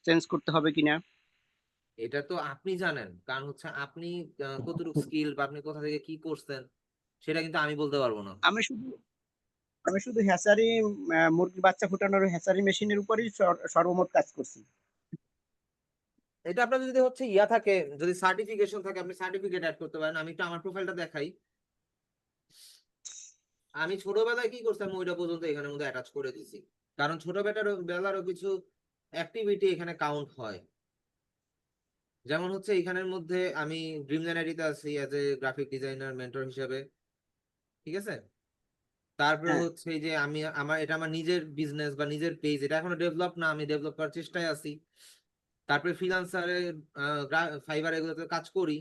চেঞ্জ করতে হবে কিনা। এটা তো আপনি জানেন, কারণ হচ্ছে আপনি কতটুকু স্কিল বা আপনি কোথা থেকে কি করছেন সেটা কিন্তু আমি বলতে পারবো না। আমি শুধু হ্যাচারি মুরগির বাচ্চা ফোটানোর হ্যাচারি মেশিনের উপরই সর্বমোট কাজ করছি। এটা আপনার যদি হচ্ছে ইয়া থাকে, যদি সার্টিফিকেশন থাকে আপনি সার্টিফিকেট অ্যাড করতে পারেন। আমি একটু আমার প্রোফাইলটা দেখাই। আমি ছোটবেলায় কি করতাম ওইটা পর্যন্ত এখানের মধ্যে অ্যাটাচ করে দিছি, কারণ বেলারও কিছু অ্যাক্টিভিটি এখানে কাউন্ট হয়। যেমন হচ্ছে এখানের মধ্যে আমি ড্রিমল্যান্ড আইডিতে আছি as a graphic designer mentor হিসেবে, ঠিক আছে। তারপরে হ্যাঁ হচ্ছে এই যে এটা আমার নিজের বিজনেস বা নিজের পেজ, এটা এখনো ডেভেলপ না, আমি ডেভেলপ করার চেষ্টায় আছি। তারপরে ফ্রিল্যান্সারে ফাইবার এগুলোতে কাজ করি,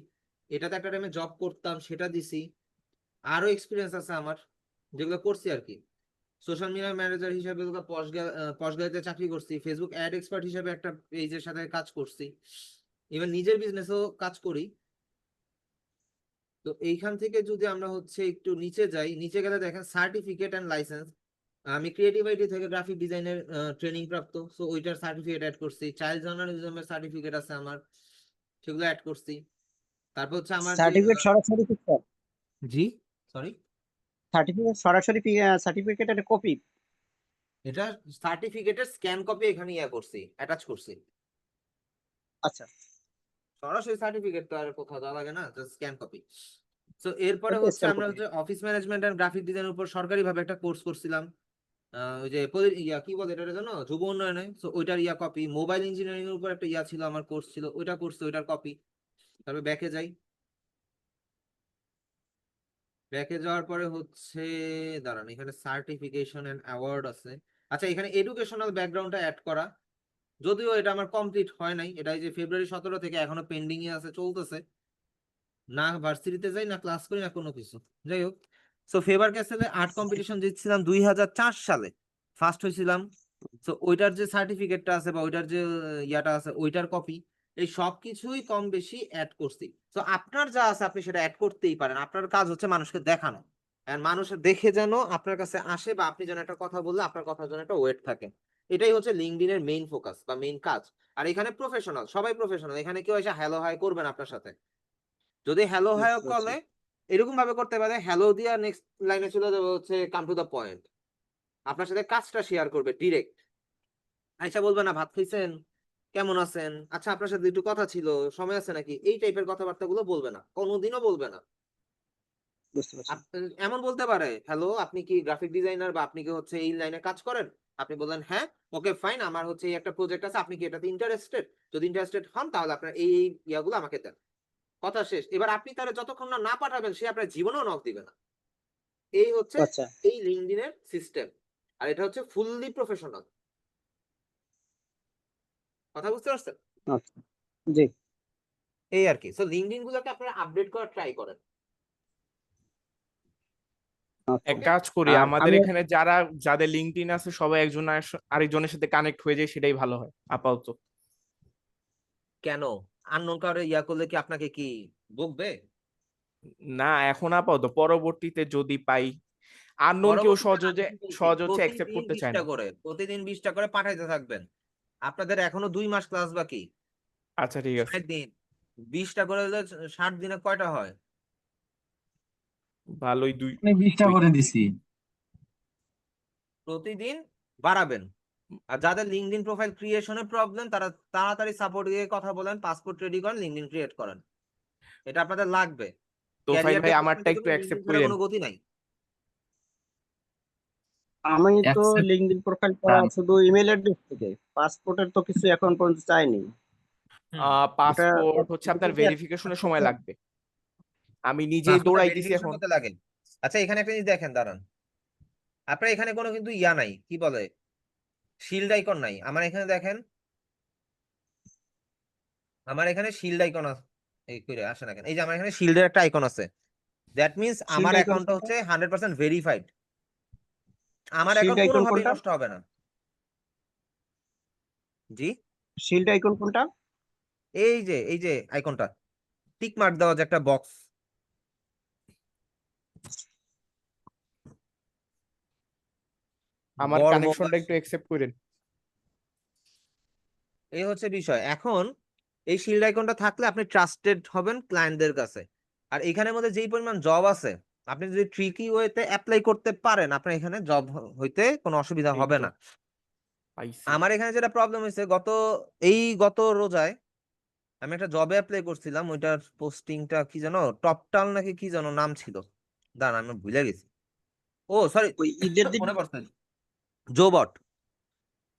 এটাতে একটা টাইমে জব করতাম, সেটা দিছি। আরো এক্সপিরিয়েন্স আছে আমার, যেগুলো করছি আর কি। সোশ্যাল মিডিয়া ম্যানেজার হিসেবে পশগ্যালারিতে চাকরি করছি, ফেসবুক অ্যাড এক্সপার্ট হিসেবে একটা পেজের সাথে কাজ করছি, এবার নিজের বিজনেসও কাজ করি। তো এইখান থেকে যদি আমরা হচ্ছে একটু নিচে যাই, নিচে গেলে দেখেন সার্টিফিকেট অ্যান্ড লাইসেন্স। আমি ক্রিয়েটিভ আইটি থেকে গ্রাফিক ডিজাইনের ট্রেনিং প্রাপ্ত, সো ওইটার সার্টিফিকেট অ্যাড করছি। চাইল্ড জার্নালিজমের সার্টিফিকেট আছে আমার, সেগুলো অ্যাড করছি। তারপর হচ্ছে আমার যে সার্টিফিকেট সরাসরি স্যার, জি সরি, সার্টিফিকেট সরাসরি সার্টিফিকেট একটা কপি। এটা সার্টিফিকেটের স্ক্যান কপি এখানে ইয়া করছি, অ্যাটাচ করছি। আচ্ছা সরাসরি সার্টিফিকেট তো আর কোথাও দেওয়া লাগে না, জাস্ট স্ক্যান কপি। তো এরপরে ওটা হচ্ছে স্ক্যান আমরা কপি। হচ্ছে অফিস ম্যানেজমেন্ট এন্ড গ্রাফিক ডিজাইনের উপর সরকারি ভাবে একটা কোর্স করছিলাম। ওই যে ইয়া কি বলে এটার জন্য, যুব উন্নয়নে। তো ওইটার ইয়া কপি। মোবাইল ইঞ্জিনিয়ারিং এর উপর একটা ইয়া ছিল, আমার কোর্স ছিল, ওইটা করছি, ওইটার কপি। তারপরে ব্যাকে যাই, ব্যাকে যাওয়ার পরে হচ্ছে দাঁড়ান, এখানে সার্টিফিকেশন এন্ড অ্যাওয়ার্ড আছে। আচ্ছা, এখানে এডুকেশনাল ব্যাকগ্রাউন্ডটা অ্যাড করা, যদিও এটা আমার কমপ্লিট হয় নাই, এটা এই যে ফেব্রুয়ারি 17 থেকে এখনো পেন্ডিং এ আছে, চলতেছে না। ভার্সিটিতে যাই না, ক্লাস করি না, কোনো কিছু। যাই হোক, সো ফেভার ক্যাসেলে আর্ট কম্পিটিশন জিতছিলাম 2004 সালে, ফার্স্ট হয়েছিলাম। তো ওইটার যে সার্টিফিকেটটা আছে বা ওইটার যে ইয়াটা আছে, ওইটার কপি, এই সব কিছুই কম বেশি অ্যাড করছি। তো আপনার যা আছে আপনি সেটা অ্যাড করতেই পারেন। আপনার কাজ হচ্ছে মানুষকে দেখানো, আর মানুষ দেখে যেন আপনার কাছে আসে, বা আপনি যেন একটা কথা বললে আপনার কথার জন্য একটা ওয়েট থাকে। এটাই হচ্ছে লিঙ্কডইন এর মেইন ফোকাস বা মেইন কাজ। আর এখানে প্রফেশনাল, সবাই প্রফেশনাল, এখানে কেউ এসে হ্যালো হাই করবেন আপনার সাথে। যদি হ্যালো হাই বুঝতে পারছি। করলে এরকম ভাবে করতে পারে, হ্যালো দিয়া নেক্সট লাইনে চলে যাবে হচ্ছে কাম টু দ্য পয়েন্ট, আপনার সাথে কাজটা শেয়ার করবে ডিরেক্ট। আচ্ছা, বলবে না ভাত খাইছেন, কেমন আছেন, আচ্ছা আপনার সাথে একটু কথা ছিল, সময় আছে নাকি, এই টাইপের কথাবার্তা গুলো বলবে না, কোনোদিনও বলবে না। বুঝতে পারছি। এমন বলতে পারে, হ্যালো আপনি কি গ্রাফিক ডিজাইনার, বা আপনি কি হচ্ছে এই লাইনে কাজ করেন? আপনি বললেন হ্যাঁ, ওকে ফাইন, আমার হচ্ছে এই একটা প্রজেক্ট আছে, আপনি কি এটাতে ইন্টারেস্টেড? যদি ইন্টারেস্টেড হন তাহলে আপনার এই ইয়াগুলো আমাকে দেন। কথা শেষ। এবার আপনি তারা যতক্ষণ না না পাঠাবেন, সে আপনার জীবনেও নক দিবে না। এই হচ্ছে আচ্ছা এই লিঙ্কডইনের সিস্টেম। আর এটা হচ্ছে ফুললি প্রফেশনাল। কথা বুঝতে পারছেন? আচ্ছা জি এই আর কি। সো লিঙ্কডইন গুলোকে আপনারা আপডেট করার ট্রাই করেন। আচ্ছা। এক কাজ করি, আর আমাদের আমি এখানে যাদের লিঙ্কডইন আছে সবাই একজন আরেকজনের সাথে কানেক্ট হয়ে যায়, সেটাই ভালো হয় আপাতত। কেন আননোন কাউরে ইয়া করলে কি আপনাকে কি বকবে? না, এখন আপাতত, পরবর্তীতে যদি পাই। আননোন কেউ পরবর্তীতে না, সহজে আমি বলছি, সহজ হচ্ছে অ্যাকসেপ্ট প্রতিদিন করতে চায় 20টা না। করে, প্রতিদিন 20টা করে পাঠাইতে থাকবেন। আপনাদের এখনো 2 মাস ক্লাস বাকি, আচ্ছা ঠিক আছে, 60 দিন। 20টা করে হলে 60 দিনে কয়টা হয়? ভালোই। আমি 20টা করে দিছি। প্রতিদিন বাড়াবেন। আর যাদের লিঙ্কডইন প্রোফাইল ক্রিয়েশনে প্রবলেম, তারা তাড়াতাড়ি সাপোর্ট দিয়ে কথা বলেন, পাসপোর্ট রেডি করেন, লিঙ্কডইন ক্রিয়েট করেন। এটা আপনাদের লাগবে। তোফাইল ক্যারিয়ার ভাই ডেভেলপমেন্টে আমারটা একটু কিন্তু লিঙ্কডইন অ্যাকসেপ্ট ছাড়া করেন। কোনো গতি নাই। আমি তো অ্যাকসেপ্ট লিঙ্কডইন প্রোফাইল করা ডান। শুধু ইমেল অ্যাড্রেস থেকে, পাসপোর্টের তো কিছু এখন পর্যন্ত চাইনি। হুম ওটা পাসপোর্ট হচ্ছে ওটা আপনার কি ভেরিফিকেশনের সময় লাগবে। আমি নিজেই পাসপোর্টটা দৌড়াই দিছি ভেরিফিকেশন এখন। করতে লাগে। আচ্ছা এখানে একটা জিনিস দেখেন, দাঁড়ান, আপনার এখানে কোনো কিন্তু ইয়া নাই, কি বলে, শিল্ড আইকন নাই। আমার এখানে দেখেন, আমার এখানে শিল্ড আইকন আছে, এই কইরে আসে না কেন, এই যে আমার এখানে শিল্ডের একটা আইকন আছে। দ্যাট মিন্স শিল্ড আমার আইকন অ্যাকাউন্টটা কোনটা? হচ্ছে 100% ভেরিফাইড, আমার শিল্ড অ্যাকাউন্ট আইকন কোনোভাবেই কোনটা? নষ্ট হবে না। জি, শিল্ড আইকন কোনটা? এই যে আইকনটা, টিক মার্ক দেওয়া যে একটা বক্স, আমার বর্ম, কানেকশনটা একটু অ্যাকসেপ্ট করেন। এই হচ্ছে বিষয়। এখন এই শিল্ড আইকনটা থাকলে আপনি ট্রাস্টেড হবেন ক্লায়েন্টদের কাছে। আর এখানের মধ্যে যেই পরিমাণ জব আছে, আপনি যদি ট্রিকি ওয়েতে অ্যাপ্লাই করতে পারেন, আপনার এখানে জব হইতে কোনো অসুবিধা এই হবে তো না। পাইছি। আমার এখানে যেটা প্রবলেম হয়েছে, গত রোজায় আমি একটা জবে অ্যাপ্লাই করছিলাম, ওইটার পোস্টিংটা কি যেন, টপটাল নাকি কি যেন নাম ছিল, দাঁড়ান আমি ভুলে গেছি। ও সরি, ওই ঈদের দিন, মনে পড়ছে, জোবট।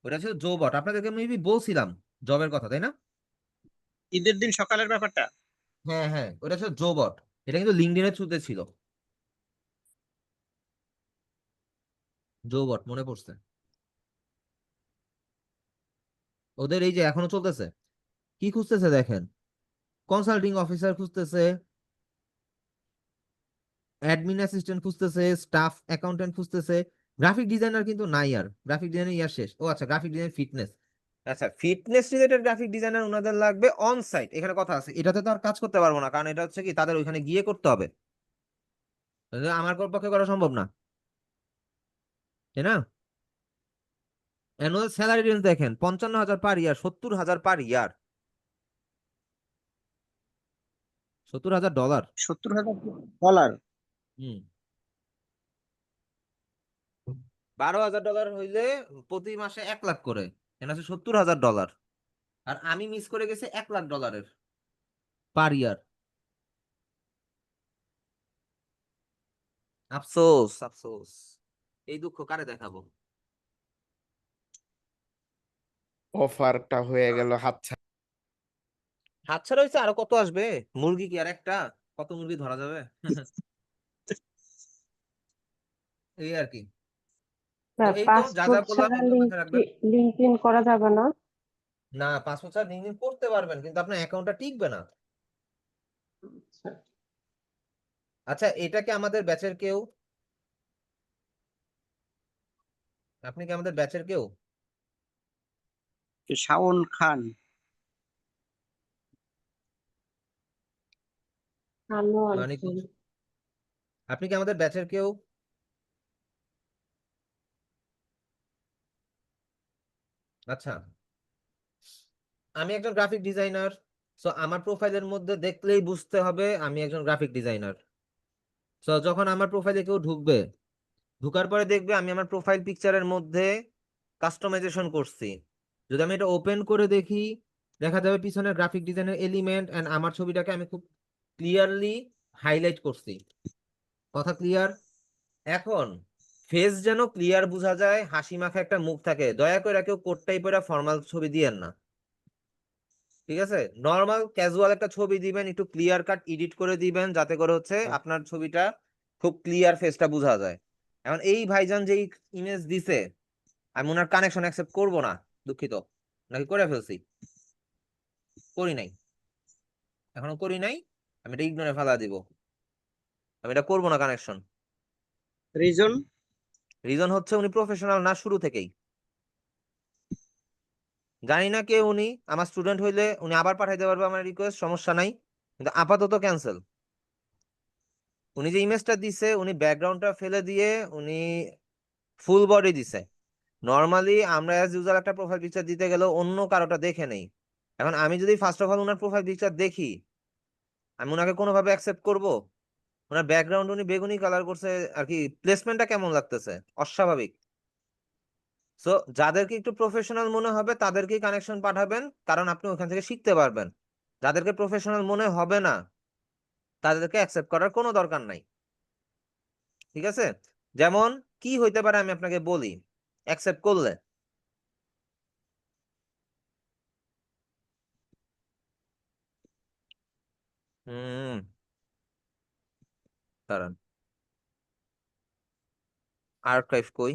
ওটা ছিল জোবট, আপনাদেরকে মেবি বলছিলাম জবের কথা, তাই না? ঈদের দিন সকালের ব্যাপারটা। হ্যাঁ হ্যাঁ, ওটা ছিল জোবট। এটা কিন্তু লিঙ্কডইনের থ্রুতে ছিল, জোবট, মনে পড়ছে। ওদের এই যে এখনো চলতেছে, কি খুঁজতেছে দেখেন, কনসাল্টিং অফিসার খুঁজতেছে, অ্যাডমিন অ্যাসিস্ট্যান্ট খুঁজতেছে, স্টাফ অ্যাকাউন্টেন্ট খুঁজতেছে। গ্রাফিক ডিজাইনার কিন্তু নাই আর, গ্রাফিক ডিজাইনার ইয়ার শেষ। ও আচ্ছা, গ্রাফিক ডিজাইন ফিটনেস, আচ্ছা ফিটনেস রিলেটেড গ্রাফিক ডিজাইনার ওনাদের লাগবে অন সাইট। এখানে কথা আছে, এটাতে তো আর কাজ করতে পারবো না, কারণ এটা হচ্ছে কি তাদের ওইখানে গিয়ে করতে হবে, এটা আমার পক্ষে করা সম্ভব না, তাই না? অ্যানুয়াল স্যালারি রেঞ্জ দেখেন, 55,000 পার ইয়ার, 70,000 পার ইয়ার, $70,000। $70,000। হুম, $12,000 হইলে প্রতি মাসে 1 লাখ করে, এটা হচ্ছে $70,000। আর আমি মিস করে গেছি $1 লাখ পার ইয়ার। আফসোস আফসোস, এই দুঃখ কারে দেখাবো? অফারটা হয়ে গেল হাতছাড়া। হাতছাড়া হয়েছে, আরো কত আসবে? মুরগি কি আর একটা, কত মুরগি ধরা যাবে? এই আর কি। তো স্যার এই তো যা যা পাসপোর্ট বললাম ছাড়া এগুলো মাথায় রাখবেন। লিঙ্ক ইন করা যাবে না? না, পাসপোর্ট ছাড়া লিঙ্কডিন করতে পারবেন, কিন্তু আপনার অ্যাকাউন্টটা টিকবে না। আচ্ছা, এটা কি আমাদের ব্যাচের কেউ? আপনি কি আমাদের ব্যাচের কেউ? শাওন খান। আনোয়ার মানে হোসেন। আপনি কি আমাদের ব্যাচের কেউ? আচ্ছা, আমি একজন গ্রাফিক ডিজাইনার, সো আমার প্রোফাইলের মধ্যে দেখলেই বুঝতে হবে আমি একজন গ্রাফিক ডিজাইনার। সো যখন আমার প্রোফাইলে কেউ ঢুকবে, ঢুকার পরে দেখবে আমি আমার প্রোফাইল পিকচারের মধ্যে কাস্টমাইজেশন করছি। যদি আমি এটা ওপেন করে দেখি, দেখা যাবে পিছনের গ্রাফিক ডিজাইনের এলিমেন্ট এন্ড আমার ছবিটাকে আমি খুব ক্লিয়ারলি হাইলাইট করছি। কথা ক্লিয়ার? এখন ফেস যেন ক্লিয়ার বোঝা যায়, হাসি মাখা একটা মুখ থাকে, দয়া করে কেউ কোট টাইপের ফর্মাল ছবি দিয়েন না, ঠিক আছে? নর্মাল ক্যাজুয়াল একটা ছবি দিবেন, একটু ক্লিয়ার কাট এডিট করে দিবেন, যাতে করে হচ্ছে আপনার ছবিটা খুব ক্লিয়ার, ফেসটা বোঝা যায়। এখন এই ভাইজান যেই ইমেজ দিছে, আমি ওনার কানেকশন অ্যাকসেপ্ট করব না, দুঃখিত। নাকি করে ফেলছি? করি নাই, এখনো করি নাই, আমি এটা ইগনোরে ফেলা দিব, আমি এটা করবো না কানেকশন। রিজন? রিজন হচ্ছে উনি প্রফেশনাল না শুরু থেকেই। জানি না কে উনি, আমার স্টুডেন্ট হইলে উনি আবার পাঠাইতে পারবে আমার রিকোয়েস্ট, সমস্যা নাই, কিন্তু আপাতত ক্যান্সেল। উনি যে ইমেজটা দিছে, উনি ব্যাকগ্রাউন্ডটা ফেলে দিয়ে উনি ফুল বডি দিছে। নর্মালি আমরা অ্যাজ ইউজার একটা প্রোফাইল পিকচার দিতে গেলে অন্য কারোটা দেখে নেই। এখন আমি যদি first of all owner profile picture দেখি, আমি ওনাকে কোনোভাবে অ্যাকসেপ্ট করব? ওনার ব্যাকগ্রাউন্ড উনি বেগুনি কালার করছে আর কি, প্লেসমেন্টটা কেমন লাগতেছে, অস্বাভাবিক। সো যাদেরকে একটু প্রফেশনাল মনে হবে তাদেরকেই কানেকশন পাঠাবেন, কারণ আপনি ওখান থেকে শিখতে পারবেন। যাদেরকে প্রফেশনাল মনে হবে না তাদেরকে অ্যাকসেপ্ট করার কোনো দরকার নাই, ঠিক আছে? যেমন কি হইতে পারে আমি আপনাকে বলি অ্যাকসেপ্ট করলে। হুম, দাঁড়ান, আর্কাইভ কই?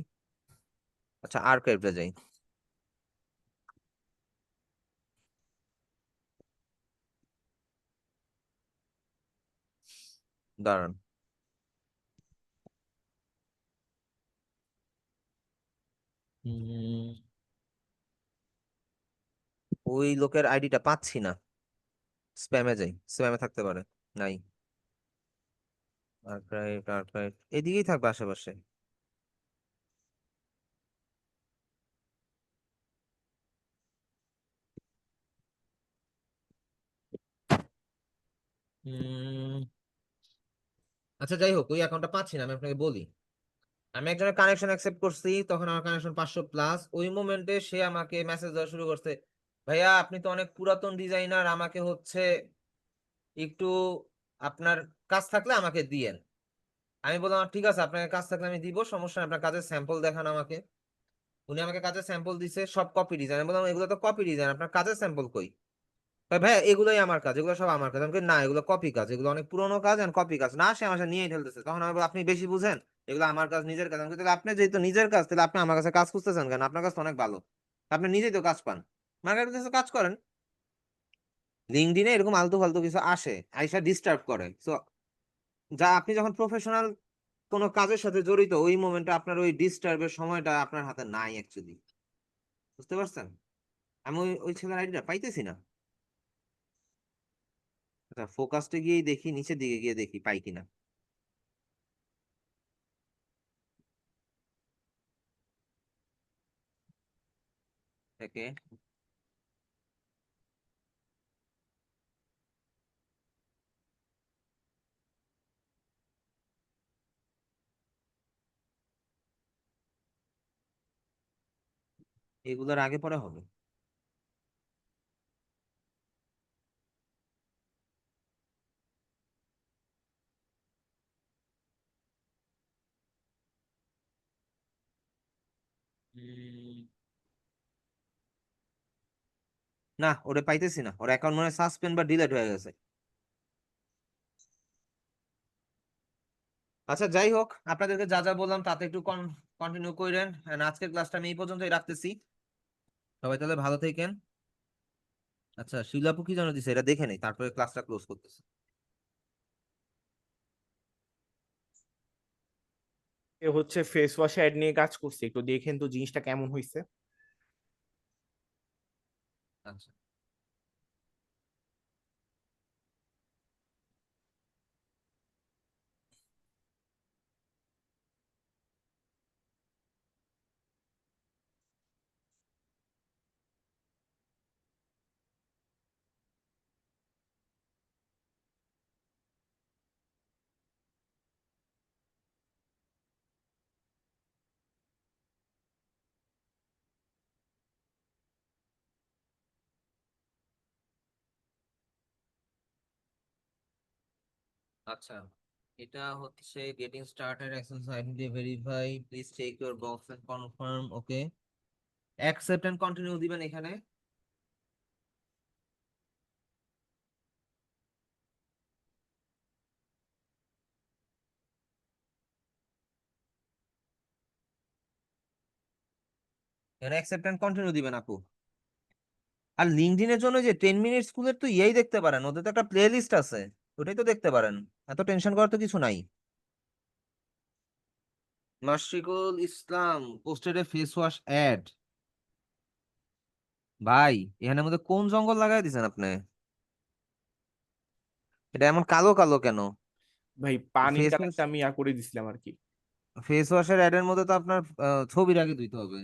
আচ্ছা, আর্কাইভটা যাই। দাঁড়ান, ওই লোকের আইডিটা পাচ্ছি না। স্প্যামে যাই, স্প্যামে থাকতে পারে। নাই, আর্কাইভ আর্কাইভ এদিকেই থাকবে আশেপাশে। আচ্ছা যাই হোক, ওই অ্যাকাউন্টটা পাচ্ছি না, আমি আপনাকে বলি। আমি একজনের কানেকশন অ্যাকসেপ্ট করছি, তখন আমার কানেকশন 500+। ওই মোমেন্টে সে আমাকে মেসেজ দেওয়া শুরু করছে, ভাইয়া আপনি তো অনেক পুরাতন ডিজাইনার, আমাকে হচ্ছে একটু আপনার কাজ থাকলে আমাকে দিয়েন। আমি বললাম ঠিক আছে, আপনার কাজ থাকলে আমি দিব, সমস্যা নেই, আপনার কাজের স্যাম্পল দেখান আমাকে। উনি আমাকে কাজের স্যাম্পল দিছে, সব কপি ডিজাইন। আমি বললাম এগুলো তো কপি ডিজাইন, আপনার কাজের স্যাম্পল কই? ভাইয়া এগুলোই আমার কাজ, এগুলো সব আমার কাজ। আমি বলি, না এগুলো কপি কাজ, এগুলো অনেক পুরোনো কাজ, আর কপি কাজ না। সে আমার সাথে নিয়েই ঠেলতেছে। তখন আমি বলি, আপনি বেশি বুঝেন, এগুলো আমার কাজ, নিজের কাজ। আমি বলি, তাহলে আপনি যেহেতু নিজের কাজ, তাহলে আপনি আমার কাছে কাজ খুঁজতেছেন কেন? আপনার কাজ তো অনেক ভালো, আপনি নিজেই তো কাজ পান, মার্কেটের কাছে কাজ করেন। লিঙ্কডইনে এরকম আলতু ফালতু কিছু আসে, আইসা ডিস্টার্ব করে। সো যা আপনি যখন প্রফেশনাল কোনো কাজের সাথে জড়িত, ওই মোমেন্টে আপনার ওই ডিস্টার্বের সময়টা আপনার হাতে নাই অ্যাকচুয়ালি। বুঝতে পারছেন? আমি ওই ওই ছেলের আইডিটা পাইতেছি না। আচ্ছা, ফোকাসটা গিয়ে দেখি, নিচের দিকে গিয়ে দেখি পাই কিনা। ওকে, এগুলোর আগে পরে হবে। না, ওটা পাইতেছি না, ওর অ্যাকাউন্ট মনে হয় সাসপেন্ড বা ডিলিট হয়ে গেছে। আচ্ছা যাই হোক, আপনাদেরকে যা যা বললাম তাতে একটু কন্টিনিউ করেন। আজকের ক্লাসটা আমি এই পর্যন্তই রাখতেছি। সবাই তাহলে ভালো থাকেন। আচ্ছা, শিলাপু কি জানো দিছে, এটা দেখে নেই, তারপরে ক্লাসটা ক্লোজ করতেছি। এ হচ্ছে ফেস ওয়াশ অ্যাড নিয়ে কাজ করছে, একটু দেখেন তো জিনিসটা কেমন হয়েছে। আচ্ছা। আচ্ছা, এটা হচ্ছে getting started access identity verify, please check your box and confirm. Okay, accept and continue দিবেন এখানে। এখানে অ্যাকসেপ্ট এন্ড কন্টিনিউ দিবেন আপু। আর লিঙ্কডইনের জন্য যে 10 মিনিট স্কুলের তো ইয়াই দেখতে পারেন, ওদের তো একটা প্লে লিস্ট আছে, ওটাই তো দেখতে পারেন। এত টেনশন করার তো কিছু নাই। মাশরিকুল ইসলাম পোস্টেড এ ফেস ওয়াশ অ্যাড। ভাই, এখানের মধ্যে কোন জঙ্গল লাগাই দিয়েছেন আপনি? এটা এমন কালো কালো কেন? ভাই পানির ফেস ওয়াশ, কালারটা আমি করে দিছিলাম আর কি। ফেস ওয়াশের অ্যাড এর মধ্যে তো আপনার ছবির আগে দিতে হবে।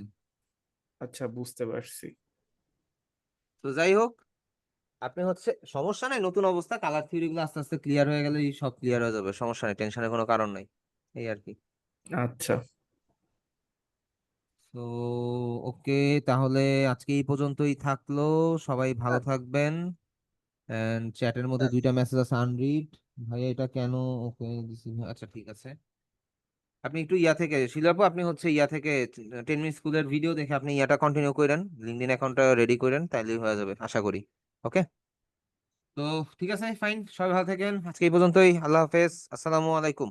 আচ্ছা, বুঝতে পারছি। তো যাই হোক, আপনি হচ্ছে সমস্যা নাই, নতুন অবস্থা, কালার থিওরি গুলো আস্তে আস্তে ক্লিয়ার হয়ে গেলে সব ক্লিয়ার হয়ে যাবে, সমস্যা নেই, টেনশনের কোনো কারণ নাই। এই আর কি। আচ্ছা, তো ওকে, তাহলে আজকে এই পর্যন্তই থাকলো। সবাই ভালো থাকবেন। এন্ড চ্যাটের মধ্যে 2টা মেসেজ আছে আনরিড। ভাইয়া এটা কেন? ওকে, আচ্ছা ঠিক আছে। আপনি একটু ইয়া থেকে শিলাপু আপনি হচ্ছে ইয়া থেকে 10 মিনিট স্কুলের ভিডিও দেখে আপনি ইয়াটা কন্টিনিউ করেন, লিঙ্কডইন অ্যাকাউন্টটা রেডি করেন, তাইলেই হয়ে যাবে আশা করি। ওকে, তো ঠিক আছে, ফাইন, সবাই ভালো থাকেন, আজকে এই পর্যন্তই, আল্লাহ হাফেজ, আসসালামু আলাইকুম।